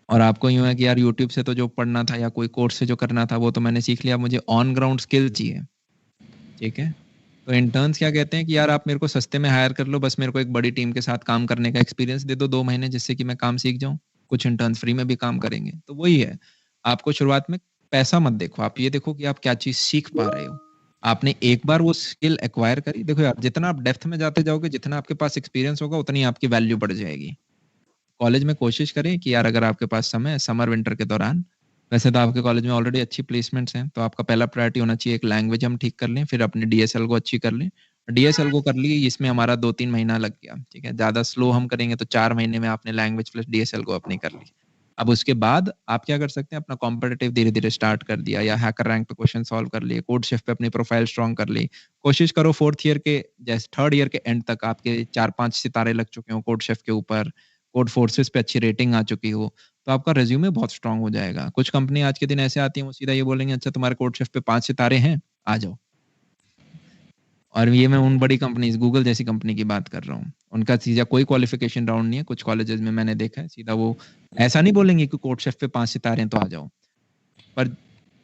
और आपको यूँ है कि यार यूट्यूब से तो जो पढ़ना था या कोई कोर्स से जो करना था वो तो मैंने सीख लिया, मुझे ऑन ग्राउंड स्किल चाहिए, ठीक है। तो इंटर्न्स क्या कहते हैं कि यार आप मेरे को सस्ते में हायर कर लो, बस मेरे को एक बड़ी टीम के साथ काम करने का एक्सपीरियंस दे दो 2 महीने, जिससे कि मैं काम सीख जाऊँ। कुछ इंटर्न्स फ्री में भी काम करेंगे। तो वही है, आपको शुरुआत में पैसा मत देखो, आप ये देखो कि आप क्या चीज़ सीख पा रहे हो। आपने एक बार वो स्किल एक्वायर करी, देखो यार जितना आप डेप्थ में जाते जाओगे, जितना आपके पास एक्सपीरियंस होगा, उतनी आपकी वैल्यू बढ़ जाएगी। कॉलेज में कोशिश करें कि यार अगर आपके पास समय है समर विंटर के दौरान, वैसे तो आपके कॉलेज में ऑलरेडी अच्छी प्लेसमेंट्स हैं, तो आपका पहला प्रायोरिटी होना चाहिए एक लैंग्वेज हम ठीक कर लें, फिर अपनी डीएसएल को अच्छी कर लें। डीएसएल को कर ली, इसमें हमारा 2-3 महीना लग गया, ठीक है। ज़्यादा स्लो हम करेंगे तो 4 महीने में आपने लैंग्वेज प्लस डीएसएल को अपनी कर ली। अब उसके बाद आप क्या कर सकते हैं, अपना कॉम्पिटिटिव धीरे धीरे स्टार्ट कर दिया या हैकर रैंक पे क्वेश्चन सॉल्व कर लिए, कोड शेफ पे अपनी प्रोफाइल स्ट्रॉन्ग कर ली। कोशिश करो फोर्थ ईयर के जैसे थर्ड ईयर के एंड तक आपके 4-5 सितारे लग चुके हो कोड शेफ के ऊपर, कोड फोर्सेस पे अच्छी रेटिंग आ चुकी हो, तो आपका रिज्यूमे बहुत स्ट्रांग हो जाएगा। कुछ कंपनी आज के दिन ऐसे आती है, वो सीधा ये बोलेंगे अच्छा तुम्हारे कोड शेफ पे 5 सितारे हैं, आ जाओ। और ये मैं उन बड़ी कंपनीज गूगल जैसी कंपनी की बात कर रहा हूँ, उनका सीधा कोई क्वालिफिकेशन राउंड नहीं है। कुछ कॉलेजेस में मैंने देखा है सीधा वो ऐसा नहीं बोलेंगे कि कोड शेफ पे 5 सितारे हैं तो आ जाओ, पर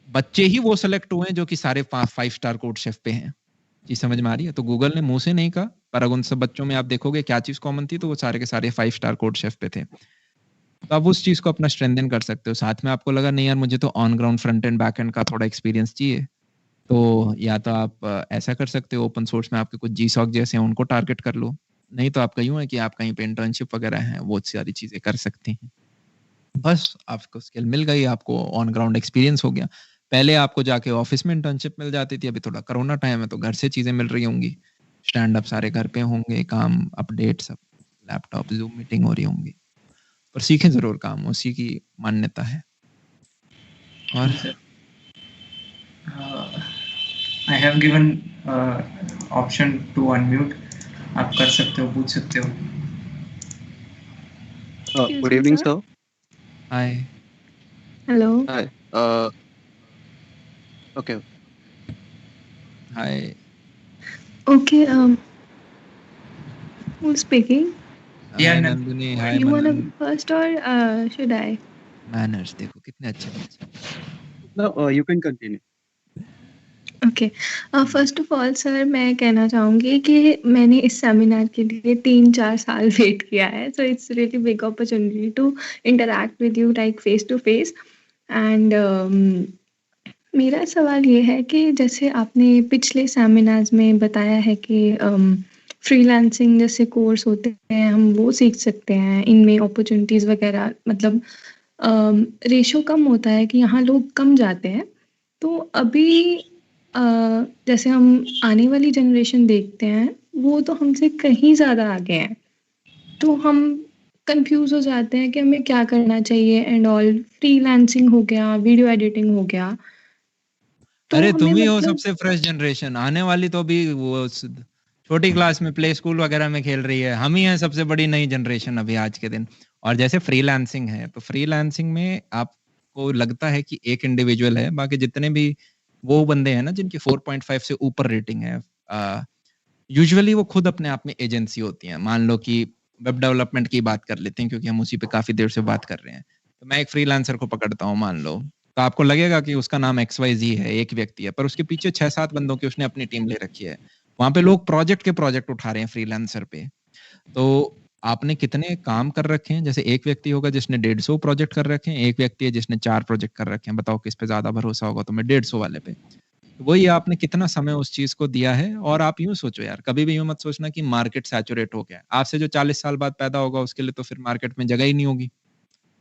बच्चे ही वो सेलेक्ट हुए हैं जो कि सारे 5 स्टार कोड शेफ पे हैं। चीज समझ में आ रही है? तो गूगल ने मुंह से नहीं कहा, पर अगर उन सब बच्चों में आप देखोगे क्या चीज कॉमन थी, तो वो सारे के सारे 5 स्टार कोड शेफ पे थे। तो आप उस चीज को अपना स्ट्रेंथन कर सकते हो। साथ में आपको लगा नहीं यार मुझे तो on ground front end back and का थोड़ा एक्सपीरियंस चाहिए, तो या तो आप ऐसा कर सकते हो, ओपन सोर्स में आपके कुछ GSOC जैसे हैं उनको टारगेट कर लो, नहीं तो आपका यूँ है कि आप कहीं पे इंटर्नशिप वगैरह है वो सारी चीज़ें कर सकते हैं। बस आपको स्किल मिल गई, आपको ऑन ग्राउंड एक्सपीरियंस हो गया। पहले आपको जाके ऑफिस में इंटर्नशिप मिल जाती थी, अभी थोड़ा कोरोना टाइम है तो घर से चीज़ें मिल रही होंगी। स्टैंड अप सारे घर पे होंगे, काम अपडेट सब लैपटॉप, ज़ूम मीटिंग हो रही होंगी। पर सीखें ज़रूर काम, उसी की मान्यता है। और I have given option to unmute, आप कर सकते हो, पूछ सकते हो। Good evening, sir. Hi. Hello. Hi. Okay. Hi. Okay. Who's speaking? Yeah, hi Nan- Nandini, hi You wanna Manan. go first or should I? Manners देखो कितने अच्छे बच्चे। No, you can continue. Okay, first of all sir मैं कहना चाहूँगी कि मैंने इस सेमिनार के लिए 3-4 साल वेट किया है, so it's really big opportunity to interact with you like face to face. And मेरा सवाल ये है कि जैसे आपने पिछले सेमिनार्स में बताया है कि फ्रीलांसिंग जैसे कोर्स होते हैं हम वो सीख सकते हैं, इनमें अपॉर्चुनिटीज़ वगैरह मतलब रेशो कम होता है कि यहाँ लोग कम जाते हैं। तो अभी जैसे हम आने वाली जनरेशन देखते हैं वो तो हमसे कहीं ज़्यादा आगे हैं, तो हम कंफ्यूज हो जाते हैं कि हमें क्या करना चाहिए एंड ऑल। फ्रीलांसिंग हो गया, वीडियो एडिटिंग हो गया, तो अरे हमें तुम ही हो मतलब सबसे फ्रेश जनरेशन, आने वाली तो अभी वो छोटी क्लास में प्ले स्कूल वगैरह में खेल रही है। हम ही हैं सबसे बड़ी नई जनरेशन अभी आज के दिन। और जैसे फ्रीलांसिंग है, तो फ्रीलांसिंग में आपको लगता है कि एक इंडिविजुअल है, बाकी जितने भी वो बंदे हैं ना जिनकी 4.5 से ऊपर रेटिंग है, यूजुअली वो खुद अपने आप में एजेंसी होती हैं। मान लो कि वेब डेवलपमेंट की बात कर लेते हैं क्योंकि हम उसी पे काफी देर से बात कर रहे हैं। तो मैं एक फ्रीलांसर को पकड़ता हूँ मान लो, तो आपको लगेगा कि उसका नाम XYZ है, एक व्यक्ति है, पर उसके पीछे 6-7 बंदों की उसने अपनी टीम ले रखी है। वहाँ पे लोग प्रोजेक्ट के प्रोजेक्ट उठा रहे हैं फ्रीलांसर पे। तो आपने कितने काम कर रखे हैं? जैसे एक व्यक्ति होगा जिसने 150 प्रोजेक्ट कर रखे हैं, एक व्यक्ति है जिसने 4 प्रोजेक्ट कर रखे हैं। बताओ किस पे ज़्यादा भरोसा होगा तुम्हें? 150 वाले पे। तो वही आपने कितना समय उस चीज़ को दिया है। और आप यूँ सोचो यार, कभी भी यूँ मत सोचना कि मार्केट सैचुरेट हो गया है। आपसे जो 40 साल बाद पैदा होगा उसके लिए तो फिर मार्केट में जगह ही नहीं होगी।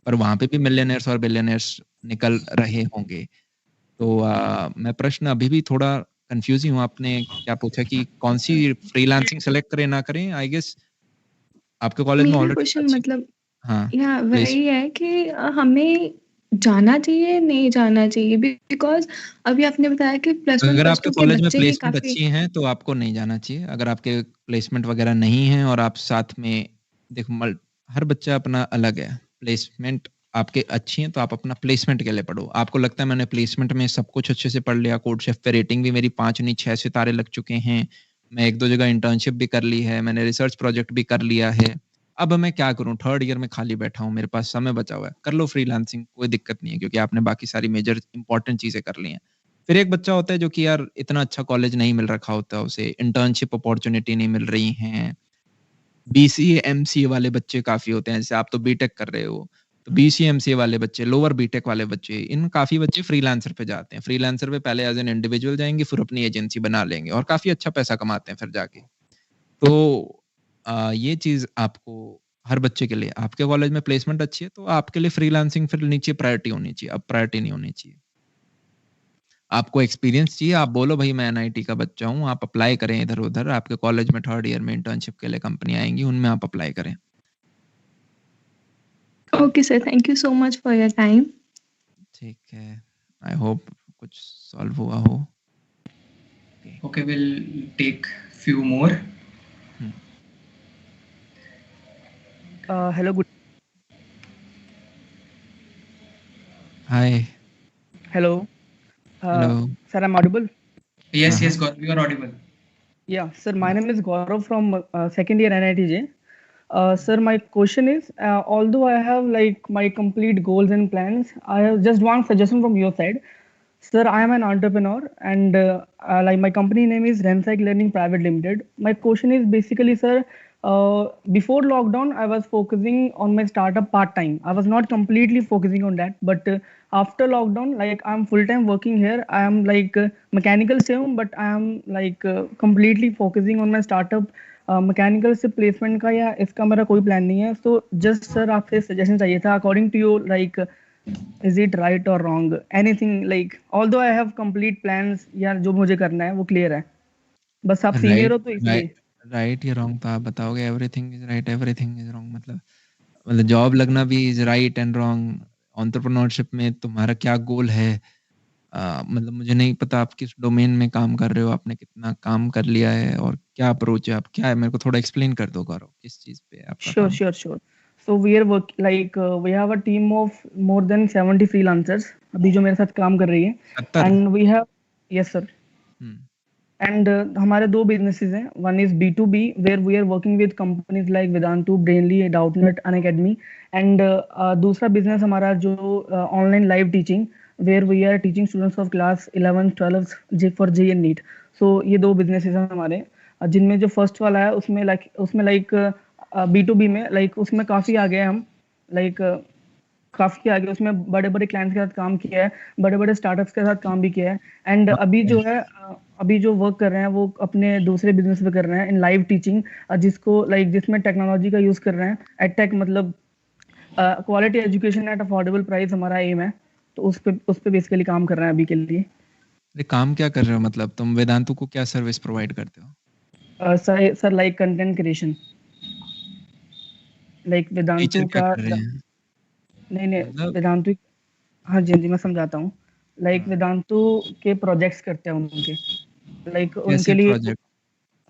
पर वहाँ पे भी मिलियनेयर्स और बिलियनेयर्स निकल रहे होंगे। तो मैं प्रश्न अभी भी थोड़ा कन्फ्यूज़ ही हूँ। आपने क्या पूछा कि कौन-सी फ्रीलांसिंग सेलेक्ट करें ना करें? आई गेस आपके कॉलेज में मेरा ऑलरेडी क्वेश्चन अच्छी मतलब हाँ, या प्लेस वही है कि हमें जाना चाहिए, नहीं जाना चाहिए? बिकॉज़ अभी आपने बताया कि प्लस 1 अगर प्लस आपके 2 के कॉलेज में बच्चे ही प्लेसमेंट काफ़ी। अच्छी हैं तो आपको नहीं जाना चाहिए। अगर आपके प्लेसमेंट वगैरह नहीं है और आप साथ में देखो हर बच्चा अपना अलग है। प्लेसमेंट आपके अच्छी हैं तो आप अपना प्लेसमेंट के लिए पढ़ो। आपको लगता है मैंने प्लेसमेंट में सब कुछ अच्छे से पढ़ लिया, कोडशेफ पे रेटिंग भी मेरी 5 नहीं 6 सितारे लग चुके हैं। मैं 1-2 जगह इंटर्नशिप भी कर ली है, मैंने रिसर्च प्रोजेक्ट भी कर लिया है। अब मैं क्या करूँ? 3rd ईयर में खाली बैठा हूँ, मेरे पास समय बचा हुआ है। कर लो फ्रीलांसिंग, कोई दिक्कत नहीं है क्योंकि आपने बाकी सारी मेजर इंपॉर्टेंट चीज़ें कर ली हैं। फिर एक बच्चा होता है जो कि यार इतना अच्छा कॉलेज नहीं मिल रखा होता है उसे, इंटर्नशिप अपॉर्च्युनिटी नहीं मिल रही हैं। बीसीए, एमसीए वाले बच्चे काफ़ी होते हैं, जैसे आप तो बीटेक कर रहे हो, तो बीसीए, एमसीए वाले बच्चे, लोअर बीटेक वाले बच्चे, इन काफ़ी बच्चे फ्रीलांसर पे जाते हैं। फ्रीलांसर पे पहले एज़ एन इंडिविजुअल जाएँगे, फिर अपनी एजेंसी बना लेंगे और काफ़ी अच्छा पैसा कमाते हैं फिर जाके। तो ये चीज़ आपको हर बच्चे के लिए आपके कॉलेज में प्लेसमेंट अच्छी है, तो आपके लिए फ्रीलांसिंग फिर नीचे प्रायोरिटी होनी चाहिए, अब प्रायोरिटी नहीं होनी चाहिए। आपको एक्सपीरियंस चाहिए, आप बोलो भई मैं एनआईटी का बच्चा हूँ, आप अप्लाई करें इधर-उधर, आपके कॉलेज में 3rd ईयर में इंटर्नशिप के लिए कंपनी आएँगी, उनमें आप अप्लाई करें। Okay sir, thank you so much for your time. ठीक है, आई होप कुछ सॉल्व हुआ हो। Okay. Okay, we'll take few more. Hmm. Hello, good. Hi, Hello. Hello. Sir, I'm audible. Yes, हाँ, yes, हाँ। Gaurav, you are audible. Yeah, sir, my name is Gaurav from second year NITJ. Sir, my question is, although I have like my complete goals and plans, I have just one suggestion from your side. Sir, I am an entrepreneur and like my company name is Rencyc Learning Private Limited. My question is basically, sir, before lockdown, I was focusing on my startup part time. I was not completely focusing on that, but after lockdown, like I'm full time working here. I am like mechanical से हूँ, but I am like completely focusing on my startup. Mechanical से प्लेसमेंट का या इसका मेरा कोई प्लान नहीं है. तो जस्ट सर आपसे सजेशन चाहिए था, according to you, like is it right और wrong, anything, like although I have complete plans, या जो मुझे करना है वो क्लियर है, बस आप सीनियर हो तो इसलिए. राइट या रॉन्ग तो आप बताओगे. Everything is right, everything is wrong मतलब जॉब लगना भी is right and wrong. Entrepreneurship में तुम्हारा क्या गोल है? मतलब मुझे नहीं पता आप किस डोमेन में काम कर रहे हो, आपने कितना काम कर लिया है और क्या अप्रोच है, आप क्या है, मेरे को थोड़ा एक्सप्लेन कर दो गौरव, किस चीज पे है आपका काम? Sure. So we are work like we have a team of more than 70 freelancers अभी जो मेरे साथ काम कर रही है. 70? And we have, yes sir. And हमारे दो businesses हैं. One is B2B where we are working with companies like Vedantu, Brainly, Doubtnut, Unacademy. And दूसरा business हमारा जो online live teaching where we are teaching students of class 11, 12 for JEE and NEET. So ये दो businesses हैं हमारे, जिनमें जो first वाला है उसमें like B2B में लाइक उसमें काफ़ी आगे हैं हम, लाइक काफ़ी आगे, उसमें बड़े बड़े क्लाइंट्स के साथ काम किया है, बड़े बड़े स्टार्टअप्स के साथ काम भी किया है. एंड अभी जो है अभी जो वर्क कर रहे हैं वो अपने दूसरे बिजनेस पे कर रहे हैं इन लाइव टीचिंग, जिसको लाइक जिसमें टेक्नोलॉजी का यूज़ कर रहे हैं. एडटेक मतलब quality education at affordable price हमारा एम है. तो उस पे बेसिकली काम कर रहे हैं अभी के लिए. अरे काम क्या कर रहे हो, मतलब तुम वेदांतु को क्या सर्विस प्रोवाइड करते हो? Sir like content creation, like Vedantu का नहीं वेदांतु, हाँ जी मैं समझाता हूँ. लाइक वेदांतु के प्रोजेक्ट्स करते हैं उनके, लाइक उनके लिए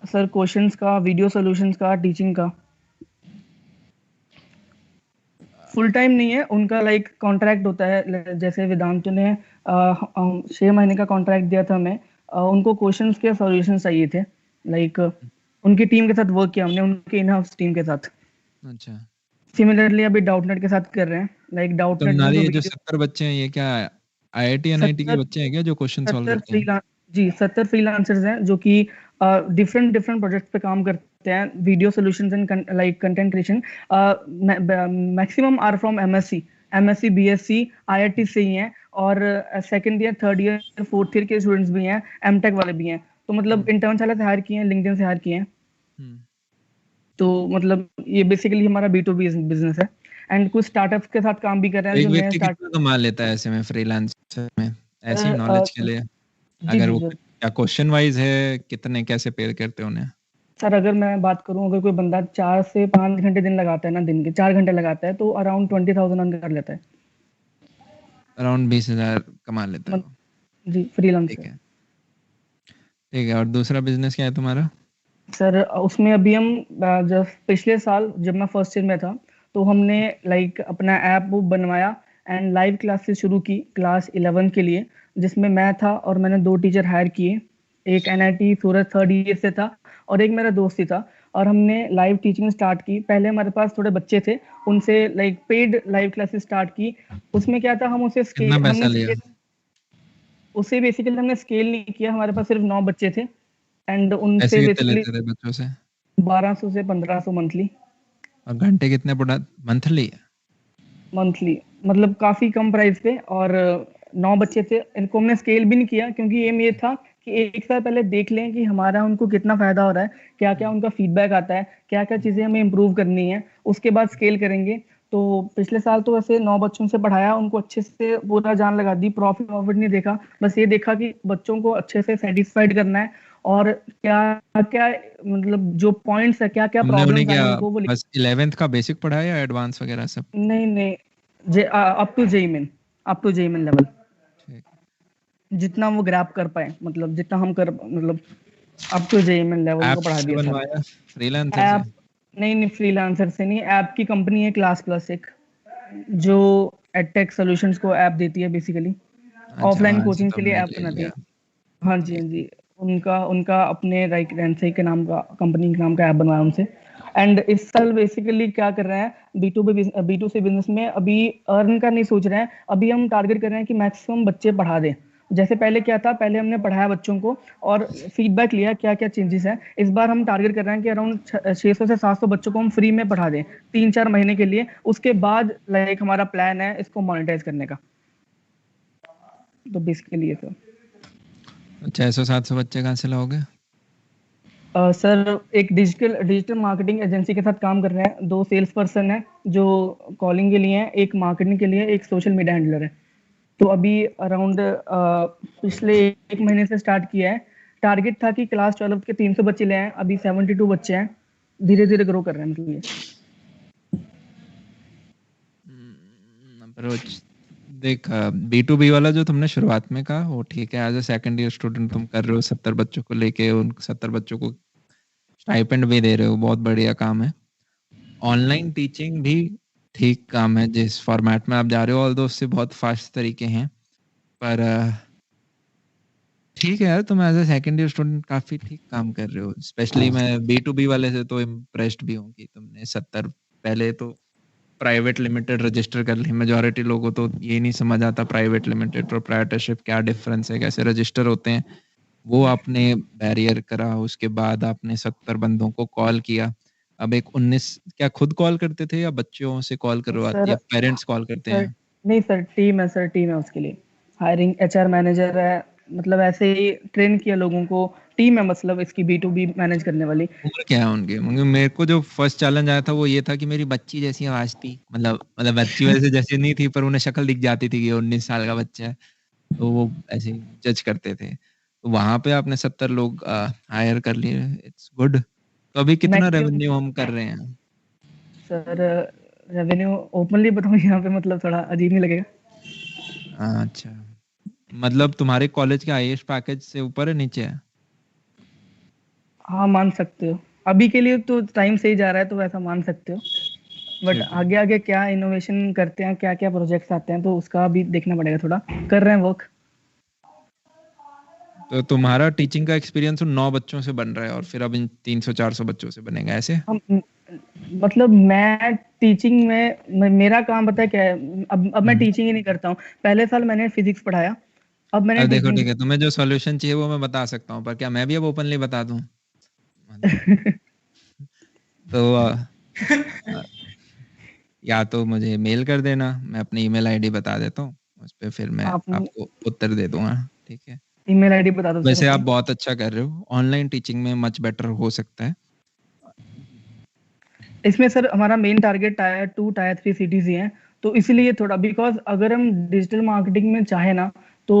सर क्वेश्चंस का, वीडियो सॉल्यूशंस का, टीचिंग का. फुल टाइम नहीं है उनका, लाइक कॉन्ट्रैक्ट होता है. जैसे वेदांतु ने 6 महीने का कॉन्ट्रैक्ट दिया था हमें, उनको क्वेश्चंस के सॉल्यूशंस चाहिए थे. लाइक उनकी टीम के साथ वर्क किया हमने, उनके इन हाउस टीम के साथ. अच्छा. सिमिलरली अभी डाउटनेट के साथ कर रहे हैं. लाइक डाउटनेट में ये जो 70 बच्चे हैं ये क्या आईआईटी एनआईटी के बच्चे हैं क्या जो क्वेश्चन सॉल्व करते हैं? जी 70 फ्रीलांसर्स हैं जो कि डिफरेंट प्रोजेक्ट्स पे काम करते हैं. Video solutions and like content creation. Maximum are from MSc BSc IIT से ही हैं, और second year, third year, fourth year के स्टूडेंट्स भी हैं, एमटेक वाले भी हैं. तो मतलब इंटर्न से हायर किए हैं, लिंक्डइन से हायर किए हैं. तो मतलब ये बेसिकली हमारा B2B बिजनेस है. एंड कुछ स्टार्टअप्स के साथ काम भी कर रहे हैं. एक व्यक्ति कितना कमा लेता है ऐसे में फ्रीलांसर में, ऐसी नॉलेज के लिए? अगर वो क्या क्वेश्चन वाइज है, कितने कैसे पे करते हो उन्हें? सर अगर मैं बात करूं, अगर कोई बंदा 4 से 5 घंटे दिन लगाता है ना, दिन के 4 घंटे लगाता है, तो अराउंड 20,000 अर्न कर लेता है. अराउंड 20,000 कमा लेता है जी फ्रीलांसर. ठीक है. और दूसरा बिजनेस क्या है तुम्हारा? सर उसमें अभी हम जब पिछले साल जब मैं फर्स्ट ईयर में था तो हमने लाइक अपना ऐप बनवाया एंड लाइव क्लासेस शुरू की क्लास 11 के लिए, जिसमें मैं था और मैंने 2 टीचर हायर किए. एक एनआईटी सूरत 3rd ईयर से था और एक मेरा दोस्त ही था, और हमने लाइव टीचिंग स्टार्ट की. पहले हमारे पास थोड़े बच्चे थे, उनसे like paid live classes start की. उसमें क्या था, हम उसे स्केल उसे बेसिकली हमने स्केल नहीं किया. हमारे पास सिर्फ 9 बच्चे थे एंड उनसे बेसिकली बच्चों से 1200 से 1500 मंथली. और घंटे कितने पड़ा मंथली? मतलब काफी कम प्राइस पे, और 9 बच्चे थे. इनको हमने स्केल भी नहीं किया क्योंकि एम ये था कि एक साल पहले देख लें कि हमारा उनको कितना फायदा हो रहा है, क्या क्या उनका फीडबैक आता है, क्या क्या चीजें हमें इम्प्रूव करनी है, उसके बाद स्केल करेंगे. तो पिछले साल तो वैसे 9 बच्चों से पढ़ाया, उनको अच्छे से पूरा जान लगा दी. प्रॉफिट नहीं देखा, बस ये देखा कि बच्चों को अच्छे से सेटिस्फाइड करना है, और क्या क्या मतलब जो पॉइंट्स है, क्या क्या प्रॉब्लम्स है उनको वो. बस 11th का बेसिक पढ़ाया या एडवांस वगैरह सब? नहीं up to JEE Main level, जितना वो ग्रैब कर पाए, मतलब जितना हम कर, मतलब up to JEE Main level को पढ़ा दिया. बनवाया फ्रीलांसर से? नहीं फ्रीलांसर से नहीं. ऐप की कंपनी है क्लास प्लस, एक जो एडटेक सॉल्यूशंस को ऐप देती है बेसिकली, ऑफलाइन कोचिंग के लिए ऐप बनाती है. हाँ जी उनका अपने लाइक रेंसई के नाम का, कंपनी के नाम का ऐप बनवाया उनसे. एंड इस साल बेसिकली क्या कर रहे हैं, B2C बिजनेस में अभी अर्न का नहीं सोच रहे हैं. अभी हम टारगेट कर रहे हैं कि मैक्सिमम बच्चे पढ़ा दें. जैसे पहले क्या था, पहले हमने पढ़ाया बच्चों को और फीडबैक लिया क्या क्या चेंजेस है. इस बार हम टारगेट कर रहे हैं कि अराउंड 600 से 700 बच्चों को हम फ्री में पढ़ा दें 3-4 महीने के लिए. उसके बाद लाइक हमारा प्लान है इसको मोनेटाइज करने का. तो बेसिकली ये सर। 600-700 बच्चे कहाँ से लाओगे? सर एक डिजिटल मार्केटिंग एजेंसी के साथ काम कर रहे हैं, 2 सेल्स पर्सन है जो कॉलिंग के लिए है, एक मार्केटिंग के लिए, एक सोशल मीडिया हैंडलर है। तो अभी अराउंड पिछले 1 महीने से स्टार्ट किया है। टारगेट था कि क्लास 12 के 300 बच्चे ले आए, अभी 72 बच्चे हैं। धीरे-धीरे ग्रो कर रहे हैं मतलब ये। अप्रोच देख, B2B वाला जो तुमने शुरुआत में कहा वो ठीक है। As a second year student तुम कर रहे हो, 70 बच्चों को लेके उन 70 बच्चों को स्टाइपेंड भी दे रहे हो, बहुत बढ़िया काम है। ऑनलाइन टीचिंग भी ठीक काम है जिस फॉर्मेट में आप जा रहे हो, ऑल्दो उससे बहुत फास्ट तरीके हैं, पर ठीक है यार, तुम as a second year student काफी ठीक काम कर रहे हो। स्पेशली मैं B2B वाले से तो इम्प्रेस्ड भी हूँ कि तुमने 70 पहले तो प्राइवेट लिमिटेड रजिस्टर कर ली। मेजॉरिटी लोगों तो ये नहीं समझ आता प्राइवेट लिमिटेड प्रोप्राइटरशिप क्या डिफरेंस है, कैसे रजिस्टर होते हैं। वो आपने बैरियर करा, उसके बाद आपने 70 बंदों को कॉल किया। अब एक 19 क्या खुद कॉल करते थे या बच्चों से कॉल करवाते या सर पेरेंट्स कॉल करते सर हैं? नहीं सर, टीम है उसके लिए। हायरिंग HR मैनेजर है, मतलब ऐसे ही ट्रेन किया लोगों को। टीम है मतलब इसकी B2B मैनेज करने वाली। उम्र क्या है उनकी? मेरे को जो फर्स्ट चैलेंज आया था वो ये था कि मेरी बच्ची जैसी आवाज थी, मतलब बच्ची वैसे जैसी नहीं थी, पर उन्हें शक्ल दिख जाती थी कि 19 साल का बच्चा है, तो वो ऐसे ही जज करते थे। तो वहां पे आपने 70 लोग हायर कर लिए, इट्स गुड। तो अभी कितना मैक्सिमम रेवेन्यू हम कर रहे हैं? सर रेवेन्यू ओपनली बताऊं यहाँ पे मतलब थोड़ा अजीब नहीं लगेगा। अच्छा, मतलब तुम्हारे कॉलेज के IAS पैकेज से ऊपर है नीचे है? हाँ मान सकते हो, अभी के लिए तो टाइम सही जा रहा है तो वैसा मान सकते हो। बट ठीक है। आगे आगे क्या इनोवेशन करते हैं, क्या क्या प्रोजेक्ट्स आते हैं, तो उसका भी देखना पड़ेगा। थोड़ा कर रहे हैं वर्क। तो तुम्हारा टीचिंग का एक्सपीरियंस 9 बच्चों से बन रहा है और फिर अब इन 300-400 बच्चों से बनेगा ऐसे? हम मतलब मैं टीचिंग में मेरा काम पता है क्या है। अब मैं टीचिंग ही नहीं करता हूँ। पहले साल मैंने फिजिक्स पढ़ाया, अब मैंने अब देखो टीचिंग ठीक है, तुम्हें जो सॉल्यूशन चाहिए वो मैं बता सकता हूँ, पर क्या मैं भी अब ओपनली बता दूं? मतलब तो या तो मुझे मेल कर देना, मैं अपनी ईमेल आईडी बता देता हूँ, उस पे फिर मैं आप आपको उत्तर दे दूंगा। ठीक है, ईमेल आईडी बता दो सर वैसे आप अपनी। बहुत अच्छा कर रहे हो, ऑनलाइन टीचिंग में मच बेटर हो सकता है। इसमें सर हमारा main target tier 2 tier 3 cities ही हैं, तो इसलिए थोड़ा बिकॉज अगर हम डिजिटल मार्केटिंग में चाहे ना तो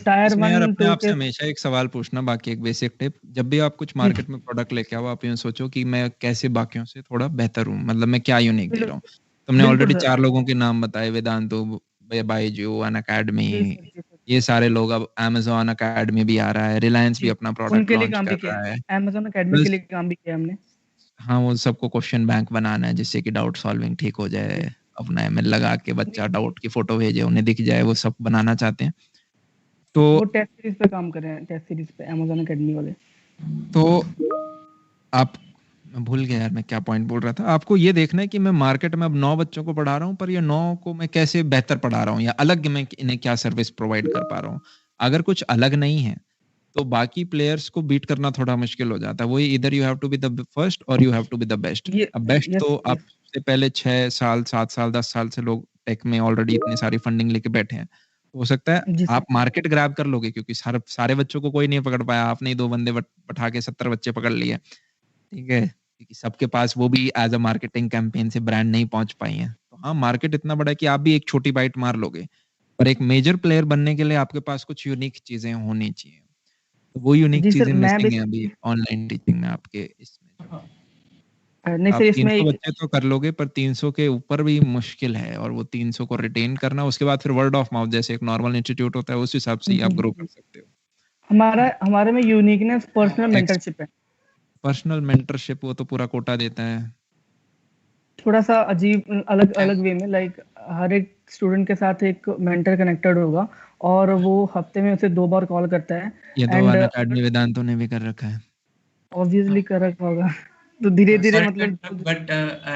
टायर इसमें यार 1 अपने 2 आप से के। हमेशा एक सवाल पूछना, बाकी एक बेसिक टिप, जब भी आप कुछ जी मार्केट में प्रोडक्ट लेके आओ, आप यूँ सोचो कि मैं कैसे बाकियों से थोड़ा बेहतर हूँ, मतलब मैं क्या यूनिक दे रहा हूँ। तुमने बिल्कुल ऑलरेडी सर। 4 लोगों के नाम बताए, वेदांतु, बायजू, अनअकैडमी, जी सर। ये सारे लोग, अब अमेज़न अकेडमी भी आ रहा है, रिलायंस भी जी अपना प्रोडक्ट उनके लिए लॉन्च काम कर भी किया रहा है। है, Amazon अकेडमी के प्लस लिए काम भी किया हमने। हाँ, वो सबको क्वेश्चन बैंक बनाना है जिससे कि डाउट सॉल्विंग ठीक हो जाए। जी अपना ML लगा के बच्चा डाउट की फ़ोटो भेजे, उन्हें दिख जाए, वो सब बनाना चाहते हैं। वो तो टेस्ट सीरीज पे काम कर रहे हैं, टेस्ट सीरीज पे Amazon अकेडमी वाले। तो आप मैं भूल गया यार मैं क्या पॉइंट बोल रहा था। आपको ये देखना है कि मैं मार्केट में अब 9 बच्चों को पढ़ा रहा हूँ, पर ये 9 को मैं कैसे बेहतर पढ़ा रहा हूँ या अलग मैं इन्हें क्या सर्विस प्रोवाइड कर पा रहा हूँ। अगर कुछ अलग नहीं है, तो बाकी प्लेयर्स को बीट करना थोड़ा मुश्किल हो जाता है। वही either you have to be the first और you have to be the best. ये अब बेस्ट यस तो यस। आपसे पहले 6 साल, 7 साल, 10 साल से लोग टेक में ऑलरेडी इतनी सारी फंडिंग लेके बैठे हैं। तो हो सकता है जी सर। आप मार्केट ग्रैब कर लोगे क्योंकि सारे बच्चों को कोई नहीं पकड़ पाया। आपने ही 2 बंदे बैठा के 70 बच्चे पकड़ लिए। ठीक है? क्योंकि सबके पास वो भी एज़ अ मार्केटिंग कैंपेन से ब्रांड नहीं पहुँच पाई हैं। तो हाँ, मार्केट इतना बड़ा है कि आप भी एक छोटी बाइट मार लोगे। पर एक मेजर प्लेयर बनने के लिए आपके पास कुछ यूनिक चीज़ें होनी चाहिए। तो वो यूनिक जी सर चीज़ें मैं मिसिंग हैं अभी बेसिकली ऑनलाइन टीचिंग में आपके इसमें जो है। नहीं आप सर इसमें 300 एक बच्चे तो कर लोगे, पर 300 के ऊपर भी मुश्किल है और वो 300 को रिटेन करना, उसके बाद फिर वर्ड ऑफ माउथ जैसे एक नॉर्मल इंस्टीट्यूट होता है, उस हिसाब से ही आप ग्रो कर सकते हो। हमारा हमारे में यूनिकनेस पर्सनल एक्स मेंटरशिप है। पर्सनल मेंटरशिप वो तो पूरा कोटा देता है। थोड़ा सा अजीब अलग अलग वे में लाइक हर एक स्टूडेंट के साथ एक मेंटर कनेक्टेड होगा और वो हफ्ते में उसे 2 बार कॉल करता है। ये तो एंड अनअकैडमी वेदांतो ने भी कर रखा है। ऑब्वियसली कर रखा होगा। तो धीरे धीरे Sorry to मतलब interrupt, but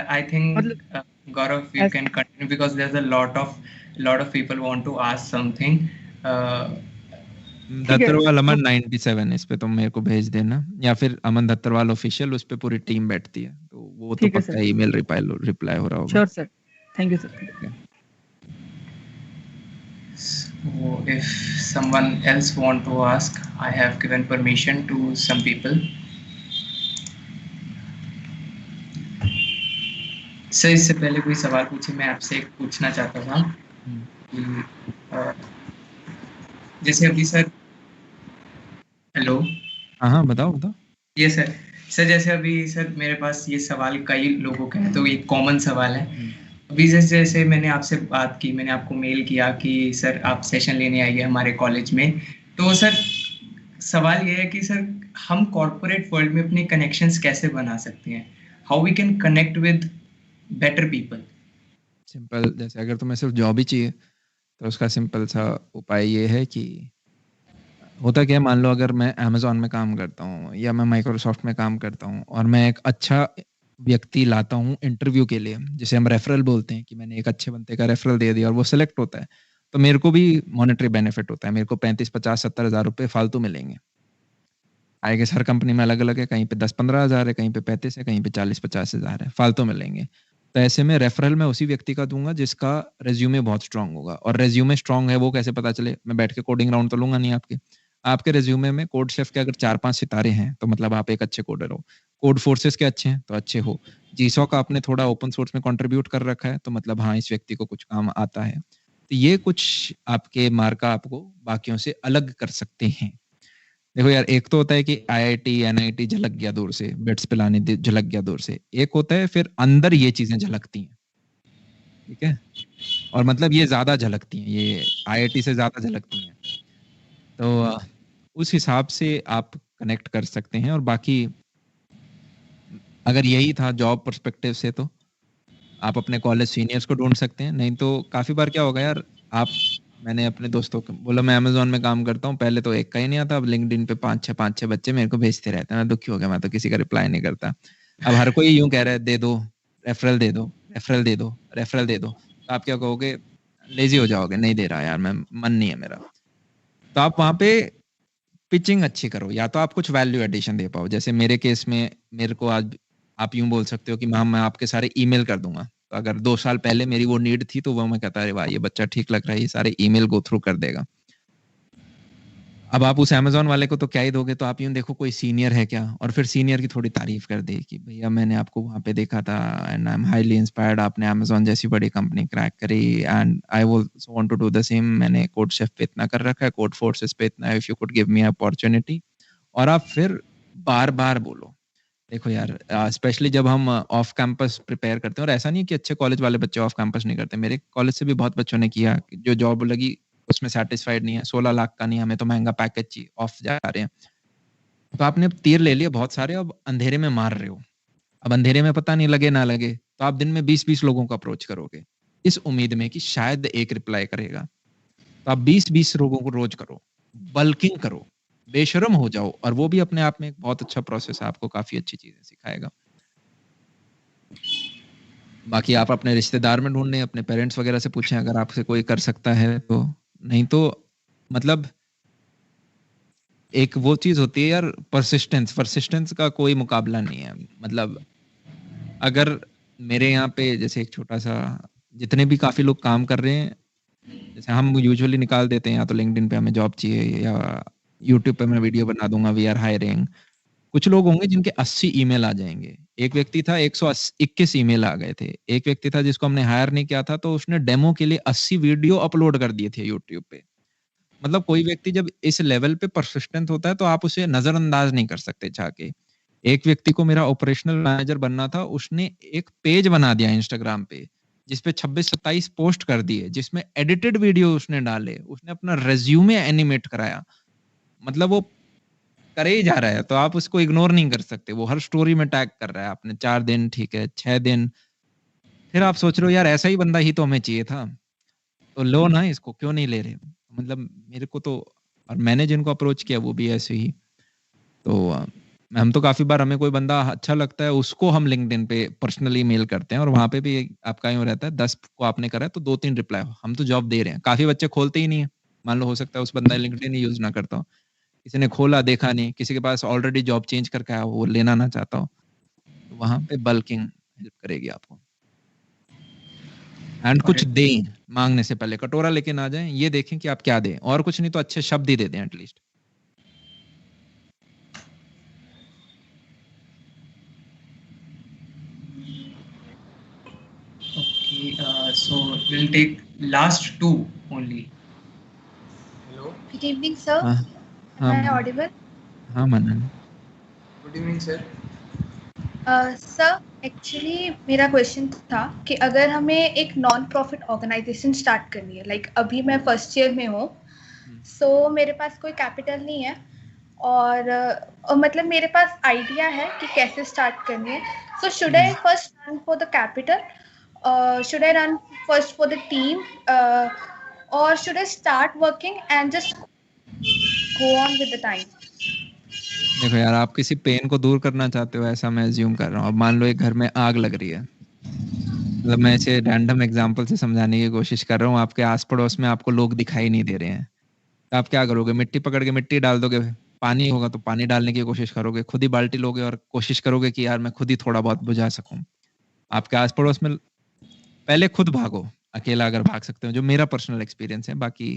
I think मतलब Gaurav, you can continue because there's a lot of people want to ask something. Uh, ठीक है धत्तरवाल तो अमन 97 इस पे तुम मेरे को भेज देना, या फिर अमन धत्तरवाल ऑफिशियल, उस पे पूरी टीम बैठती है, तो वो तो ठीक है पक्का सर। ईमेल रिप्लाई हो रहा होगा। Sure sir. Thank you sir. ठीक है। if someone else want to ask, I have given permission to some people. Sir इससे पहले कोई सवाल पूछे, मैं आपसे एक पूछना चाहता था कि जैसे अभी सर, हेलो, हाँ बताओ। ये सर जैसे अभी सर मेरे पास ये सवाल कई लोगों का है, तो एक कॉमन सवाल है। अभी जैसे मैंने आपसे बात की, मैंने आपको मेल किया कि सर आप सेशन लेने आइए हमारे कॉलेज में, तो सर सवाल ये है कि सर हम कॉर्पोरेट वर्ल्ड में अपने कनेक्शंस कैसे बना सकते हैं, how we can connect with better people. Simple, जैसे अगर तुम्हें सिर्फ जॉब ही चाहिए तो उसका सिंपल सा उपाय ये है कि होता क्या है, मान लो अगर मैं अमेज़न में काम करता हूँ या मैं माइक्रोसॉफ्ट में काम करता हूँ और मैं एक अच्छा व्यक्ति लाता हूँ इंटरव्यू के लिए, जिसे हम रेफरल बोलते हैं, कि मैंने एक अच्छे बंदे का रेफरल दे दिया और वो सिलेक्ट होता है, तो मेरे को भी मॉनेटरी बेनिफिट होता है। मेरे को 35, 50, 70 हज़ार रुपये फालतू मिलेंगे। आई गेस हर कंपनी में अलग अलग है, कहीं पे 10-15 हज़ार है, कहीं पे 35 है, कहीं पे 40-50 हज़ार है, फालतू मिलेंगे। तो ऐसे में रेफरल मैं उसी व्यक्ति का दूंगा जिसका रेज्यूमे बहुत स्ट्रांग होगा। और रेज्यूमे स्ट्रांग है वो कैसे पता चले? मैं बैठ के कोडिंग राउंड तो लूंगा नहीं आपके रेज्यूमे में कोड शेफ के अगर 4-5 सितारे हैं तो मतलब आप एक अच्छे कोडर हो। कोड फोर्सेस के अच्छे हैं तो अच्छे हो। जीसॉक आपने थोड़ा ओपन सोर्स में कंट्रीब्यूट कर रखा है तो मतलब हाँ, इस व्यक्ति को कुछ काम आता है। तो ये कुछ आपके मार्का आपको बाकियों से अलग कर सकते हैं। देखो यार, एक तो होता है कि आईआईटी एनआईटी झलक गया दूर से, बिट्स पिलाने झलक गया दूर से। एक होता है फिर अंदर ये चीजें झलकती हैं, ठीक है, और मतलब ये ज्यादा झलकती हैं, ये आईआईटी से ज्यादा झलकती हैं। तो उस हिसाब से आप कनेक्ट कर सकते हैं। और बाकी अगर यही था जॉब पर्सपेक्टिव से तो आप अपने कॉलेज सीनियर्स को ढूंढ सकते हैं। नहीं तो काफी बार क्या होगा यार, मैंने अपने दोस्तों को बोला मैं अमेज़न में काम करता हूँ, पहले तो एक का ही नहीं आता, अब लिंक्डइन पे 5-6 बच्चे मेरे को भेजते रहते हैं। मैं दुखी हो गया, मैं तो किसी का रिप्लाई नहीं करता। अब हर कोई यूं कह रहा है दे दो रेफरल, दे दो रेफरल, दे दो रेफरल, दे दो। तो आप क्या कहोगे? लेजी हो जाओगे, नहीं दे रहा यार, मैं मन नहीं है मेरा। तो आप वहां पे पिचिंग अच्छी करो, या तो आप कुछ वैल्यू एडिशन दे पाओ। जैसे मेरे केस में मेरे को आज आप यूं बोल सकते हो कि मैं आपके सारे ईमेल कर दूंगा। तो अगर 2 साल पहले मेरी वो नीड थी तो वो मैं कहता अरे वाह ये बच्चा ठीक लग रहा है, ये सारे ईमेल गो थ्रू कर देगा। अब आप उस अमेज़न वाले को तो क्या ही दोगे, तो आप यूं देखो कोई सीनियर है क्या, और फिर सीनियर की थोड़ी तारीफ कर दे कि भैया मैंने आपको वहां पे देखा था and I am highly inspired, आपने अमेज़न जैसी बड़ी कंपनी क्रैक करी and I also want to do the same. मैंने कोड शेफ पे इतना कर रखा है, कोड फोर्सेस पे इतना है, if you could give me opportunity. और आप फिर बार बार बोलो। देखो यार, स्पेशली जब हम ऑफ कैंपस प्रिपेयर करते हैं, और ऐसा नहीं कि अच्छे कॉलेज वाले बच्चे ऑफ कैंपस नहीं करते, मेरे कॉलेज से भी बहुत बच्चों ने किया, जो जॉब लगी उसमें सेटिस्फाइड नहीं है, 16 लाख का नहीं, हमें तो महंगा पैकेज चाहिए, ऑफ जा रहे हैं। तो आपने तीर ले लिए बहुत सारे, अब अंधेरे में मार रहे हो। अब अंधेरे में पता नहीं लगे ना लगे, तो आप दिन में 20-20 लोगों को अप्रोच करोगे इस उम्मीद में कि शायद एक रिप्लाई करेगा। तो आप 20-20 लोगों को रोज करो, बल्किंग करो, बेशरम हो जाओ, और वो भी अपने आप में एक बहुत अच्छा प्रोसेस है, आपको काफी अच्छी चीजें सिखाएगा। बाकी आप अपने रिश्तेदार में ढूंढने, अपने पेरेंट्स वगैरह से पूछें अगर आपसे कोई कर सकता है तो। नहीं तो मतलब एक वो चीज होती है यार, परसिस्टेंस का कोई मुकाबला नहीं है। मतलब अगर मेरे यहाँ पे जैसे एक छोटा सा, जितने भी काफी लोग काम कर रहे हैं, जैसे हम यूजुअली निकाल देते हैं या तो लिंक्डइन पे हमें जॉब चाहिए या यूट्यूब पे मैं वीडियो बना दूंगा वी आर हायरिंग। कुछ लोग होंगे जिनके 80 ईमेल आ जाएंगे। एक व्यक्ति था 121 ईमेल आ गए थे। एक व्यक्ति था जिसको हमने हायर नहीं किया था, तो उसने डेमो के लिए 80 वीडियो अपलोड कर दिए थे यूट्यूब पे। मतलब कोई व्यक्ति जब इस लेवल पे परसिस्टेंट होता है तो आप उसे नजरअंदाज नहीं कर सकते चाह के। एक व्यक्ति को मेरा ऑपरेशनल मैनेजर बनना था, उसने एक पेज बना दिया इंस्टाग्राम पे जिसपे 26-27 पोस्ट कर दिए, जिसमें एडिटेड वीडियो उसने डाले, उसने अपना रेज्यूमे एनिमेट कराया। मतलब वो करे ही जा रहा है, तो आप उसको इग्नोर नहीं कर सकते। वो हर स्टोरी में टैग कर रहा है आपने 4 दिन, ठीक है 6 दिन, फिर आप सोच रहे हो यार ऐसा ही बंदा ही तो हमें चाहिए था, तो लो ना, इसको क्यों नहीं ले रहे। मतलब मेरे को तो, और मैंने जिनको अप्रोच किया वो भी ऐसे ही। तो हम तो काफी बार हमें कोई बंदा अच्छा लगता है उसको हम लिंक्डइन पे पर्सनली मेल करते हैं, और वहां पे भी आपका यूं रहता है 10 को आपने करा है तो 2-3 रिप्लाई, हम तो जॉब दे रहे हैं। काफी बच्चे खोलते ही नहीं है, मान लो हो सकता है उस बंदा लिंक्डइन ही यूज ना करता हो, किसी ने खोला देखा नहीं, किसी के पास ऑलरेडी जॉब चेंज करके आया वो लेना ना चाहता हो, तो वहां पे बल्किंग हेल्प करेगी आपको। एंड कुछ दें, मांगने से पहले कटोरा लेके ना जाएं, ये देखें कि आप क्या दें, और कुछ नहीं तो अच्छे शब्द ही दे दें at least. Okay, so we'll take last two only. Hello. Good evening, sir. हाँ Am I हाँ audible? हाँ मनन। Good evening, sir. Sir actually मेरा क्वेश्चन था कि अगर हमें एक नॉन प्रॉफिट ऑर्गेनाइजेशन स्टार्ट करनी है, लाइक अभी मैं फर्स्ट ईयर में हूँ, सो मेरे पास कोई कैपिटल नहीं है और मतलब मेरे पास आइडिया है कि कैसे स्टार्ट करनी है, so should I first run for the capital, should I run first for the team, और should I start working and just go on with the time? देखो यार, आप किसी पेन को दूर करना चाहते हो ऐसा मैं अज्यूम कर रहा हूँ। अब मान लो एक घर में आग लग रही है, मतलब मैं इसे रैंडम एग्जांपल से समझाने की कोशिश कर रहा हूँ। आपके आस पड़ोस में आपको लोग दिखाई नहीं दे रहे हैं, तो आप क्या करोगे? मिट्टी पकड़ के मिट्टी डाल दोगे? पानी होगा तो पानी डालने की कोशिश करोगे? खुद ही बाल्टी लोगे और कोशिश करोगे कि यार मैं खुद ही थोड़ा बहुत बुझा सकूं? आपके आस पड़ोस में पहले खुद भागो, अकेला अगर भाग सकते हो, जो मेरा पर्सनल एक्सपीरियंस है। बाकी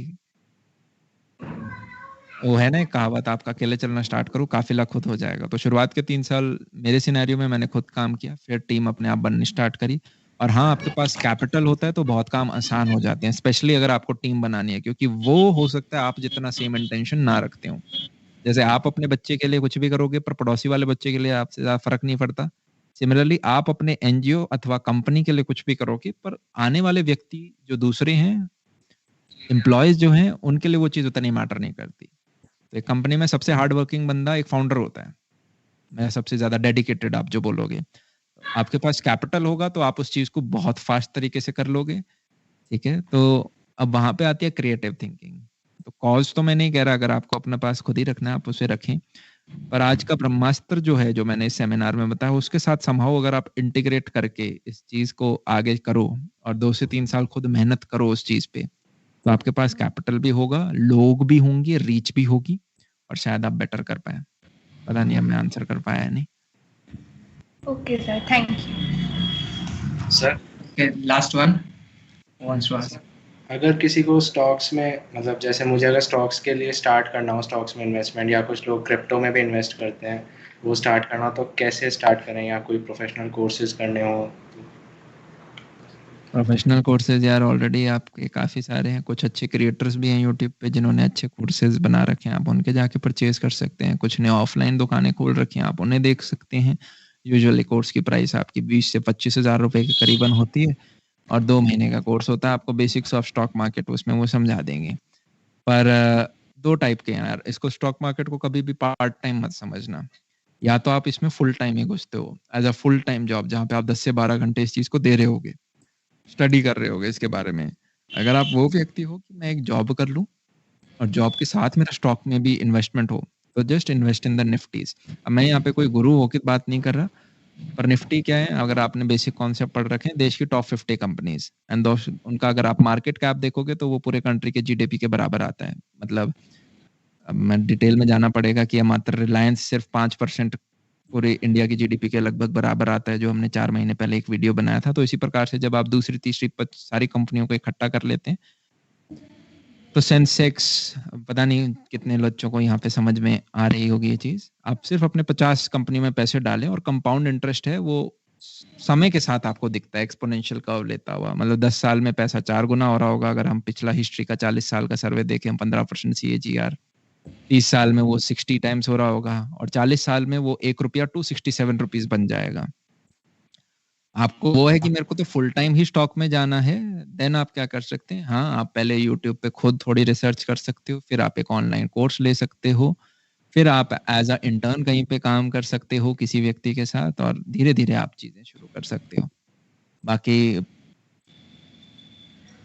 वो है ना एक कहावत, आपका अकेले चलना स्टार्ट करो, काफिला खुद हो जाएगा। तो शुरुआत के 3 साल मेरे सिनेरियो में मैंने खुद काम किया, फिर टीम अपने आप बननी स्टार्ट करी। और हाँ, आपके पास कैपिटल होता है तो बहुत काम आसान हो जाते हैं, स्पेशली अगर आपको टीम बनानी है, क्योंकि वो हो सकता है आप जितना सेम इंटेंशन ना रखते हो। जैसे आप अपने बच्चे के लिए कुछ भी करोगे पर पड़ोसी वाले बच्चे के लिए आपसे ज्यादा फर्क नहीं पड़ता। सिमिलरली आप अपने एनजीओ अथवा कंपनी के लिए कुछ भी करोगे, पर आने वाले व्यक्ति जो दूसरे हैं, एम्प्लॉयज जो हैं, उनके लिए वो चीज उतनी मैटर नहीं करती। तो एक कंपनी में सबसे हार्ड वर्किंग बंदा एक फाउंडर होता है, मैं सबसे ज्यादा डेडिकेटेड आप जो बोलोगे। आपके पास कैपिटल होगा तो आप उस चीज को बहुत फास्ट तरीके से कर लोगे, ठीक है। तो अब वहां पे आती है क्रिएटिव थिंकिंग। तो कॉज तो मैं नहीं कह रहा, अगर आपको अपने पास खुद ही रखना है आप उसे रखें, पर आज का ब्रह्मास्त्र जो है, जो मैंने इस सेमिनार में बताया, उसके साथ समहाउ अगर आप इंटीग्रेट करके इस चीज को आगे करो और 2 से 3 साल खुद मेहनत करो उस चीज पे, तो आपके पास कैपिटल भी होगा, लोग भी होंगे, रीच भी होगी, और शायद आप बेटर कर पाए। पता नहीं अब मैं आंसर कर पाया है नहीं। Okay sir, thank you sir, Okay, last one wants to ask. अगर किसी को स्टॉक्स में, मतलब जैसे मुझे अगर स्टॉक्स के लिए स्टार्ट करना हो, स्टॉक्स में इन्वेस्टमेंट, या कुछ लोग क्रिप्टो में भी इन्वेस्ट करते हैं, वो स्टार्ट करना हो तो कैसे स्टार्ट करें, या कोई प्रोफेशनल कोर्सेज करने हो? प्रोफेशनल कोर्सेज यार ऑलरेडी आपके काफ़ी सारे हैं, कुछ अच्छे क्रिएटर्स भी हैं यूट्यूब पे जिन्होंने अच्छे कोर्सेज बना रखे हैं, आप उनके जाके परचेज कर सकते हैं। कुछ ने ऑफलाइन दुकानें खोल रखी हैं, आप उन्हें देख सकते हैं। यूजुअली कोर्स की प्राइस आपकी 20 से 25 हज़ार रुपये के करीबन होती है, और 2 महीने का कोर्स होता है। आपको बेसिक्स ऑफ स्टॉक मार्केट उसमें वो समझा देंगे। पर 2 टाइप के हैं यार, इसको स्टॉक मार्केट को कभी भी पार्ट टाइम मत समझना। या तो आप इसमें फुल टाइम ही घुसते हो as a full time job, जहाँ पे आप 10 से 12 घंटे इस चीज़ को दे रहे होगे, स्टडी कर रहे होगे इसके बारे में। अगर आप वो व्यक्ति हो कि मैं एक जॉब कर लूँ और जॉब के साथ मेरा स्टॉक में भी इन्वेस्टमेंट हो, तो जस्ट इन्वेस्ट इन द निफ्टीज। अब मैं यहाँ पे कोई गुरु होकर बात नहीं कर रहा, पर निफ्टी क्या है, अगर आपने बेसिक कॉन्सेप्ट पढ़ रखे हैं, देश की टॉप 50 कंपनीज एंड उनका अगर आप मार्केट कैप देखोगे तो वो पूरे कंट्री के जीडीपी के बराबर आता है। मतलब अब मैं डिटेल में जाना पड़ेगा कि मात्र रिलायंस सिर्फ 5% पूरे इंडिया की जीडीपी के लगभग बराबर आता है, जो हमने 4 महीने पहले एक वीडियो बनाया था। तो इसी प्रकार से जब आप दूसरी तीसरी सारी कंपनियों को इकट्ठा कर लेते हैं, तो सेंसेक्स, पता नहीं कितने बच्चों को यहाँ पे समझ में आ रही होगी ये चीज़। आप सिर्फ अपने 50 कंपनी में पैसे डालें और कंपाउंड इंटरेस्ट है वो समय के साथ आपको दिखता है, एक्सपोनेंशियल कर्व लेता हुआ। मतलब 10 साल में पैसा 4 गुना हो रहा होगा। अगर हम पिछला हिस्ट्री का 40 साल का सर्वे देखें, 15% CAGR, 30 साल में वो 60 टाइम्स हो रहा होगा, और 40 साल में वो ₹1 to 67 रुपीज बन जाएगा। आपको वो है कि मेरे को तो फुल टाइम ही स्टॉक में जाना है, देन आप क्या कर सकते हैं, हाँ आप पहले यूट्यूब पे खुद थोड़ी रिसर्च कर सकते हो, फिर आप एक ऑनलाइन कोर्स ले सकते हो, फिर आप एज अ इंटर्न कहीं पे काम कर सकते हो किसी व्यक्ति के साथ, और धीरे धीरे आप चीजें शुरू कर सकते हो। बाकी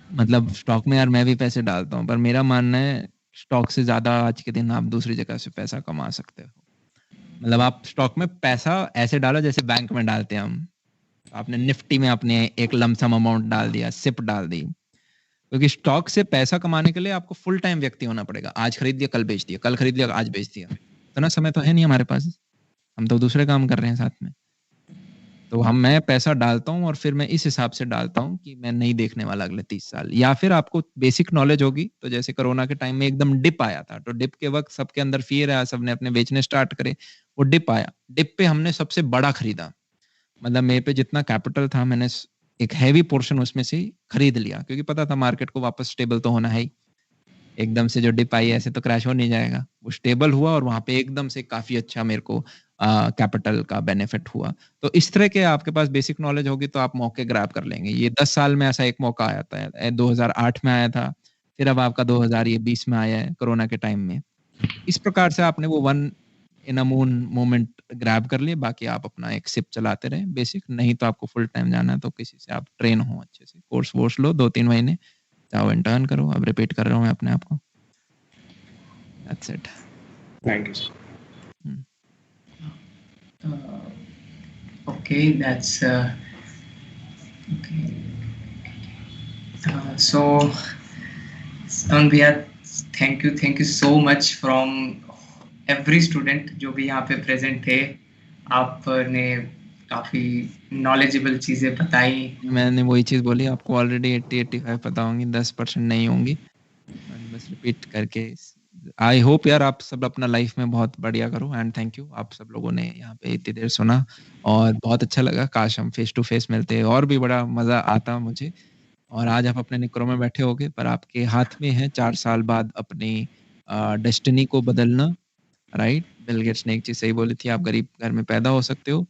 मतलब स्टॉक में यार मैं भी पैसे डालता हूँ, पर मेरा मानना है स्टॉक से ज्यादा आज के दिन आप दूसरी जगह से पैसा कमा सकते हो। मतलब आप स्टॉक में पैसा ऐसे डालो जैसे बैंक में डालते हैं हम। आपने निफ्टी में अपने एक लमसम अमाउंट डाल दिया, सिप डाल दी, क्योंकि स्टॉक से पैसा कमाने के लिए आपको फुल टाइम व्यक्ति होना पड़ेगा। आज खरीद दिया कल बेच दिया, कल खरीद लिया आज बेच दिया, इतना समय तो है नहीं हमारे पास, हम तो दूसरे काम कर रहे हैं साथ में। तो मैं पैसा डालता हूँ और फिर मैं इस हिसाब से डालता हूँ कि मैं नहीं देखने वाला अगले 30 साल। या फिर आपको बेसिक नॉलेज होगी, तो जैसे कोरोना के टाइम में एकदम डिप आया था, तो डिप के वक्त सबके अंदर फियर आया, सबने अपने बेचने स्टार्ट करे, वो डिप आया, डिप पे हमने सबसे बड़ा खरीदा, मतलब मेरे पे जितना कैपिटल था मैंने एक हैवी पोर्शन उसमें से खरीद लिया, क्योंकि पता था मार्केट को वापस स्टेबल तो होना है ही। एकदम से जो डिप आई ऐसे तो क्रैश हो नहीं जाएगा, वो स्टेबल हुआ और वहां पे एकदम से काफी अच्छा मेरे को कैपिटल का बेनिफिट हुआ। तो इस तरह के आपके पास बेसिक नॉलेज होगी तो आप मौके ग्रैब कर लेंगे। ये 10 साल में ऐसा एक मौका आया था, 2008 में आया था, फिर अब आपका 2020 में आया है कोरोना के टाइम में। इस प्रकार से आपने वो one in a moon moment grab कर लिए, बाकी आप अपना एक सिप चलाते रहे बेसिक। नहीं तो आपको फुल टाइम जाना है तो किसी से आप ट्रेन हो, अच्छे से कोर्स वोर्स लो 2-3 महीने, जाओ इंटर्न करो। अब रिपीट कर रहा हूँ मैं अपने आप को। That's it. Thank you. Okay, that's okay. So, Anviya, thank you so much from every student जो भी यहाँ पे प्रेजेंट थे। आपने काफी नॉलेजेबल चीजें बताई। मैंने वही चीज बोली, आपको ऑलरेडी 80-85 पता होंगी, 10% नहीं होंगी। बस रिपीट करके आई होप यार आप सब अपना लाइफ में बहुत बढ़िया करो। एंड थैंक यू आप सब लोगों ने यहाँ पे इतनी देर सुना और बहुत अच्छा लगा। काश हम फेस टू फेस मिलते और भी बड़ा मजा आता मुझे। और आज आप अपने निकरों में बैठे होगे, पर आपके हाथ में है 4 साल बाद अपनी डेस्टिनी को बदलना, राइट। बिल गेट्स ने एक चीज सही बोली थी, आप गरीब घर में पैदा हो सकते हो,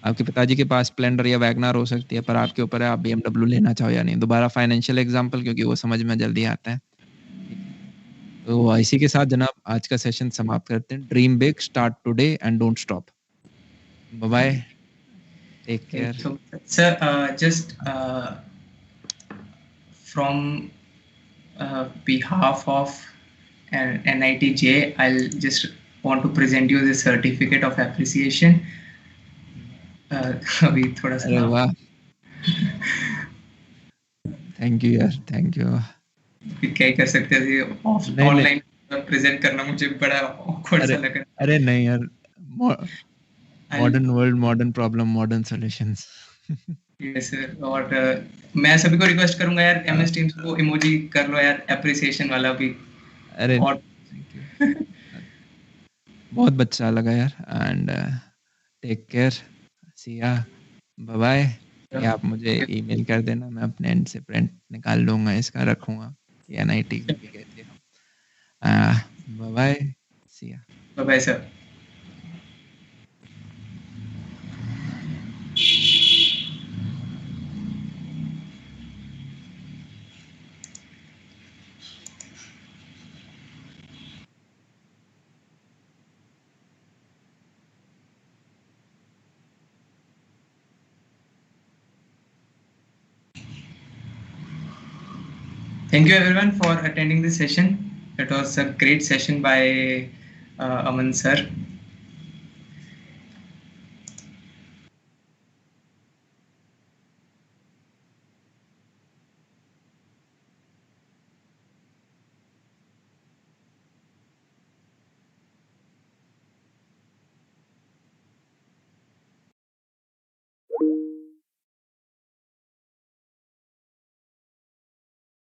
आपके पिताजी के पास स्प्लेंडर या वैगनर हो सकती है, पर आपके ऊपर है आप BMW लेना चाहो या नहीं। दोबारा फाइनेंशियल एग्जांपल, क्योंकि वो समझ में जल्दी आता है। तो इसी के साथ जनाब आज का सेशन समाप्त करते हैं। Dream big, start today and don't stop. Bye bye, take care. So, sir, just from behalf of NITJ, I'll just want to present you the certificate of appreciation. अभी थोड़ा सा। अरे वाह, थैंक यू यार, थैंक यू। क्या कर सकते थे, ऑनलाइन प्रेजेंट करना मुझे बड़ा awkward सा लगा। अरे नहीं यार, modern world, modern problem, modern solutions. Yes sir, और मैं सभी को रिक्वेस्ट करूंगा यार, MS Teams को इमोजी कर लो यार, एप्रिसिएशन वाला भी। अरे और थैंक यू, बहुत अच्छा लगा यार। And take care, C ya, bye bye. ये आप मुझे ईमेल कर देना, मैं अपने एंड से प्रिंट निकाल लूंगा, इसका रखूंगा कि NIT भी कहते हैं। Bye bye, see ya, bye bye sir. Thank you everyone for attending this session. It was a great session by Aman sir.